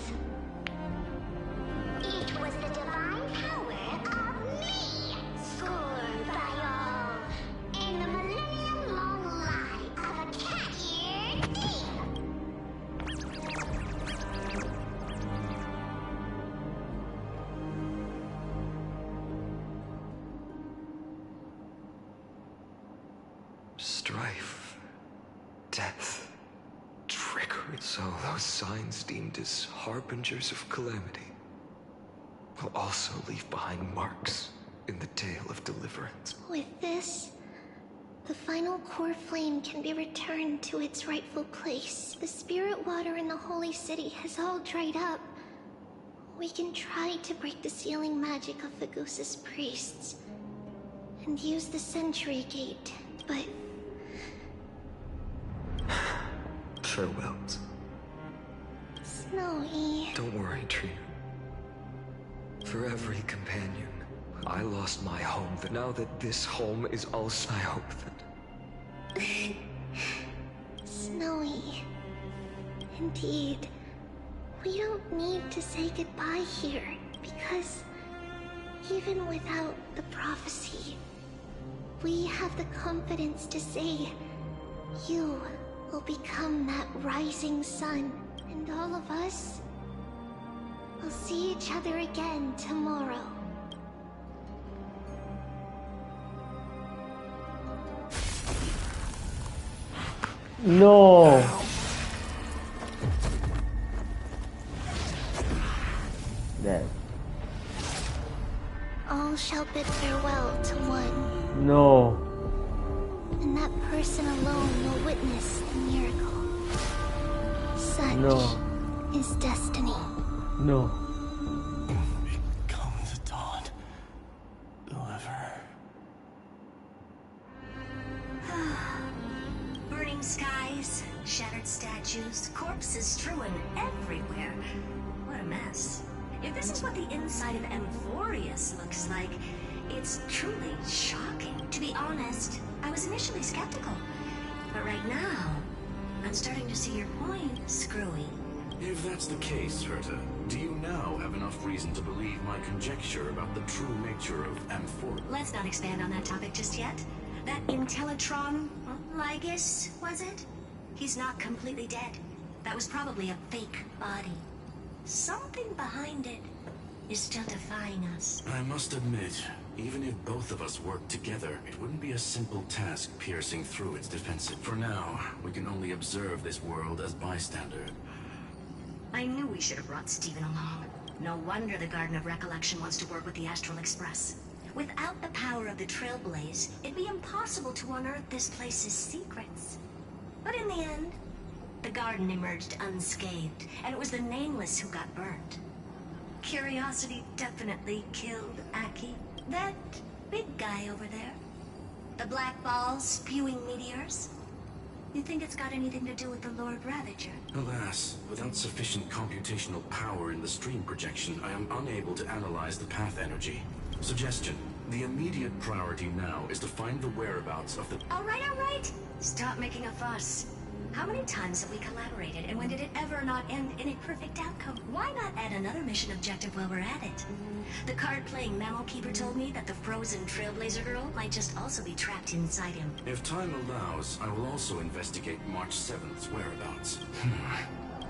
It was the divine power of me, scorned by all, and the millennium-long lie of a cat-eared thief. Strife, death, trickery. So those signs deemed as harbingers of calamity will also leave behind marks in the tale of deliverance. With this, the final core flame can be returned to its rightful place. The spirit water in the holy city has all dried up. We can try to break the sealing magic of the Gooses priests and use the Century Gate, but... Farewells. Snowy... Don't worry, Trina. For every companion, I lost my home. But now that this home is also, I hope that... Snowy... Indeed, we don't need to say goodbye here, because even without the prophecy, we have the confidence to say you will become that rising sun, and all of us will see each other again tomorrow. No! Dead. All shall bid farewell to one. No. And that person alone will witness the miracle. Such No. is destiny. No. It comes strewn everywhere. What a mess. If this is what the inside of Amphorius looks like, it's truly shocking. To be honest, I was initially skeptical. But right now, I'm starting to see your point, Screwy. If that's the case, Herta, do you now have enough reason to believe my conjecture about the true nature of Amphor? Let's not expand on that topic just yet. That Intellitron, Lygus, was it? He's not completely dead. That was probably a fake body. Something behind it is still defying us. I must admit, even if both of us worked together, it wouldn't be a simple task piercing through its defenses. For now, we can only observe this world as bystander. I knew we should have brought Stephen along. No wonder the Garden of Recollection wants to work with the Astral Express. Without the power of the Trailblaze, it'd be impossible to unearth this place's secrets. But in the end, the garden emerged unscathed, and it was the Nameless who got burnt. Curiosity definitely killed Aki. That big guy over there. The black ball spewing meteors. You think it's got anything to do with the Lord Ravager? Alas, without sufficient computational power in the stream projection, I am unable to analyze the path energy. Suggestion. The immediate priority now is to find the whereabouts of the... All right. Stop making a fuss. How many times have we collaborated, and when did it ever not end in a perfect outcome? Why not add another mission objective while we're at it? The card-playing Mammal Keeper told me that the frozen Trailblazer girl might just also be trapped inside him. If time allows, I will also investigate March 7th's whereabouts.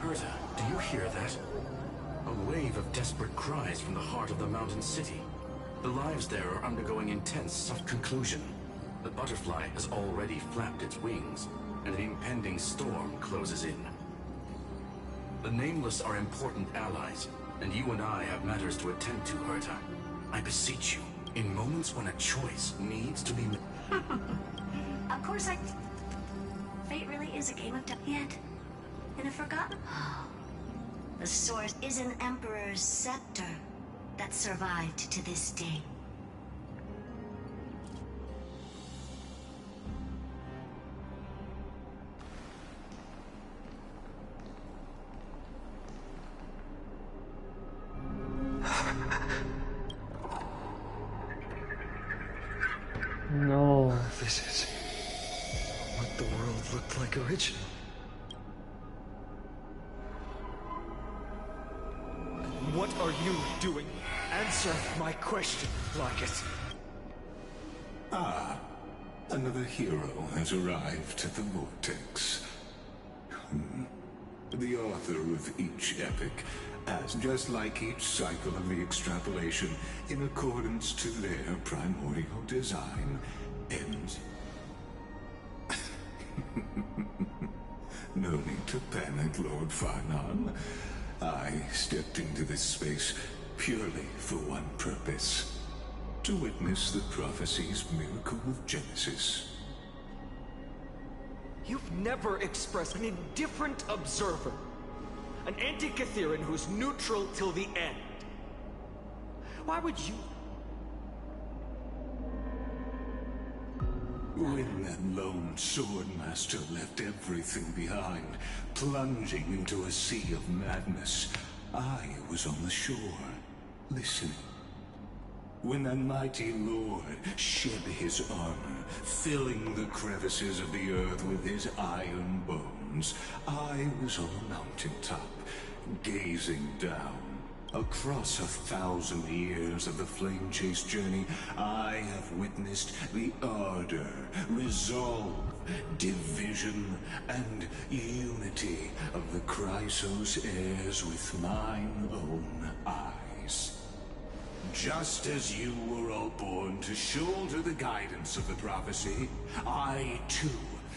Herta, do you hear that? A wave of desperate cries from the heart of the mountain city. The lives there are undergoing intense self-conclusion. The butterfly has already flapped its wings, and an impending storm closes in. The Nameless are important allies, and you and I have matters to attend to, Herta. I beseech you, in moments when a choice needs to be made. Of course, fate really is a game of yet. In a forgotten... The source is an Emperor's scepter that survived to this day. No. This is what the world looked like originally. What are you doing? Answer my question, Lycus. Ah, another hero has arrived at the Vortex. The author of each epic has, just like each cycle of the extrapolation, in accordance to their primordial design, ends. No need to panic, Lord Farnon. I stepped into this space purely for one purpose: to witness the prophecy's miracle of Genesis. You've never expressed an indifferent observer. An anti-Catheran who's neutral till the end. Why would you... When that lone swordmaster left everything behind, plunging into a sea of madness, I was on the shore, listening. When that mighty lord shed his armor, filling the crevices of the earth with his iron bones, I was on a mountaintop, gazing down. Across 1,000 years of the flame-chase journey, I have witnessed the ardor, resolve, division, and unity of the Chrysos heirs with mine own eyes. Just as you were all born to shoulder the guidance of the prophecy, I too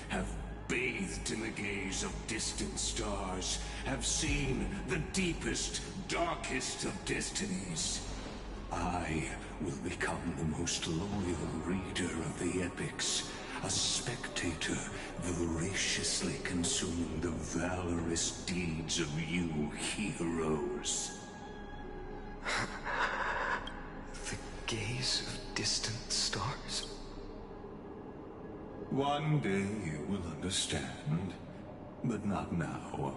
have bathed in the gaze of distant stars, have seen the deepest, darkest of destinies. I will become the most loyal reader of the epics, a spectator voraciously consuming the valorous deeds of you heroes. The gaze of distant stars? One day you will understand, but not now.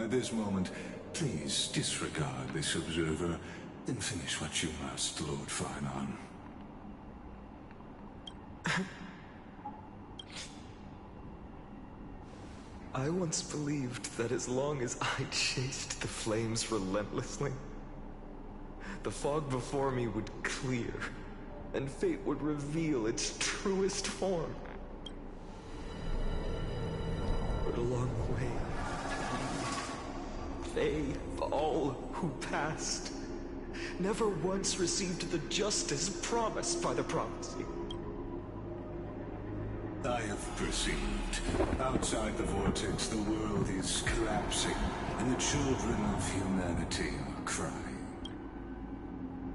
At this moment, please disregard this observer and finish what you must, Lord Finon. I once believed that as long as I chased the flames relentlessly, the fog before me would clear, and fate would reveal its truest form. But along the way, they, all who passed, never once received the justice promised by the prophecy. I have perceived. Outside the vortex, the world is collapsing, and the children of humanity are crying.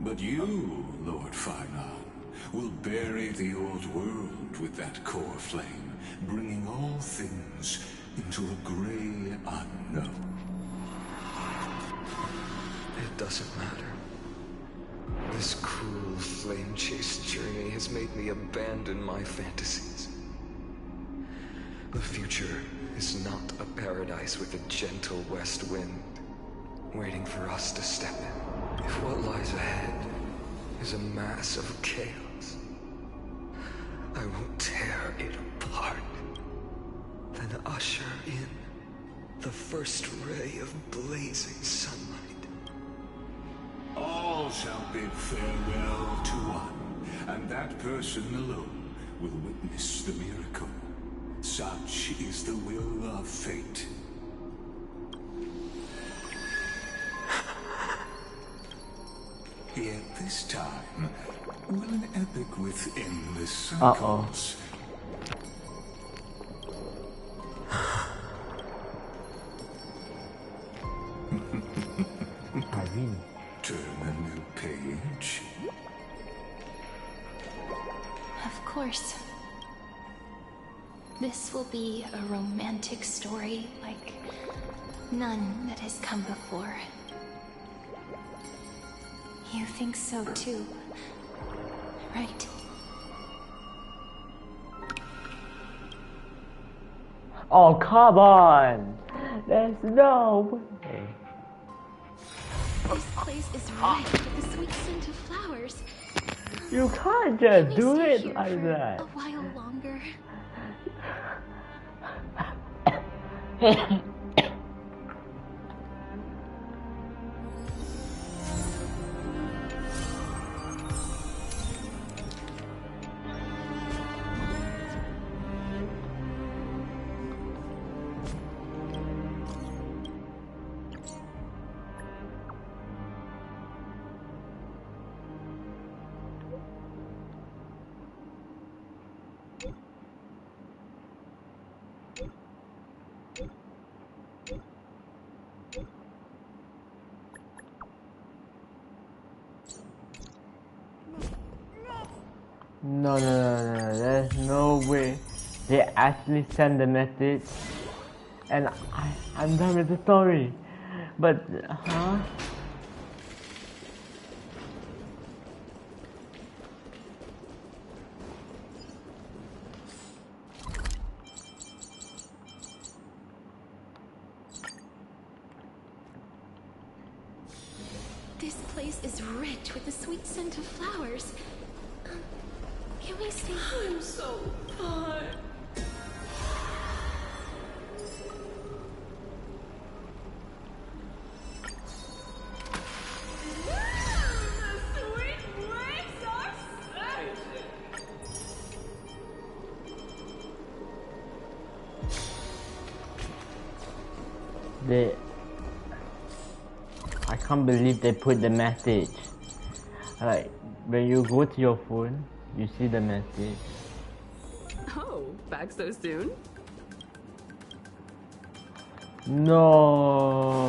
But you, Lord Finon, will bury the old world with that core flame, bringing all things into a gray unknown. It doesn't matter. This cruel flame-chased journey has made me abandon my fantasies. The future is not a paradise with a gentle west wind, waiting for us to step in. If what lies ahead is a mass of chaos, I will tear it apart, then usher in the first ray of blazing sunlight. All shall bid farewell to one, and that person alone will witness the miracle. Such is the will of fate. Yet this time, will an epic with endless cycles. Turn a new page. Of course. This will be a romantic story like none that has come before. You think so too, right? Oh, come on! There's no way. This place is rich with the sweet scent of flowers. You can't just do it like that. A while longer. No, there's no way they actually send the message and I'm done with the story. But, huh? This place is rich with the sweet scent of flowers. Can we stay here? I'm so hot. I can't believe they put the message. Like, when you go to your phone, you see the message. Oh, back so soon? No,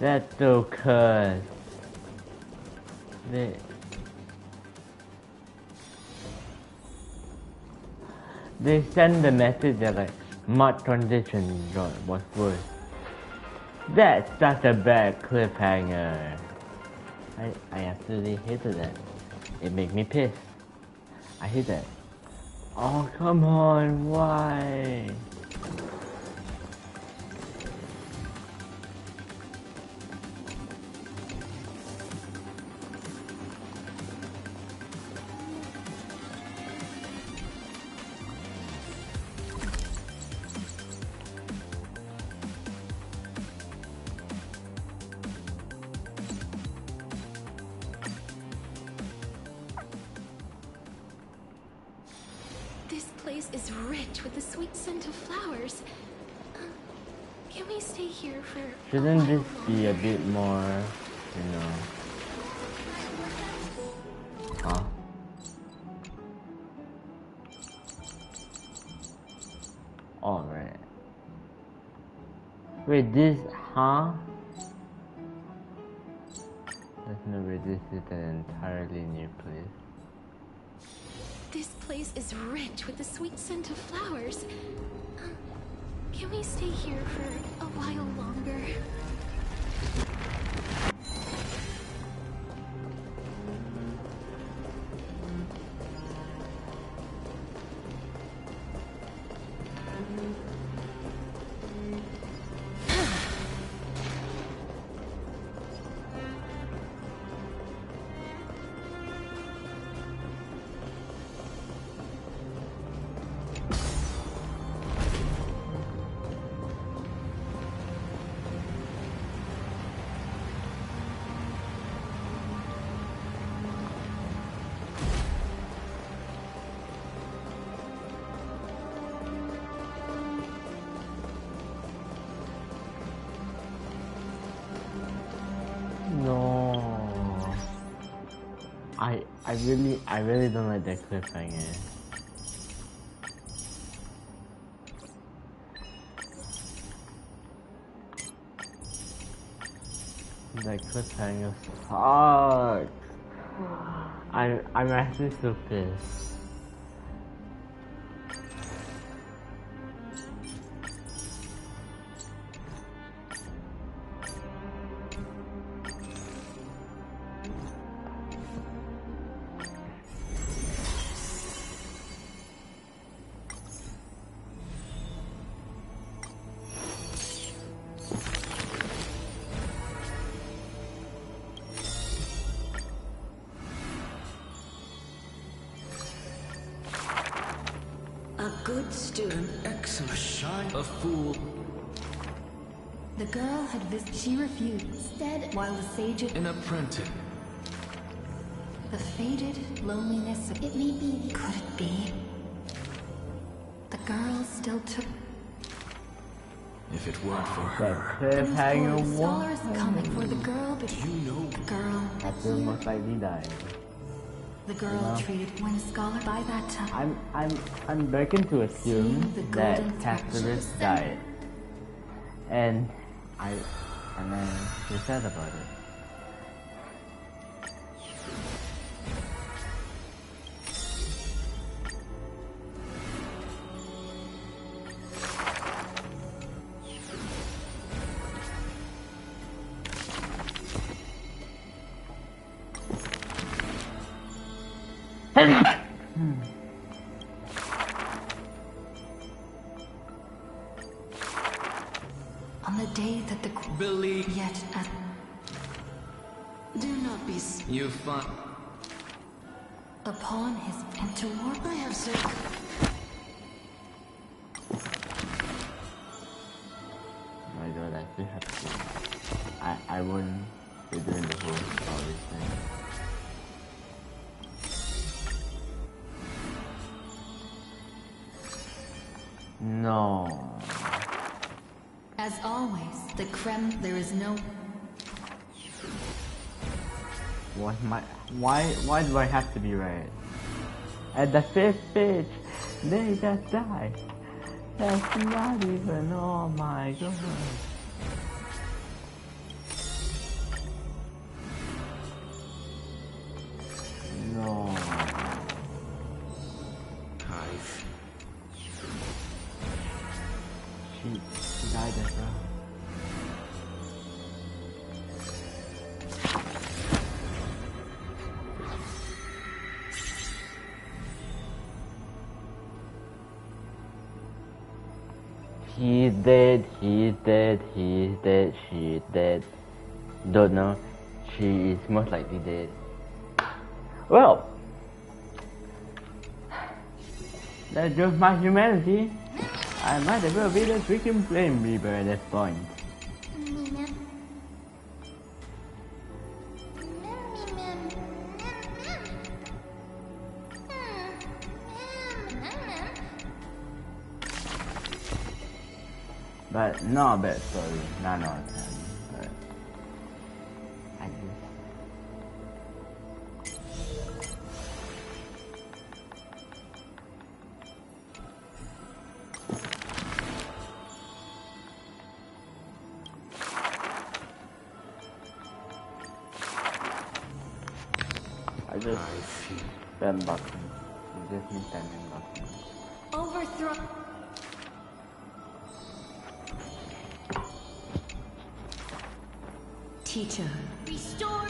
that's so cursed. They send the message that like mud transition was worse. That's such a bad cliffhanger. I absolutely hated that. It made me pissed. I hate that. Oh, come on, why? place is rich with the sweet scent of flowers. Can we stay here for Shouldn't this be a bit more, you know? Huh? Alright. Wait, this, huh? There's no way this is an entirely new place. This place is rich with the sweet scent of flowers. Can we stay here for a while longer? I really don't like that cliffhanger. That cliffhanger sucks. I'm actually so pissed. Good student, excellent shine, a fool. The girl had she refused. Instead, while the sage An apprentice. the faded loneliness of it may be. Could it be? The girl still took. If it weren't for her. Cliffhanger Scholars coming for the girl, but you know the girl. I feel most likely dying. The girl treated when a scholar by that time. I'm beginning to assume that Cassius died, and I'm sad about it. On the day that the believe yet at do not be. You fun. Upon his into war, I have said. My God, I still have to. I wouldn't be doing the whole story thing. No. as always, the creme. There is no. Why do I have to be right? At the 5th page, they just died. That's not even, oh my God. No. She died as well. He's dead, he's dead, he's dead, she's dead. Don't know. She is most likely dead. Well, that just my humanity. I might as well be the freaking flame reaper at this point. But not a bad story, 9 out of 10. But I just spam button. You just need spamming button. Overthrow. Teacher. Restore.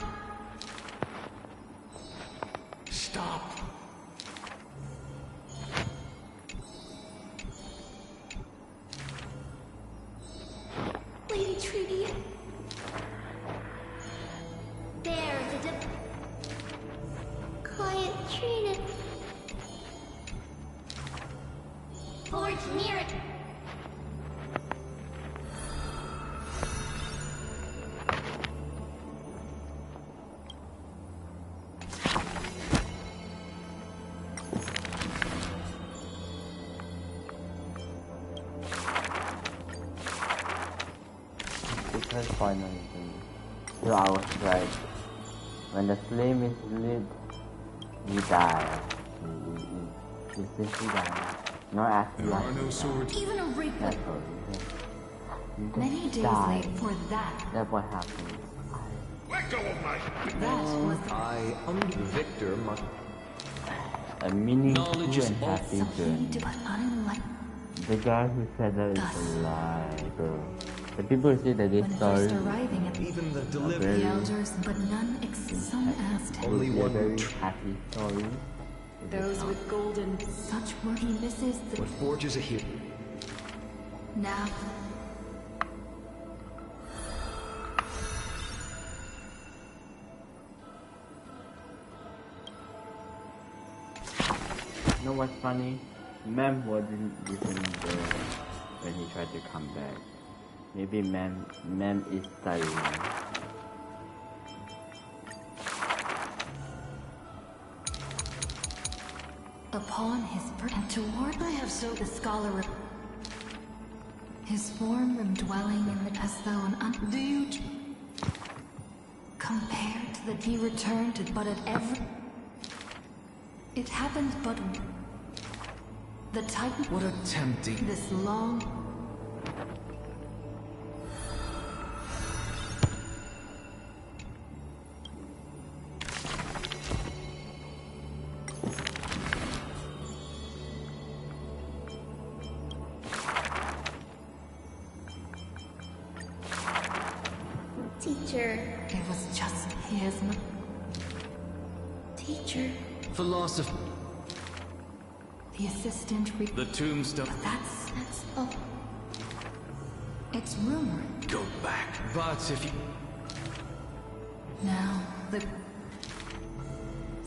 Stop. Lady Trudy. There, quiet Trina. Forge near it. Because finally, so I was right. When the flame is lit, you die. You simply die. Not after There are no swords. Even a rape. That's all you just Many days die. late for that. That's what happens. Let go of my... That was I am the victor must... A meaningful Knowledge is and happy journey. The guy who said that is a lie, bro. The people who say that this story arriving at even the are delivery very, elders, but none except some asked him. Only one very happy story. Those with golden, such were he misses the what forges a hero. now. You know what's funny? Mem wasn't even there when he tried to come back. Maybe Mem is studying. Upon his and toward I have so the scholar his form from dwelling in the as though an do you compared to that he returned to but at every it happened but the Titan What a tempting... this long Teacher. It was just his Teacher. Philosophy. the assistant The tombstone. that's oh it's rumored Go back. But if you... now the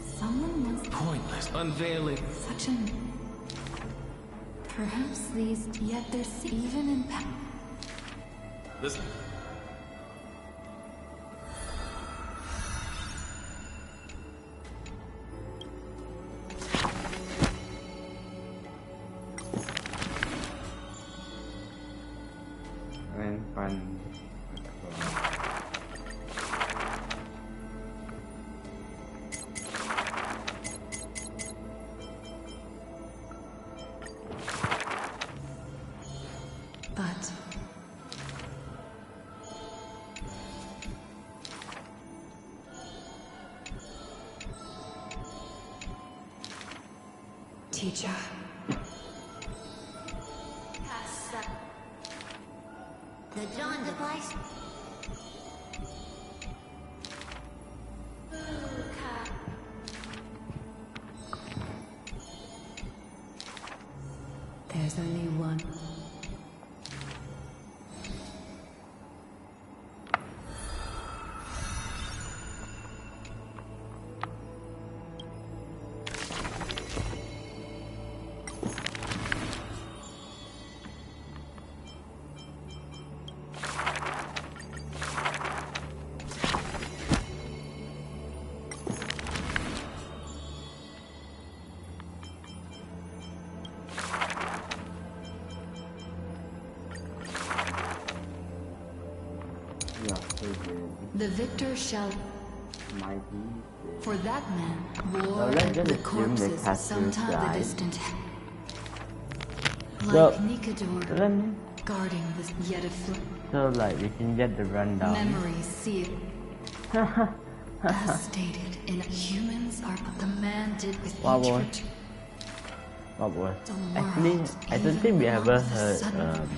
someone once Pointless. Unveiling. such an perhaps these yet there's even in This... And fun. but teacher The dawn device. there's only one The victor shall... Mighty. For that man, war Well, let's and just the assume the corpses castles sometime died. the distant... Like So, Nikador, guarding this yet afloat. So like we can get the rundown. Memories sealed. As stated in humans are but the man did with What each was? virtue. What was? The Actually, world, I don't even think we ever among the heard sun.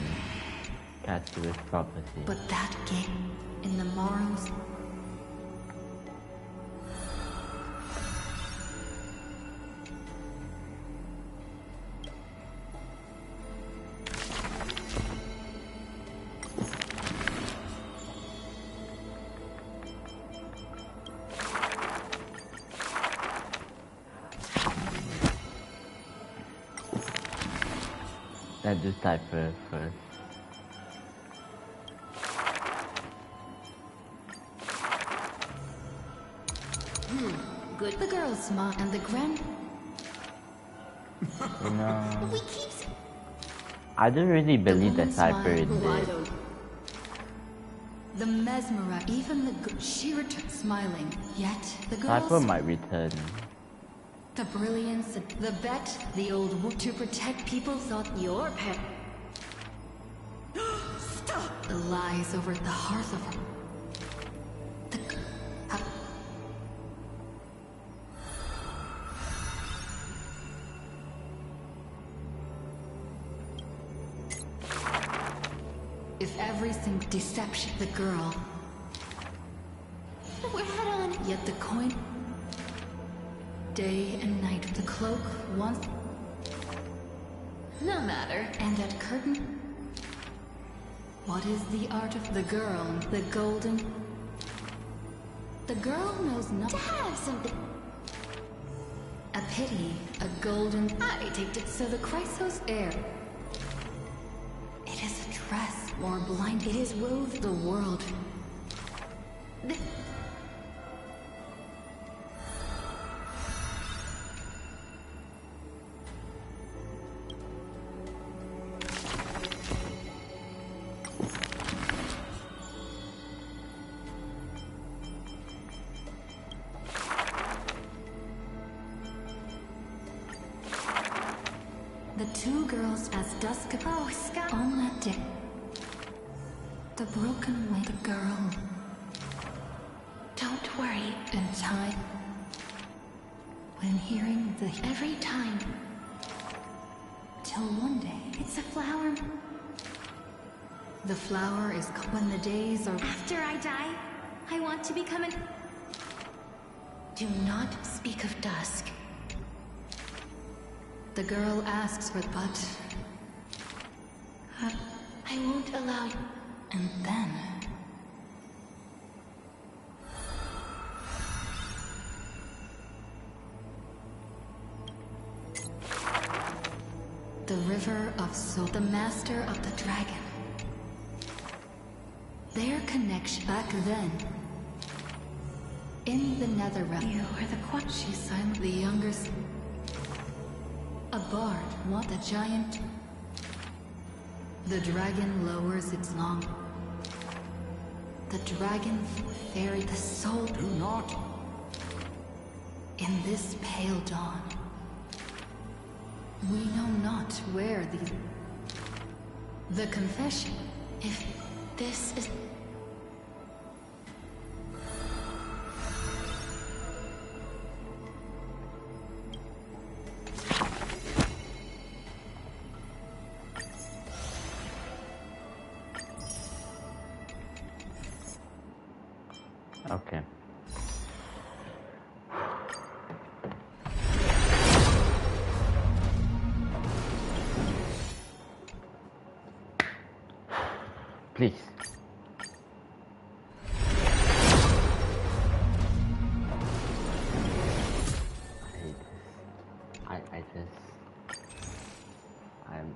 Castle's prophecy. But that game in the morrows. Let's do cipher first. Good. The girls smile and the grand. You know, We keep. I don't really believe that woman cipher is smiled dead. wide. The mesmerize, even the good. She returned smiling. Yet the Cipher girls. might return. The brilliance, the bet, the old wood to protect people thought your pet. Stop! The lies over the hearth of her. The. If everything deception, the girl. We're head on. Yet the coin. Day and night, the cloak once. No matter. And that curtain. What is the art of the girl? The golden. The girl knows not To have something. a pity, a golden. I take it. So the Chrysos air. It is a dress more blind. It is wove the world. The two girls as dusk on that day. The broken way, the girl. Don't worry. In time. When hearing the Every time. till one day. It's a flower. The flower is when the days are. After I die, I want to become an... Do not speak of dusk. The girl asks for but. I won't allow you. And then. The river of soul, the master of the dragon. Their connection back then. In the nether realm. You are the queen. She's silent, the youngest. A bard, what the giant. The dragon lowers its long. The dragon fairy, the soul. Do not. In this pale dawn. We know not where the confession. If this is... Okay. Please.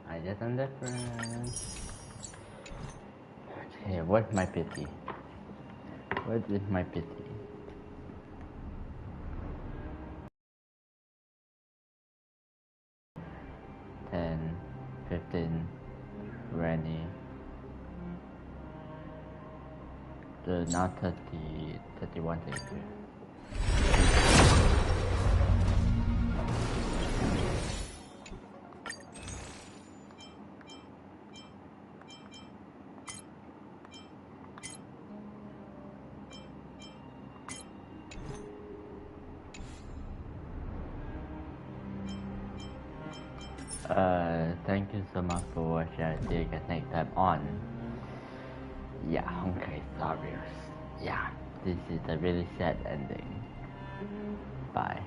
I just understand. Okay, what's my pity? What is my pity? $10, $15, Rennie. The not 30. 31, 32. Thank you so much for watching. I'll see you guys next time on Honkai Star Wars. This is a really sad ending. Bye.